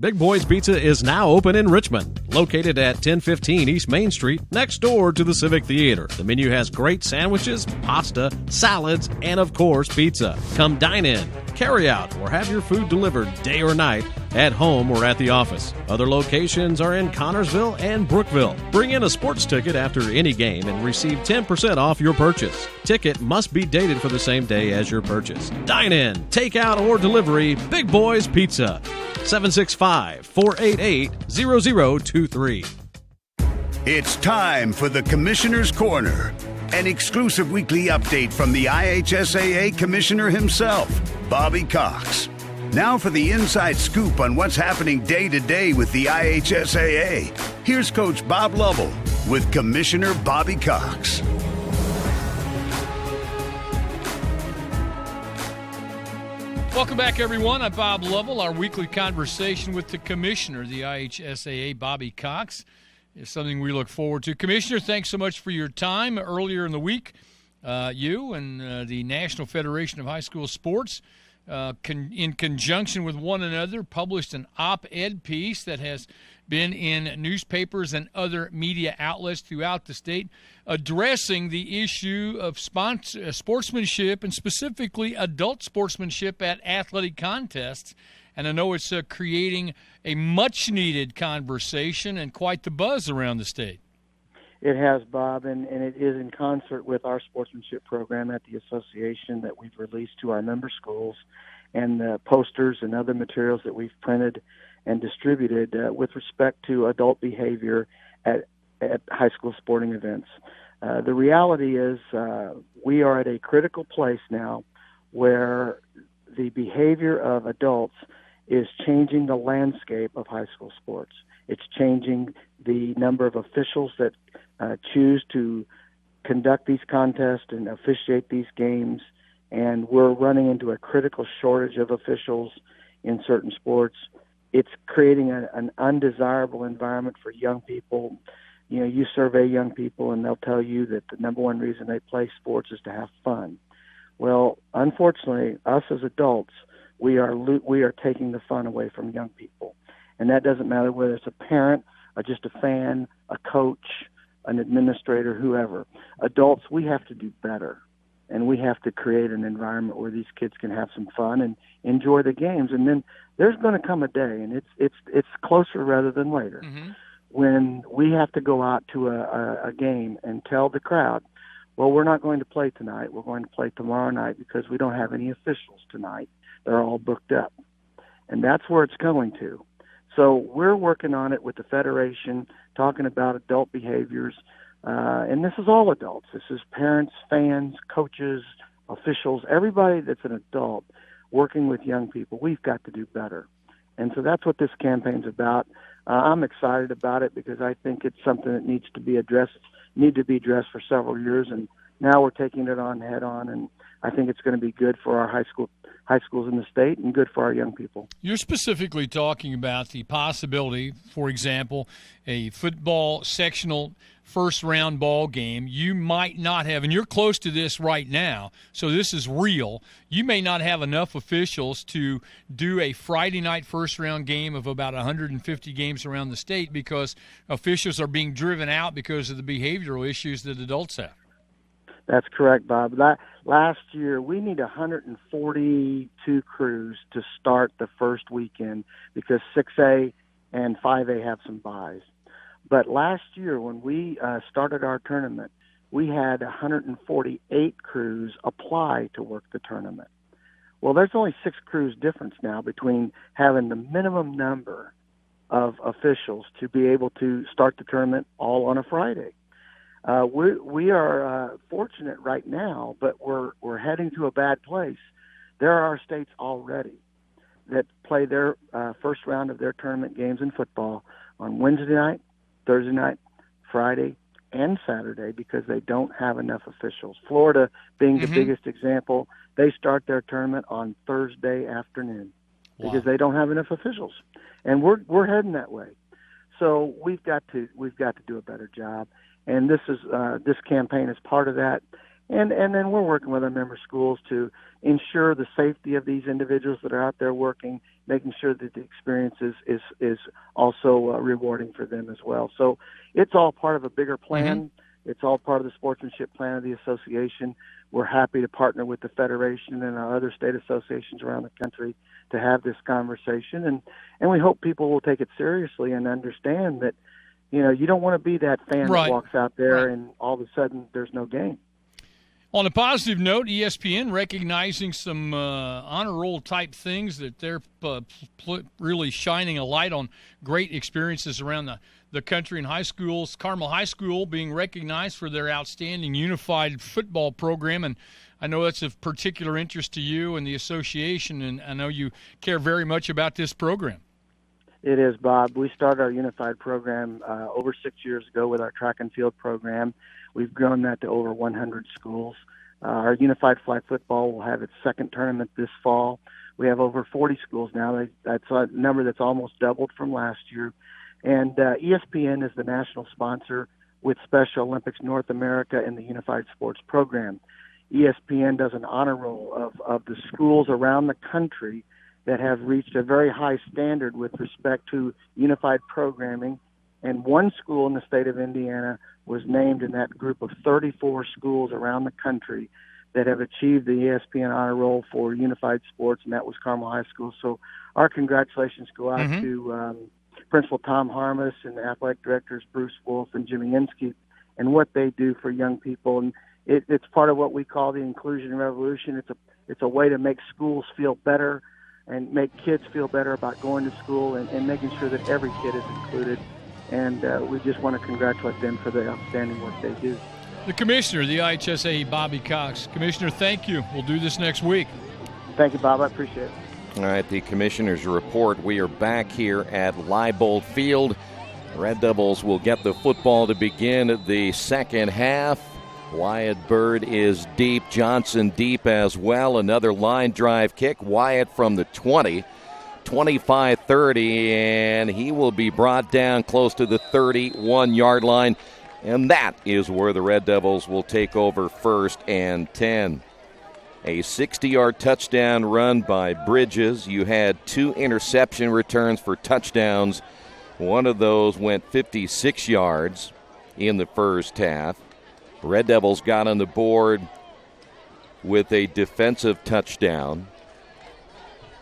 Big Boys Pizza is now open in Richmond, located at 1015 East Main Street, next door to the Civic Theater. The menu has great sandwiches, pasta, salads, and of course, pizza. Come dine in, carry out, or have your food delivered day or night, at home or at the office. Other locations are in Connorsville and Brookville. Bring in a sports ticket after any game and receive 10% off your purchase. Ticket must be dated for the same day as your purchase. Dine in, take out, or delivery, Big Boys Pizza. 765-488-0023. It's time for the Commissioner's Corner, an exclusive weekly update from the IHSAA Commissioner himself, Bobby Cox. Now for the inside scoop on what's happening day to day with the IHSAA. Here's Coach Bob Lovell with Commissioner Bobby Cox. Welcome back, everyone. I'm Bob Lovell. Our weekly conversation with the Commissioner, the IHSAA, Bobby Cox, is something we look forward to. Commissioner, thanks so much for your time. Earlier in the week, you and the National Federation of High School Sports, in conjunction with one another, published an op-ed piece that has been in newspapers and other media outlets throughout the state, addressing the issue of sportsmanship and specifically adult sportsmanship at athletic contests. And I know it's creating a much-needed conversation and quite the buzz around the state. It has, Bob, and it is in concert with our sportsmanship program at the association that we've released to our member schools, and the posters and other materials that we've printed and distributed with respect to adult behavior at high school sporting events. The reality is we are at a critical place now where the behavior of adults is changing the landscape of high school sports. It's changing the number of officials that choose to conduct these contests and officiate these games, and we're running into a critical shortage of officials in certain sports. It's creating an undesirable environment for young people. You know, you survey young people and they'll tell you that the number one reason they play sports is to have fun. Well, unfortunately, us as adults, we are taking the fun away from young people. And that doesn't matter whether it's a parent or just a fan, a coach, an administrator, whoever. Adults, we have to do better. and we have to create an environment where these kids can have some fun and enjoy the games. And then there's going to come a day, and it's closer rather than later, when we have to go out to a game and tell the crowd, well, we're not going to play tonight. We're going to play tomorrow night because we don't have any officials tonight. They're all booked up. And that's where it's going to. So we're working on it with the Federation, talking about adult behaviors. And this is all adults. This is parents, fans, coaches, officials, everybody that's an adult working with young people. We've got to do better. And so that's what this campaign's about. I'm excited about it because I think it's something that needs to be addressed for several years. And now we're taking it on head on. And I think it's going to be good for our high schools in the state and good for our young people. You're specifically talking about the possibility, for example, a football sectional first-round ball game. You might not have, and you're close to this right now, so this is real. You may not have enough officials to do a Friday night first-round game of about 150 games around the state because officials are being driven out because of the behavioral issues that adults have. That's correct, Bob. Last year, we need 142 crews to start the first weekend because 6A and 5A have some buys. But last year, when we started our tournament, we had 148 crews apply to work the tournament. Well, there's only 6 crews difference now between having the minimum number of officials to be able to start the tournament all on a Friday. We are fortunate right now, but we're heading to a bad place. There are states already that play their first round of their tournament games in football on Wednesday night, Thursday night, Friday, and Saturday because they don't have enough officials. Florida being the biggest example, they start their tournament on Thursday afternoon because they don't have enough officials, and we're heading that way. So we've got to do a better job. And this campaign is part of that. And then we're working with our member schools to ensure the safety of these individuals that are out there working, making sure that the experience is also rewarding for them as well. So it's all part of a bigger plan. It's all part of the sportsmanship plan of the association. We're happy to partner with the Federation and our other state associations around the country to have this conversation. And we hope people will take it seriously and understand that, you don't want to be that fan that walks out there and all of a sudden there's no game. On a positive note, ESPN recognizing some honor roll type things that they're really shining a light on great experiences around the country in high schools. Carmel High School being recognized for their outstanding unified football program, and I know that's of particular interest to you and the association, and I know you care very much about this program. It is, Bob. We started our unified program over 6 years ago with our track and field program. We've grown that to over 100 schools. Our unified flag football will have its second tournament this fall. We have over 40 schools now. That's a number that's almost doubled from last year. And ESPN is the national sponsor with Special Olympics North America and the Unified Sports Program. ESPN does an honor roll of the schools around the country that have reached a very high standard with respect to unified programming. And one school in the state of Indiana was named in that group of 34 schools around the country that have achieved the ESPN honor roll for unified sports, and that was Carmel High School. So our congratulations go out to Principal Tom Harmus and the athletic directors Bruce Wolf and Jimmy Inskeep and what they do for young people. And it's part of what we call the inclusion revolution. It's a way to make schools feel better and make kids feel better about going to school and making sure that every kid is included. And we just want to congratulate them for the outstanding work they do. The commissioner of the IHSAA, Bobby Cox. Commissioner, thank you. We'll do this next week. Thank you, Bob. I appreciate it. All right, the commissioner's report. We are back here at Leibold Field. The Red Devils will get the football to begin the second half. Wyatt Bird is deep. Johnson deep as well. Another line drive kick. Wyatt from the 20. 25-30, and he will be brought down close to the 31-yard line. And that is where the Red Devils will take over 1st and 10. A 60-yard touchdown run by Bridges. You had 2 interception returns for touchdowns. One of those went 56 yards in the first half. Red Devils got on the board with a defensive touchdown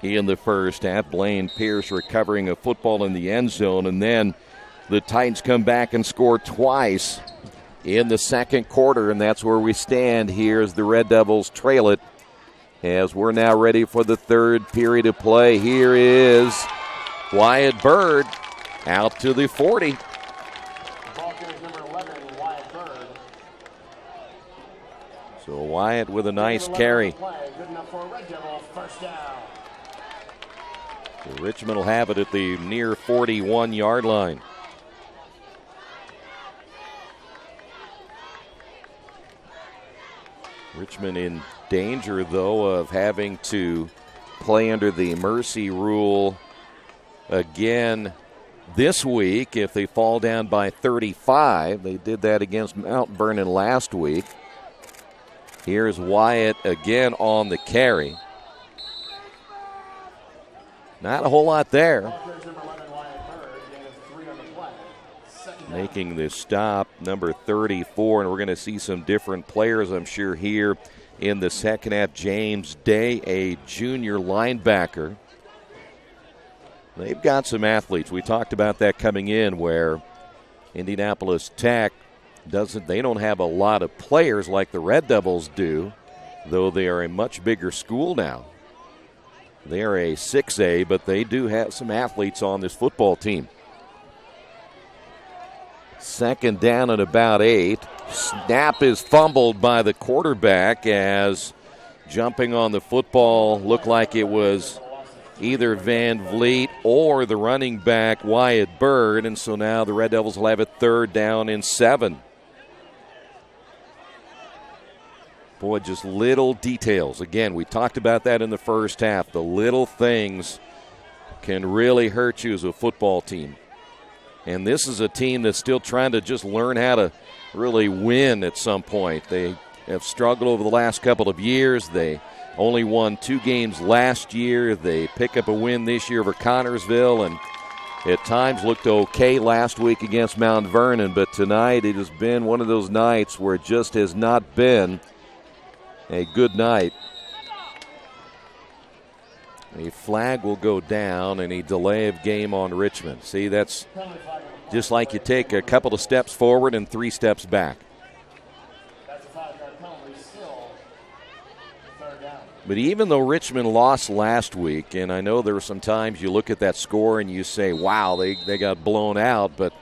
in the first half. Blaine Pierce recovering a football in the end zone, and then the Titans come back and score twice in the second quarter, and that's where we stand here as the Red Devils trail it as we're now ready for the third period of play. Here is Wyatt Bird out to the 40. So Wyatt with a nice carry. So Richmond will have it at the near 41-yard line. Richmond in danger, though, of having to play under the mercy rule again this week if they fall down by 35. They did that against Mount Vernon last week. Here's Wyatt again on the carry. Not a whole lot there. Making the stop, number 34, and we're going to see some different players, I'm sure, here in the second half. James Day, a junior linebacker. They've got some athletes. We talked about that coming in, where Indianapolis Tech they don't have a lot of players like the Red Devils do, though they are a much bigger school now. They are a 6A, but they do have some athletes on this football team. Second down at about 8. Snap is fumbled by the quarterback as jumping on the football looked like it was either Van Vliet or the running back Wyatt Bird, and so now the Red Devils will have it third down and 7. Boy, just little details. Again, we talked about that in the first half. The little things can really hurt you as a football team. And this is a team that's still trying to just learn how to really win at some point. They have struggled over the last couple of years. They only won 2 games last year. They pick up a win this year over Connorsville, and at times looked okay last week against Mount Vernon. But tonight it has been one of those nights where it just has not been a good night. A flag will go down and a delay of game on Richmond. See, that's just like you take a couple of steps forward and 3 steps back. But even though Richmond lost last week, and I know there were some times you look at that score and you say, wow, they got blown out, but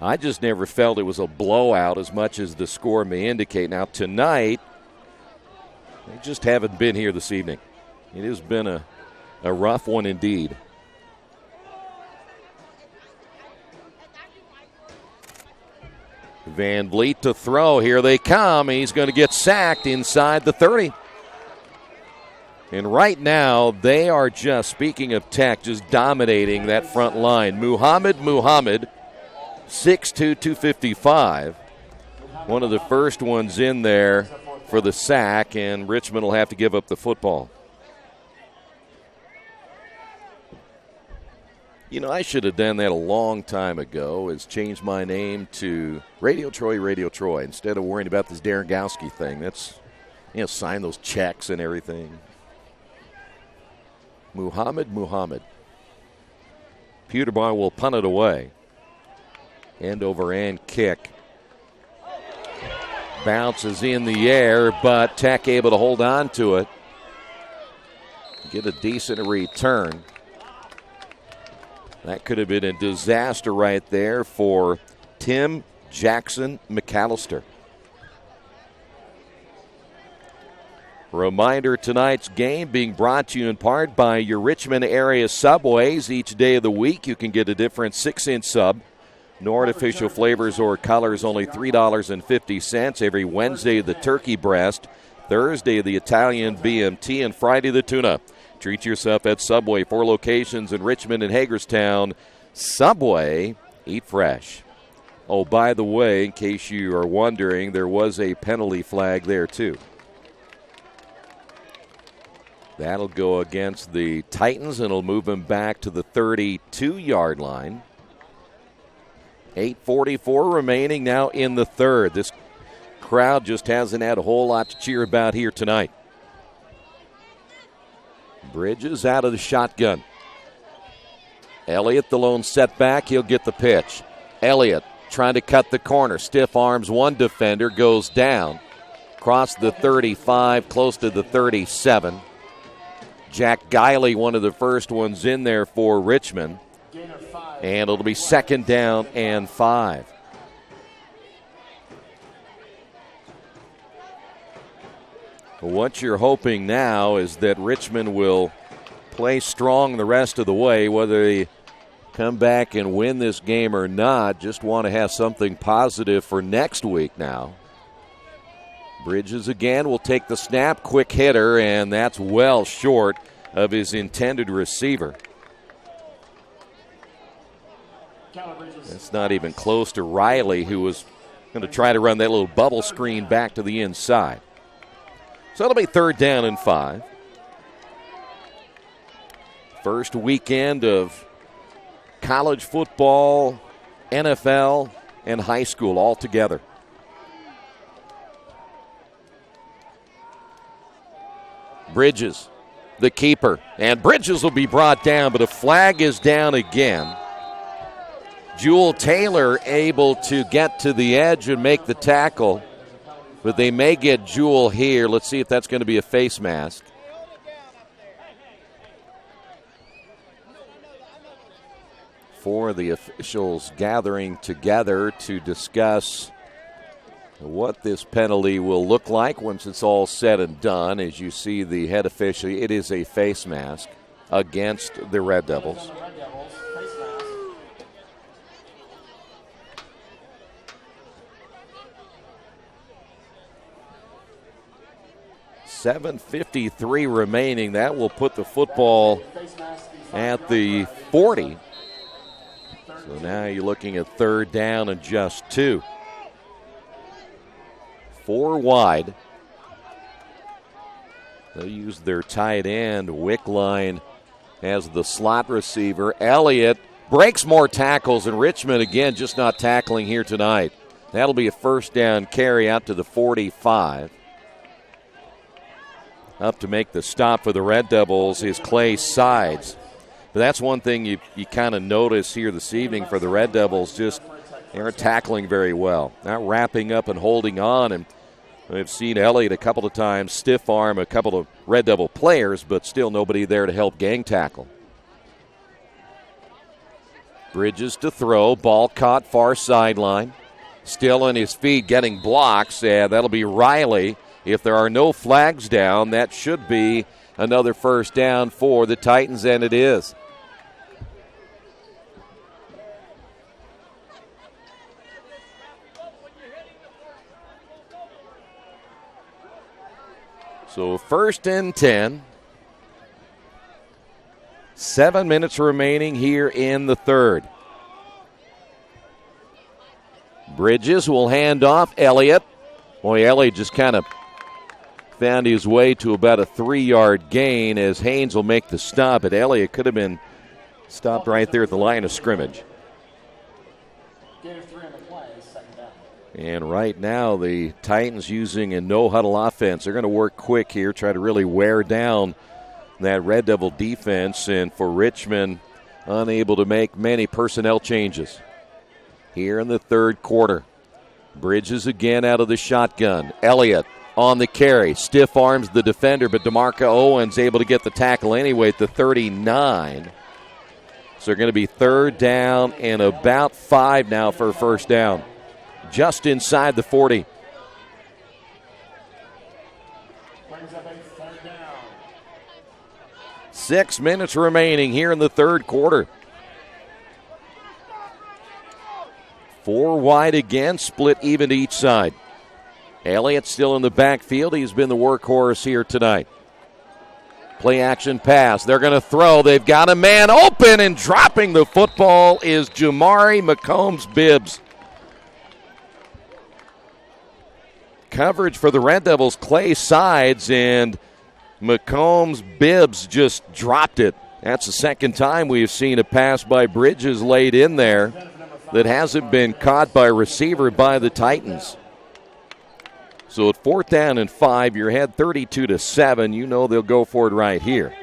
I just never felt it was a blowout as much as the score may indicate. Now tonight, they just haven't been here this evening. It has been a rough one indeed. Van Vliet to throw. Here they come. He's going to get sacked inside the 30. And right now, they are just, speaking of Tech, just dominating that front line. Muhammad, 6'2", 255. One of the first ones in there for the sack, and Richmond will have to give up the football. You know, I should have done that a long time ago, is changed my name to Radio Troy, instead of worrying about this Darengowski thing. That's, sign those checks and everything. Muhammad. Peterborough will punt it away. End over end kick. Bounces in the air, but Tech able to hold on to it. Get a decent return. That could have been a disaster right there for Tim Jackson McAllister. Reminder, tonight's game being brought to you in part by your Richmond area Subways. Each day of the week you can get a different 6-inch sub. No artificial flavors or colors, only $3.50. Every Wednesday, the turkey breast. Thursday, the Italian BMT. And Friday, the tuna. Treat yourself at Subway. 4 locations in Richmond and Hagerstown. Subway, eat fresh. Oh, by the way, in case you are wondering, there was a penalty flag there, too. That'll go against the Titans, and it'll move them back to the 32-yard line. 8:44 remaining now in the third. This Crowd just hasn't had a whole lot to cheer about here tonight. Bridges out of the shotgun. Elliott, the lone setback. He'll get the pitch. Elliott trying to cut the corner. Stiff arms one defender, goes down. Across the 35, close to the 37. Jack Guiley, one of the first ones in there for Richmond. And it'll be 2nd down and 5. What you're hoping now is that Richmond will play strong the rest of the way, whether they come back and win this game or not. Just want to have something positive for next week now. Bridges again will take the snap, quick hitter, and that's well short of his intended receiver. That's not even close to Riley, who was going to try to run that little bubble screen back to the inside. So it'll be 3rd down and 5. First weekend of college football, NFL, and high school all together. Bridges, the keeper. And Bridges will be brought down, but a flag is down again. Jewel Taylor able to get to the edge and make the tackle, but they may get Jewel here. Let's see if that's going to be a face mask. Four of the officials gathering together to discuss what this penalty will look like once it's all said and done. As you see the head official, it is a face mask against the Red Devils. .753 remaining. That will put the football at the 40. So now you're looking at 3rd down and just 2. 4 wide. They'll use their tight end, Wickline, as the slot receiver. Elliott breaks more tackles, and Richmond, again, just not tackling here tonight. That'll be a 1st down carry out to the 45. Up to make the stop for the Red Devils is Clay Sides. But that's one thing you kind of notice here this evening for the Red Devils, just they aren't tackling very well. Not wrapping up and holding on. And we've seen Elliott a couple of times stiff arm a couple of Red Devil players, but still nobody there to help gang tackle. Bridges to throw. Ball caught far sideline. Still on his feet getting blocks, and that'll be Riley. If there are no flags down, that should be another 1st down for the Titans, and it is. So 1st and 10. 7 minutes remaining here in the 3rd. Bridges will hand off. Elliott. Boy, Elliott just kind of found his way to about a 3-yard gain as Haynes will make the stop, but Elliott could have been stopped right there at the line of scrimmage. And right now the Titans using a no-huddle offense. They're going to work quick here, try to really wear down that Red Devil defense, and for Richmond, unable to make many personnel changes. Here in the 3rd quarter, Bridges again out of the shotgun. Elliott on the carry. Stiff arms the defender, but DeMarco Owens able to get the tackle anyway at the 39. So they're going to be 3rd down and about 5 now for a 1st down. Just inside the 40. Brings up a 3rd down. 6 minutes remaining here in the 3rd quarter. 4 wide again, split even to each side. Elliott still in the backfield. He's been the workhorse here tonight. Play action pass. They're going to throw. They've got a man open, and dropping the football is Jamari McCombs-Bibbs. Coverage for the Red Devils, Clay Sides, and McCombs-Bibbs just dropped it. That's the 2nd time we've seen a pass by Bridges laid in there that hasn't been caught by a receiver by the Titans. So at 4th down and 5, you're ahead 32-7. You know they'll go for it right here.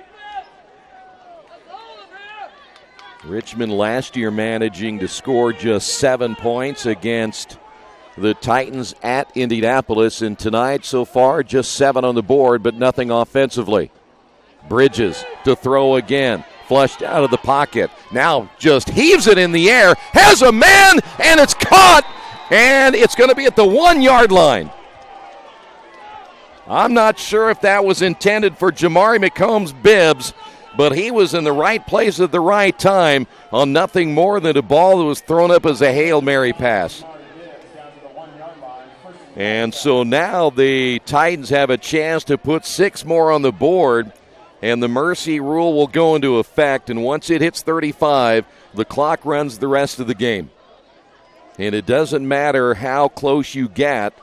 Richmond last year managing to score just 7 points against the Titans at Indianapolis. And tonight so far just 7 on the board, but nothing offensively. Bridges to throw again. Flushed out of the pocket. Now just heaves it in the air. Has a man, and it's caught. And it's going to be at the 1-yard line. I'm not sure if that was intended for Jamari McCombs Bibbs, but he was in the right place at the right time on nothing more than a ball that was thrown up as a Hail Mary pass. And so now the Titans have a chance to put 6 more on the board, and the mercy rule will go into effect. And once it hits 35, the clock runs the rest of the game. And it doesn't matter how close you get.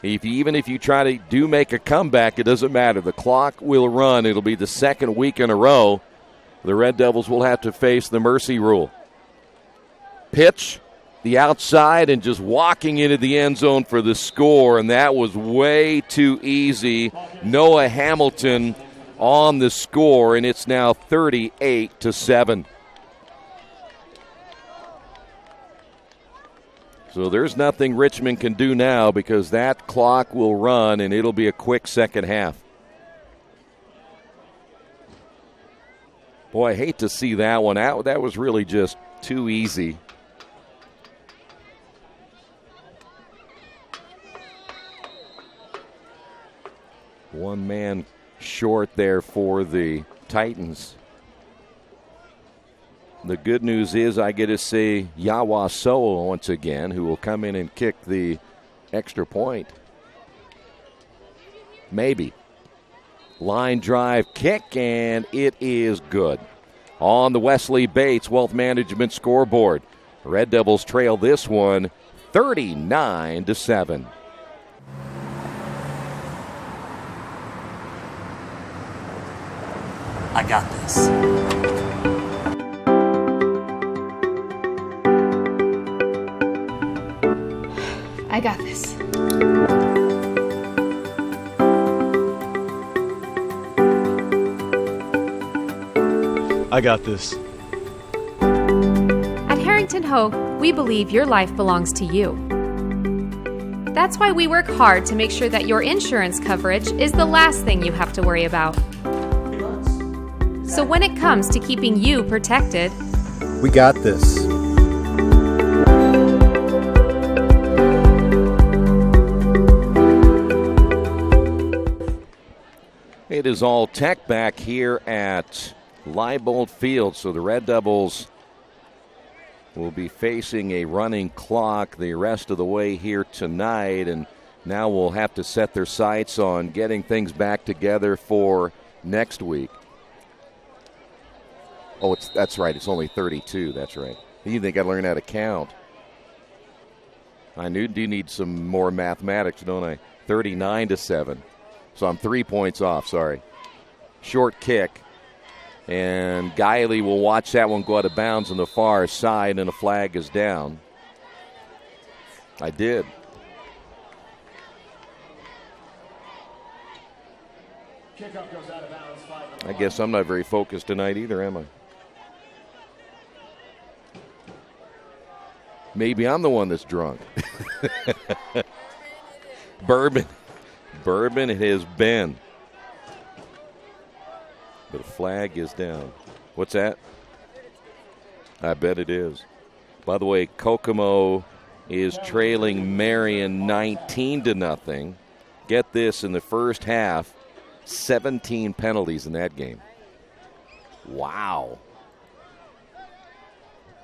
Even if you try to make a comeback, it doesn't matter. The clock will run. It'll be the second week in a row. The Red Devils will have to face the mercy rule. Pitch, the outside, and just walking into the end zone for the score, and that was way too easy. Noah Hamilton on the score, and it's now 38-7. So there's nothing Richmond can do now because that clock will run, and it'll be a quick second half. Boy, I hate to see that one out. That was really just too easy. One man short there for the Titans. The good news is I get to see Yawa Soa once again, who will come in and kick the extra point. Maybe. Line drive kick, and it is good. On the Wesley Bates Wealth Management scoreboard, Red Devils trail this one 39-7. I got this. I got this. I got this. At Harrington Hogue, we believe your life belongs to you. That's why we work hard to make sure that your insurance coverage is the last thing you have to worry about. So when it comes to keeping you protected, We got this. It is all tech back here at Leibold Field, so the Red Devils will be facing a running clock the rest of the way here tonight, and now will have to set their sights on getting things back together for next week. Oh, that's right. It's only 32. That's right. You think I learn how to count. I do need some more mathematics, don't I? 39-7. So I'm 3 points off, sorry. Short kick. And Guiley will watch that one go out of bounds on the far side, and a flag is down. I did. I guess I'm not very focused tonight either, am I? Maybe I'm the one that's drunk. Bourbon it has been. But a flag is down. What's that? I bet it is. By the way, Kokomo is trailing Marion 19-0. Get this, in the first half, 17 penalties in that game. Wow.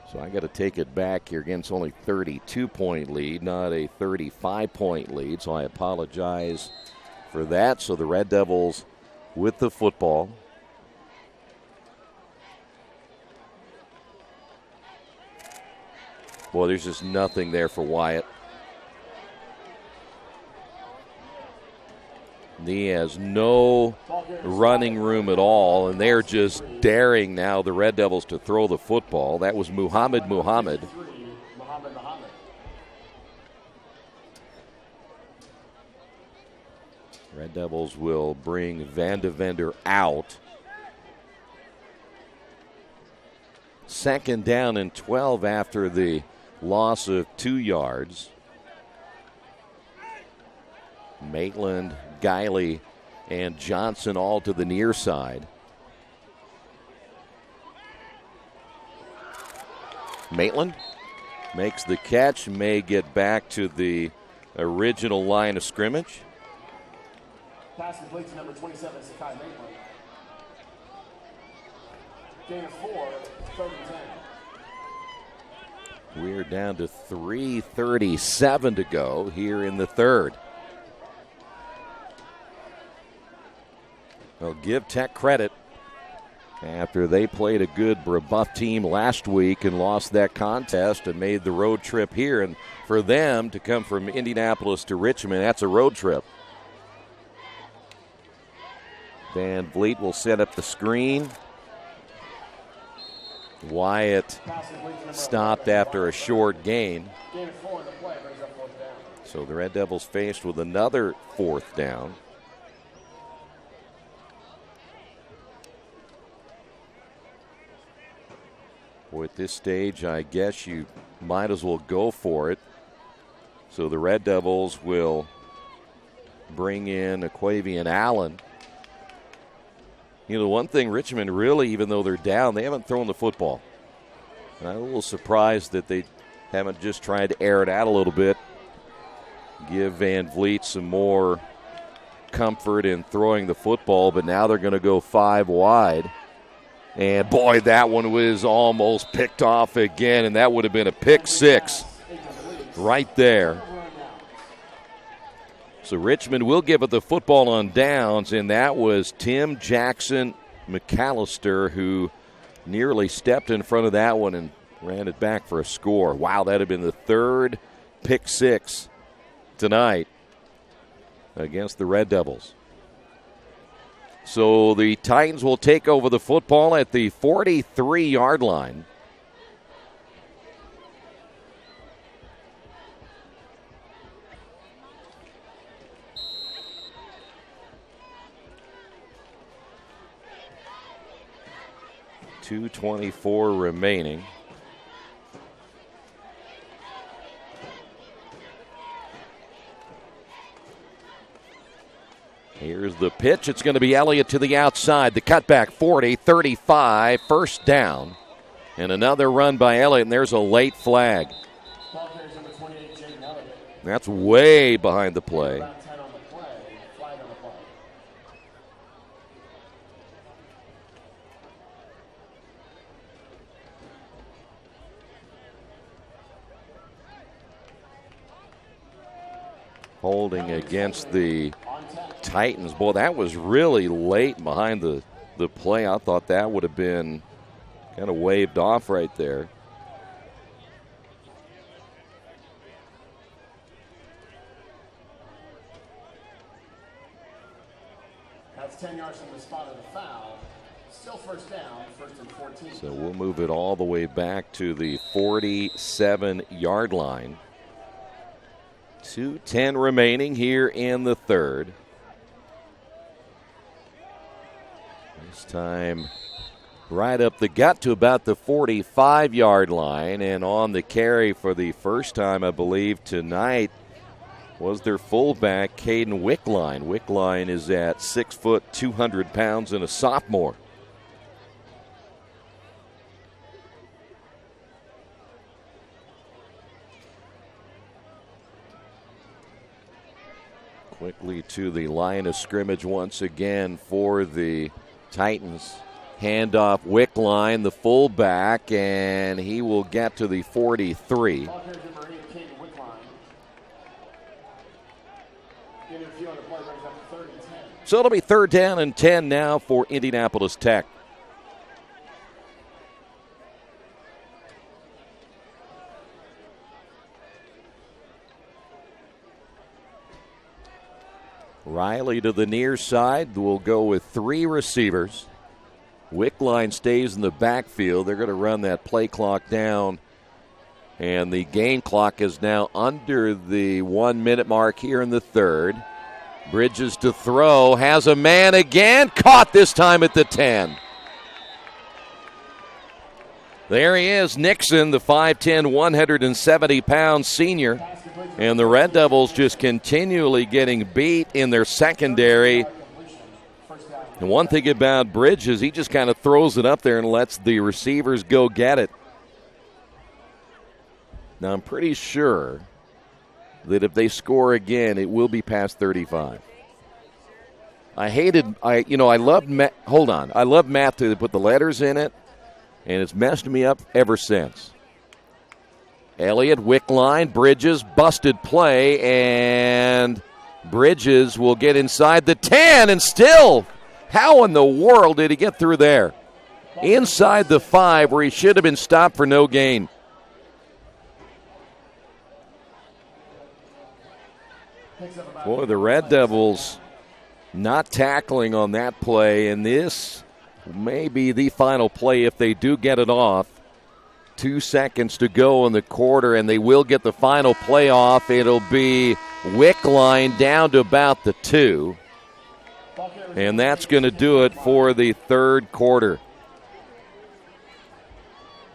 So I got to take it back here. Again, it's only a 32-point lead, not a 35-point lead, so I apologize for that. So the Red Devils with the football. Boy, there's just nothing there for Wyatt. He has no running room at all, and they're just daring now the Red Devils to throw the football. That was Muhammad. Red Devils will bring Van de Vender out. 2nd down and 12 after the loss of 2 yards. Maitland, Guiley, and Johnson all to the near side. Maitland makes the catch, may get back to the original line of scrimmage. Pass complete to number 27, Sakai Maitland. Gain of 4, 3rd and 10. We're down to 3:37 to go here in the third. Well, give Tech credit after they played a good Brebeuf team last week and lost that contest and made the road trip here. And for them to come from Indianapolis to Richmond, that's a road trip. Van Vliet will set up the screen. Wyatt stopped after a short gain. So the Red Devils faced with another 4th down. Boy, at this stage, I guess you might as well go for it. So the Red Devils will bring in Aquavian Allen. You know, one thing Richmond really, even though they're down, they haven't thrown the football. And I'm a little surprised that they haven't just tried to air it out a little bit, give Van Vliet some more comfort in throwing the football, but now they're going to go 5 wide. And, boy, that one was almost picked off again, and that would have been a pick 6 right there. So Richmond will give it the football on downs, and that was Tim Jackson McAllister who nearly stepped in front of that one and ran it back for a score. Wow, that had been the 3rd pick 6 tonight against the Red Devils. So the Titans will take over the football at the 43-yard line. .224 remaining. Here's the pitch. It's going to be Elliott to the outside. The cutback, 40, 35, 1st down. And another run by Elliott, and there's a late flag. That's way behind the play. Holding against the Titans. Boy, that was really late behind the play. I thought that would have been kind of waved off right there. That's 10 yards from the spot of the foul. Still 1st down, 1st and 14. So we'll move it all the way back to the 47-yard line. 2:10 remaining here in the third. This time right up the gut to about the 45-yard line, and on the carry for the first time, I believe, tonight was their fullback, Caden Wickline. Wickline is at 6 foot, 200 pounds, and a sophomore. Quickly to the line of scrimmage once again for the Titans. Handoff Wickline, the fullback, and he will get to the 43. So it'll be 3rd down and 10 now for Indianapolis Tech. Riley to the near side. We'll go with 3 receivers. Wickline stays in the backfield. They're going to run that play clock down. And the game clock is now under the 1 minute mark here in the third. Bridges to throw, has a man again, caught this time at the 10. There he is, Nixon, the 5'10", 170-pound senior. And the Red Devils just continually getting beat in their secondary. And one thing about Bridges, he just kind of throws it up there and lets the receivers go get it. Now, I'm pretty sure that if they score again, it will be past 35. I loved math. Hold on. I love math to put the letters in it, and it's messed me up ever since. Elliott, Wickline, Bridges, busted play, and Bridges will get inside the 10, and still, how in the world did he get through there? Inside the 5 where he should have been stopped for no gain. Boy, the Red Devils not tackling on that play, and this may be the final play if they do get it off. 2 seconds to go in the quarter, and they will get the final play off. It'll be Wickline down to about the 2. And that's going to do it for the third quarter.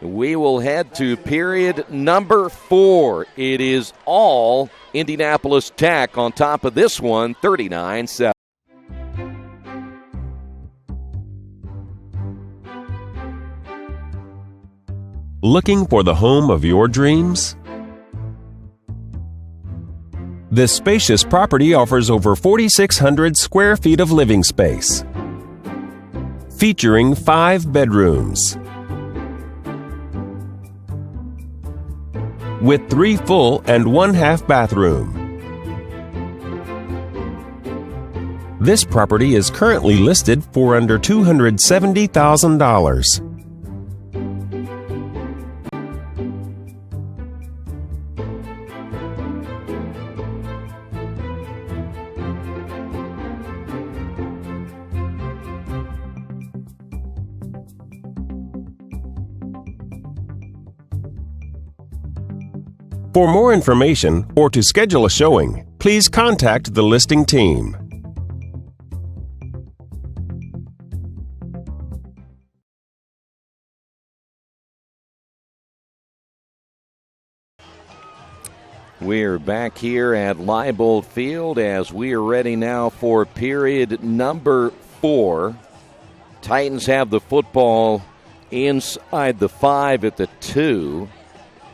We will head to period number 4. It is all Indianapolis Tech on top of this one, 39-7. Looking for the home of your dreams? This spacious property offers over 4,600 square feet of living space, featuring 5 bedrooms, with 3 full and 1 half bathroom. This property is currently listed for under $270,000. For more information or to schedule a showing, please contact the listing team. We're back here at Leibold Field as we are ready now for period number 4. Titans have the football inside the 5 at the 2.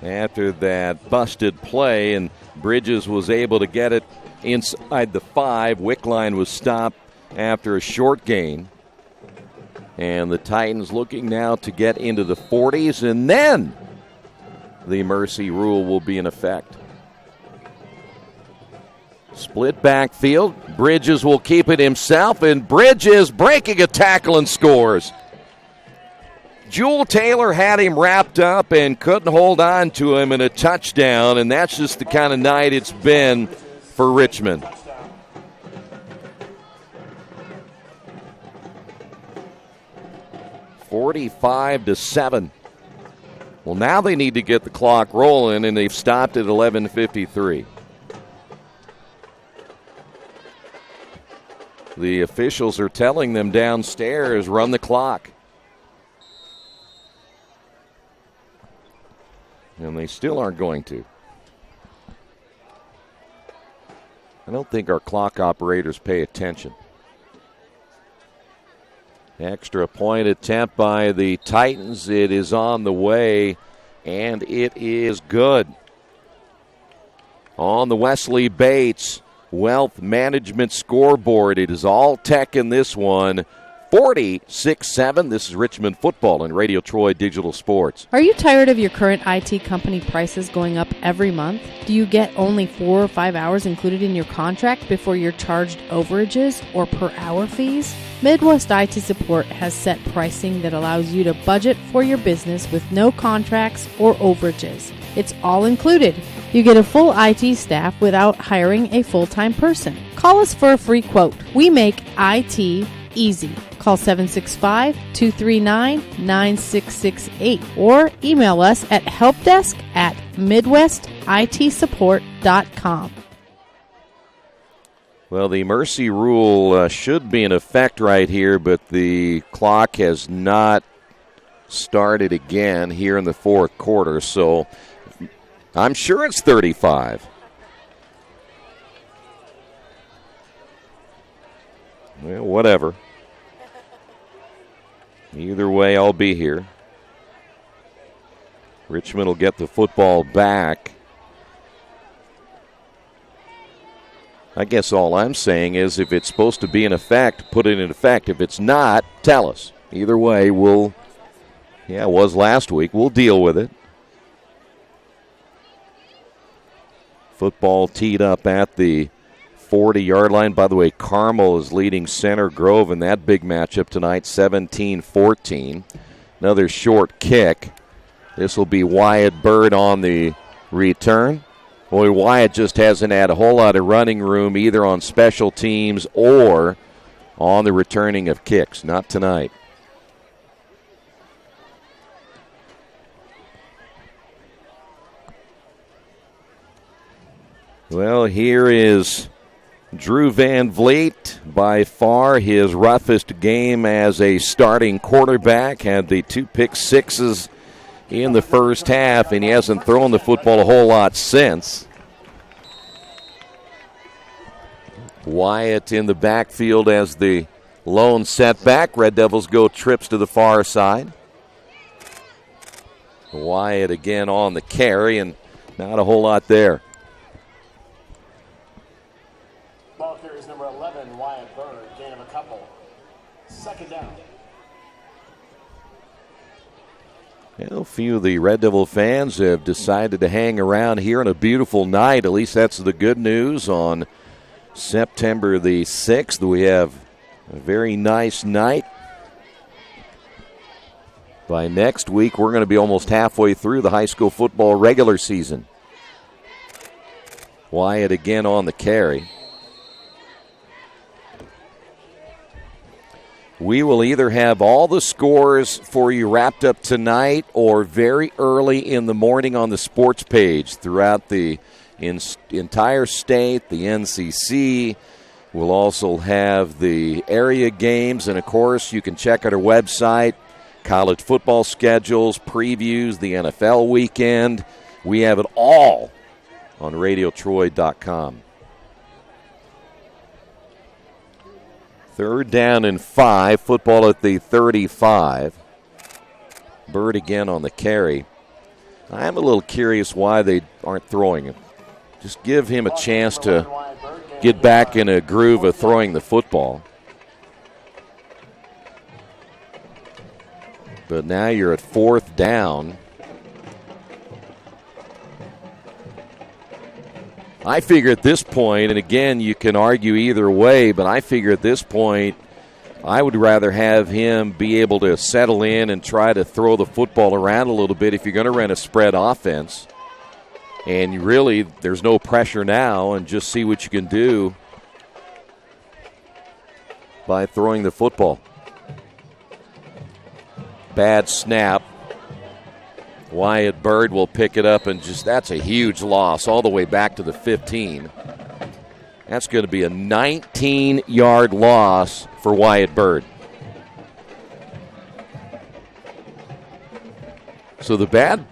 After that busted play, and Bridges was able to get it inside the 5. Wickline was stopped after a short gain. And the Titans looking now to get into the 40s, and then the mercy rule will be in effect. Split backfield. Bridges will keep it himself, and Bridges breaking a tackle and scores. Jewel Taylor had him wrapped up and couldn't hold on to him in a touchdown, and that's just the kind of night it's been for Richmond. $45-7. Well, now they need to get the clock rolling, and they've stopped at 11:53. The officials are telling them downstairs, run the clock. And they still aren't going to. I don't think our clock operators pay attention. Extra point attempt by the Titans. It is on the way, and it is good. On the Wesley Bates Wealth Management scoreboard, it is all Tech in this one. 46-7. This is Richmond football and Radio Troy Digital Sports. Are you tired of your current IT company prices going up every month? Do you get only 4 or 5 hours included in your contract before you're charged overages or per hour fees? Midwest IT Support has set pricing that allows you to budget for your business with no contracts or overages. It's all included. You get a full IT staff without hiring a full-time person. Call us for a free quote. We make IT easy. Call 765-239-9668 or email us at helpdesk@midwestitsupport.com. Well, the mercy rule should be in effect right here, but the clock has not started again here in the fourth quarter, so I'm sure it's 35. Well, whatever. Either way, I'll be here. Richmond will get the football back. I guess all I'm saying is if it's supposed to be in effect, put it in effect. If it's not, tell us. Either way, it was last week. We'll deal with it. Football teed up at the 40-yard line. By the way, Carmel is leading Center Grove in that big matchup tonight, 17-14. Another short kick. This will be Wyatt Bird on the return. Boy, Wyatt just hasn't had a whole lot of running room either on special teams or on the returning of kicks. Not tonight. Well, here is Drew Van Vliet, by far his roughest game as a starting quarterback. Had the 2 pick sixes in the first half, and he hasn't thrown the football a whole lot since. Wyatt in the backfield as the lone setback. Red Devils go trips to the far side. Wyatt again on the carry, and not a whole lot there. Ball carries number 11, Wyatt Bird, gain of a couple. Second down. Well, a few of the Red Devil fans have decided to hang around here on a beautiful night. At least that's the good news. On September the 6th, we have a very nice night. By next week, we're going to be almost halfway through the high school football regular season. Wyatt again on the carry. We will either have all the scores for you wrapped up tonight or very early in the morning on the sports page throughout the entire state, the NCC. We'll also have the area games, and, of course, you can check out our website, college football schedules, previews, the NFL weekend. We have it all on radiotroy.com. 3rd down and 5. Football at the 35. Bird again on the carry. I'm a little curious why they aren't throwing him. Just give him a chance to get back in a groove of throwing the football. But now you're at 4th down. I figure at this point, and again, you can argue either way, but I figure at this point, I would rather have him be able to settle in and try to throw the football around a little bit if you're going to run a spread offense. And really, there's no pressure now, and just see what you can do by throwing the football. Bad snap. Wyatt Bird will pick it up, and that's a huge loss all the way back to the 15. That's going to be a 19-yard loss for Wyatt Bird. So the bad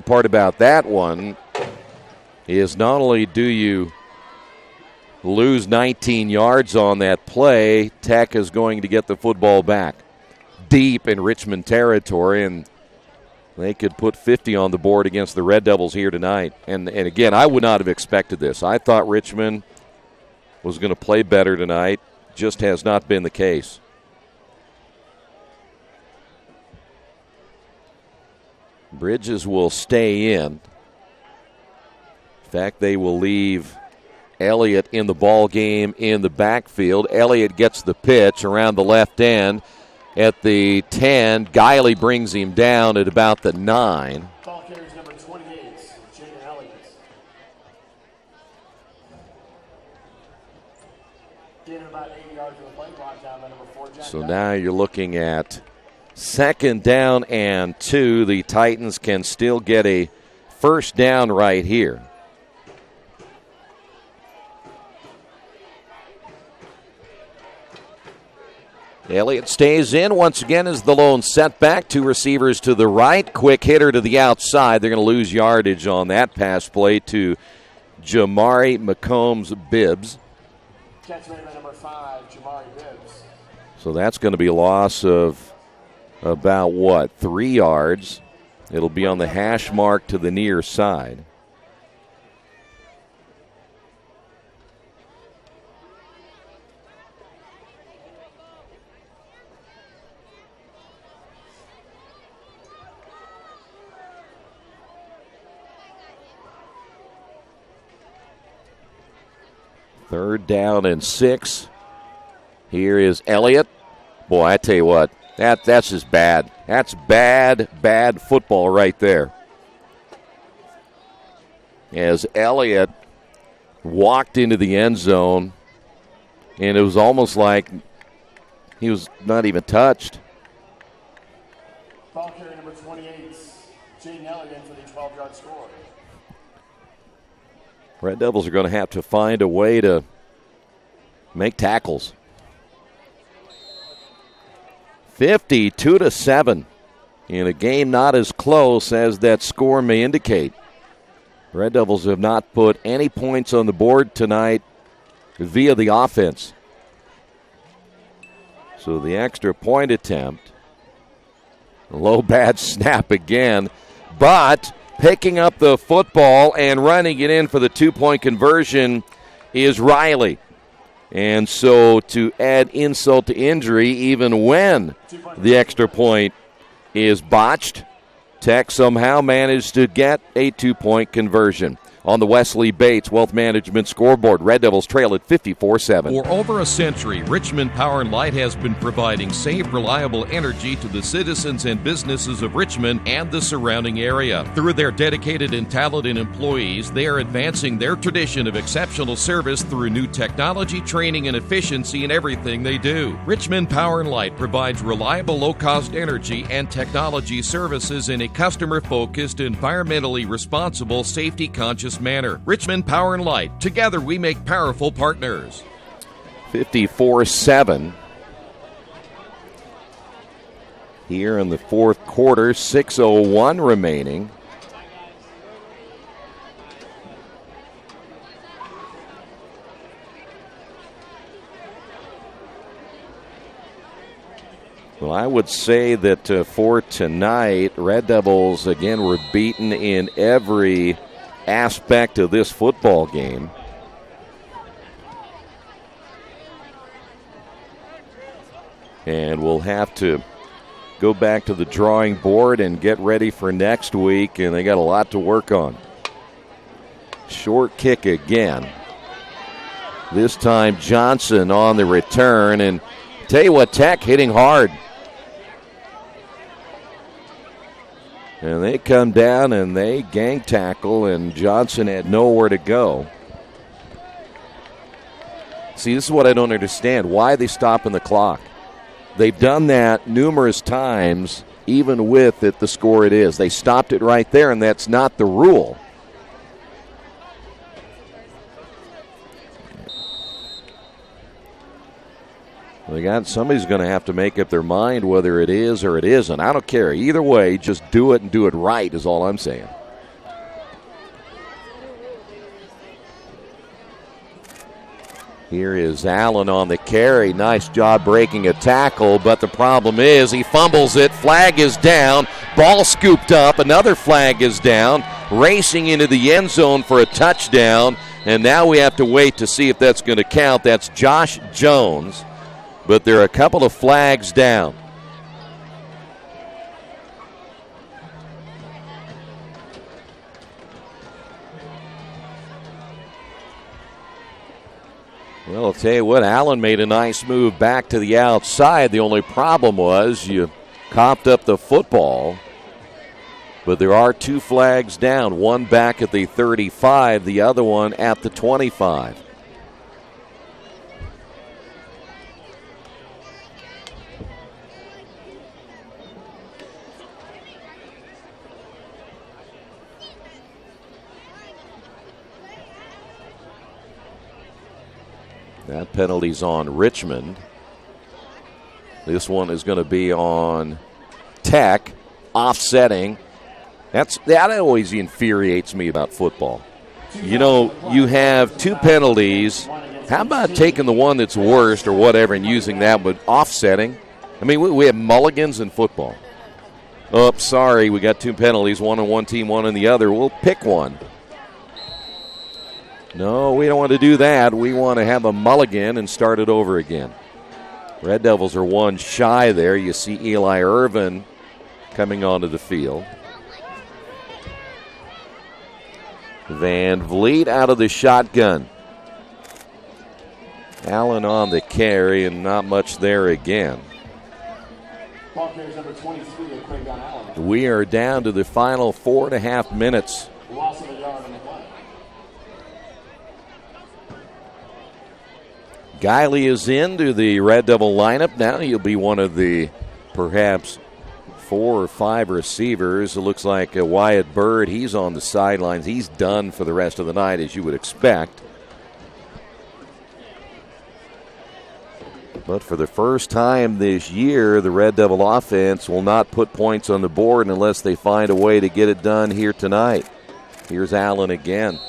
part about that one is not only do you lose 19 yards on that play, Tech is going to get the football back deep in Richmond territory, and they could put 50 on the board against the Red Devils here tonight. And again, I would not have expected this. I thought Richmond was going to play better tonight. Just has not been the case. Bridges will stay in. In fact, they will leave Elliott in the ball game in the backfield. Elliott gets the pitch around the left end. At the 10, Guiley brings him down at about the 9. Ball carries number 28, Jaden Elliott. Gain about 80 yards of the play, brought down by number 4, Jack. So now you're looking at 2nd down and 2. The Titans can still get a first down right here. Elliott stays in once again as the lone setback. Two receivers to the right. Quick hitter to the outside. They're going to lose yardage on that pass play to Jamari McCombs-Bibbs. Catch made by number 5, Jamari Bibbs. So that's going to be a loss of about, 3 yards. It'll be on the hash mark to the near side. Third down and 6. Here is Elliott. Boy, I tell you what, that's just bad. That's bad football right there. As Elliott walked into the end zone, and it was almost like he was not even touched. Ball carrier number 28, Jaden Elliott for the 12-yard score. Red Devils are going to have to find a way to make tackles. 52-7 in a game not as close as that score may indicate. Red Devils have not put any points on the board tonight via the offense. So the extra point attempt, low bad snap again, but picking up the football and running it in for the 2-point conversion is Riley. And so to add insult to injury, even when the extra point is botched, Tech somehow managed to get a 2-point conversion. On the Wesley Bates Wealth Management scoreboard, Red Devils trail at 54-7. For over a century, Richmond Power & Light has been providing safe, reliable energy to the citizens and businesses of Richmond and the surrounding area. Through their dedicated and talented employees, they are advancing their tradition of exceptional service through new technology, training, and efficiency in everything they do. Richmond Power & Light provides reliable, low-cost energy and technology services in a customer-focused, environmentally responsible, safety-conscious manner. Richmond Power & Light. Together we make powerful partners. 54-7. Here in the fourth quarter, 6:01 remaining. Well, I would say that for tonight, Red Devils, again, were beaten in every aspect of this football game. And we'll have to go back to the drawing board and get ready for next week, and they got a lot to work on. Short kick again. This time Johnson on the return, and tell you what, Tech hitting hard. And they come down and they gang tackle, and Johnson had nowhere to go. See, this is what I don't understand. Why are they stopping the clock? They've done that numerous times, even with it the score it is. They stopped it right there, and that's not the rule. Somebody's going to have to make up their mind whether it is or it isn't. I don't care. Either way, just do it and do it right is all I'm saying. Here is Allen on the carry. Nice job breaking a tackle, but the problem is he fumbles it. Flag is down. Ball scooped up. Another flag is down. Racing into the end zone for a touchdown, and now we have to wait to see if that's going to count. That's Josh Jones. But there are a couple of flags down. Well, I'll tell you what, Allen made a nice move back to the outside. The only problem was you coughed up the football. But there are 2 flags down, one back at the 35, the other one at the 25. That penalty's on Richmond. This one is going to be on Tech, offsetting. That always infuriates me about football. You know, you have 2 penalties. How about taking the one that's worst or whatever and using that, but offsetting? I mean, we have mulligans in football. Oh, sorry, we got 2 penalties, one on one team, one on the other. We'll pick one. No, we don't want to do that. We want to have a mulligan and start it over again. Red Devils are 1 shy there. You see Eli Irvin coming onto the field. Van Vliet out of the shotgun. Allen on the carry, and not much there again. We are down to the final 4.5 minutes. Loss of a yard on the play. Guiley is into the Red Devil lineup. Now he'll be one of the perhaps 4 or 5 receivers. It looks like Wyatt Bird, he's on the sidelines. He's done for the rest of the night, as you would expect. But for the first time this year, the Red Devil offense will not put points on the board unless they find a way to get it done here tonight. Here's Allen again.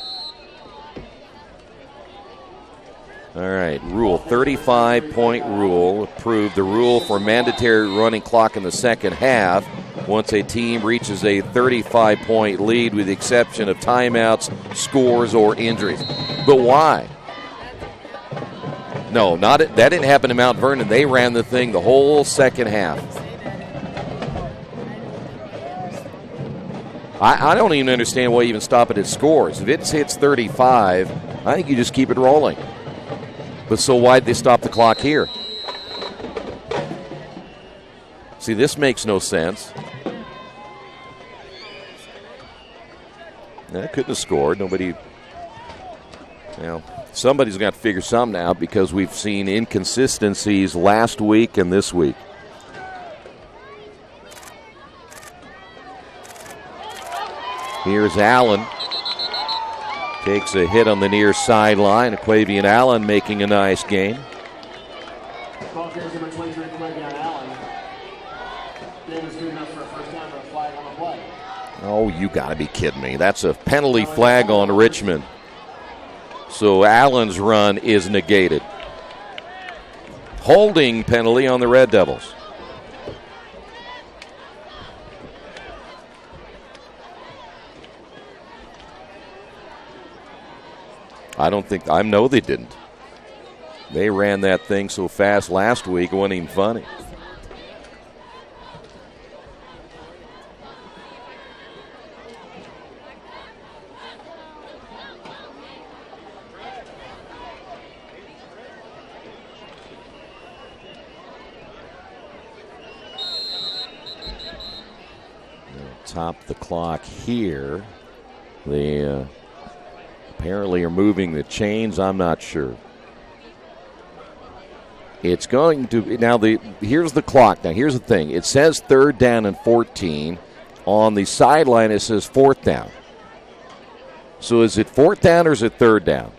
All right, rule, 35-point rule, approved. The rule for mandatory running clock in the second half once a team reaches a 35-point lead with the exception of timeouts, scores, or injuries. But why? No, that didn't happen to Mount Vernon. They ran the thing the whole second half. I don't even understand why you even stop it at scores. If it hits 35, I think you just keep it rolling. But so why'd they stop the clock here? See, this makes no sense. That couldn't have scored. Nobody. Well, somebody's got to figure something out because we've seen inconsistencies last week and this week. Here's Allen. Takes a hit on the near sideline. Aquavian Allen making a nice game. Ball carries number 23, Aquavian Allen. Game is good enough for a first down for a flag on the play. Oh, you got to be kidding me. That's a penalty flag on Richmond. So Allen's run is negated. Holding penalty on the Red Devils. I know they didn't. They ran that thing so fast last week, it wasn't even funny. Top the clock here. They apparently are moving the chains. I'm not sure. It's going to now. Here's the clock. Now here's the thing. It says 3rd down and 14. On the sideline it says 4th down. So is it 4th down or is it 3rd down?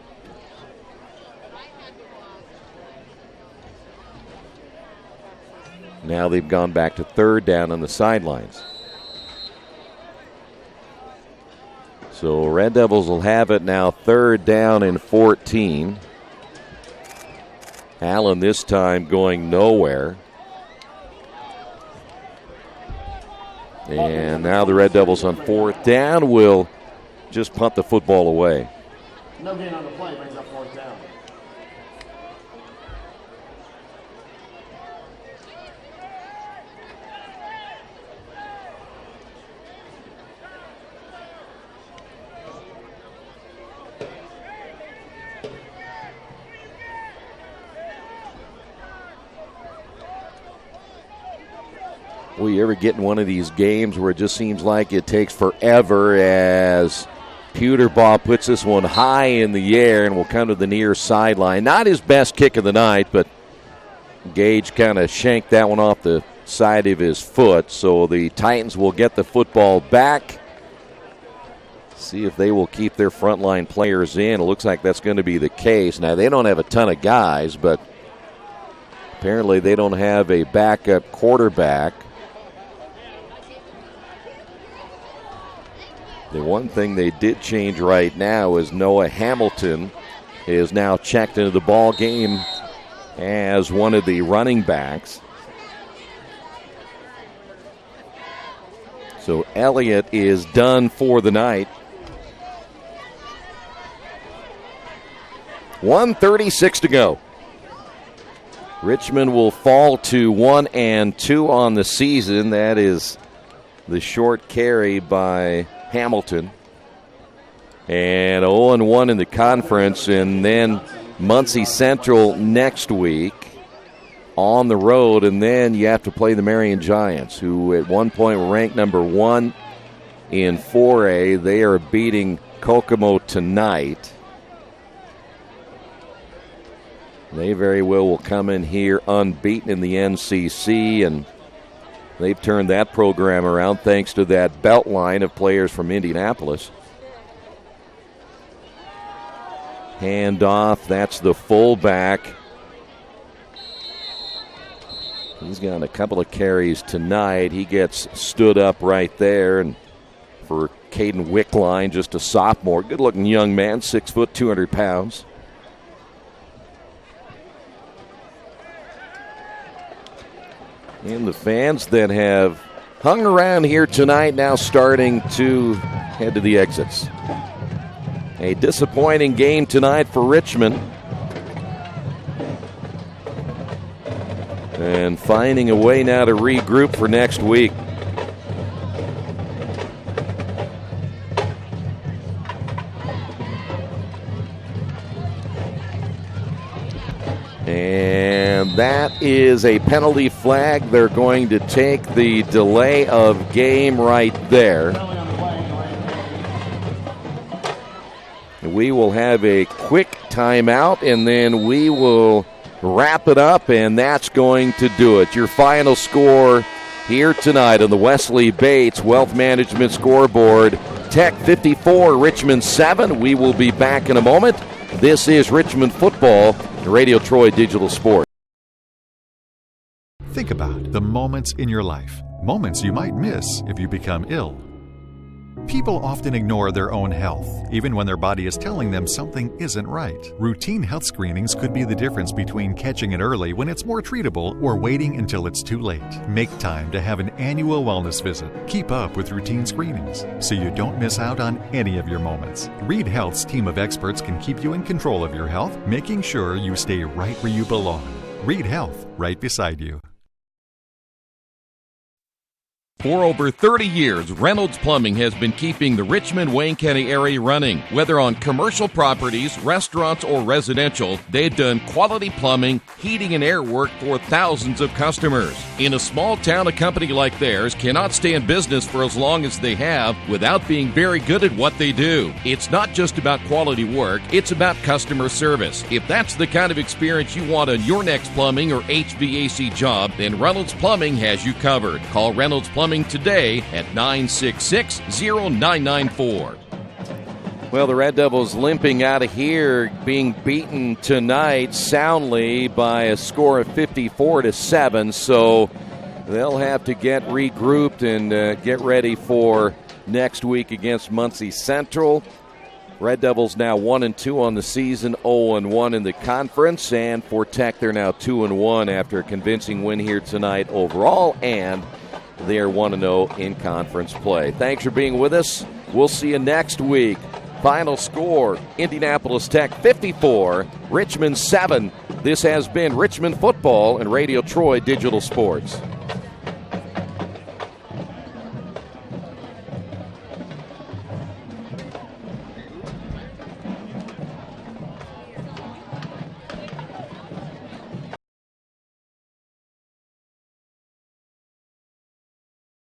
Now they've gone back to 3rd down on the sidelines. So Red Devils will have it now 3rd down and 14. Allen this time going nowhere. And now the Red Devils on 4th down will just punt the football away. No gain on the play, brings up 4th down. Will you ever get in one of these games where it just seems like it takes forever as Pewterbaugh puts this one high in the air and will come to the near sideline. Not his best kick of the night, but Gage kind of shanked that one off the side of his foot. So the Titans will get the football back. See if they will keep their frontline players in. It looks like that's going to be the case. Now, they don't have a ton of guys, but Apparently they don't have a backup quarterback. The one thing they did change right now is Noah Hamilton is now checked into the ball game as one of the running backs. So Elliott is done for the night. 1:36 to go. Richmond will fall to 1-2 on the season. That is the short carry by Hamilton. And 0-1 in the conference, and then Muncie Central next week on the road, and then you have to play the Marion Giants, who at one point were ranked number 1 in 4A. They are beating Kokomo tonight. They very well will come in here unbeaten in the NCC, and they've turned that program around thanks to that belt line of players from Indianapolis. Handoff, that's the fullback. He's got a couple of carries tonight. He gets stood up right there. And for Caden Wickline, just a sophomore, good-looking young man, 6 foot, 200 pounds. And the fans that have hung around here tonight now starting to head to the exits. A disappointing game tonight for Richmond. And finding a way now to regroup for next week. And that is a penalty flag. They're going to take the delay of game right there. We will have a quick timeout, and then we will wrap it up, and that's going to do it. Your final score here tonight on the Wesley Bates Wealth Management Scoreboard. Tech 54, Richmond 7. We will be back in a moment. This is Richmond Football, Radio Troy Digital Sports. Think about the moments in your life, moments you might miss if you become ill. People often ignore their own health, even when their body is telling them something isn't right. Routine health screenings could be the difference between catching it early when it's more treatable or waiting until it's too late. Make time to have an annual wellness visit. Keep up with routine screenings so you don't miss out on any of your moments. Reed Health's team of experts can keep you in control of your health, making sure you stay right where you belong. Reed Health, right beside you. For over 30 years, Reynolds Plumbing has been keeping the Richmond-Wayne County area running. Whether on commercial properties, restaurants, or residential, they've done quality plumbing, heating, and air work for thousands of customers. In a small town, a company like theirs cannot stay in business for as long as they have without being very good at what they do. It's not just about quality work, it's about customer service. If that's the kind of experience you want on your next plumbing or HVAC job, then Reynolds Plumbing has you covered. Call Reynolds Plumbing today at 966-0994. Well, the Red Devils limping out of here, being beaten tonight soundly by a score of 54-7. So they'll have to get regrouped and get ready for next week against Muncie Central. Red Devils now 1-2 on the season, 0-1 in the conference, and for Tech they're now 2-1 after a convincing win here tonight overall, and they are 1-0 in conference play. Thanks for being with us. We'll see you next week. Final score, Indianapolis Tech 54, Richmond 7. This has been Richmond Football and Radio Troy Digital Sports.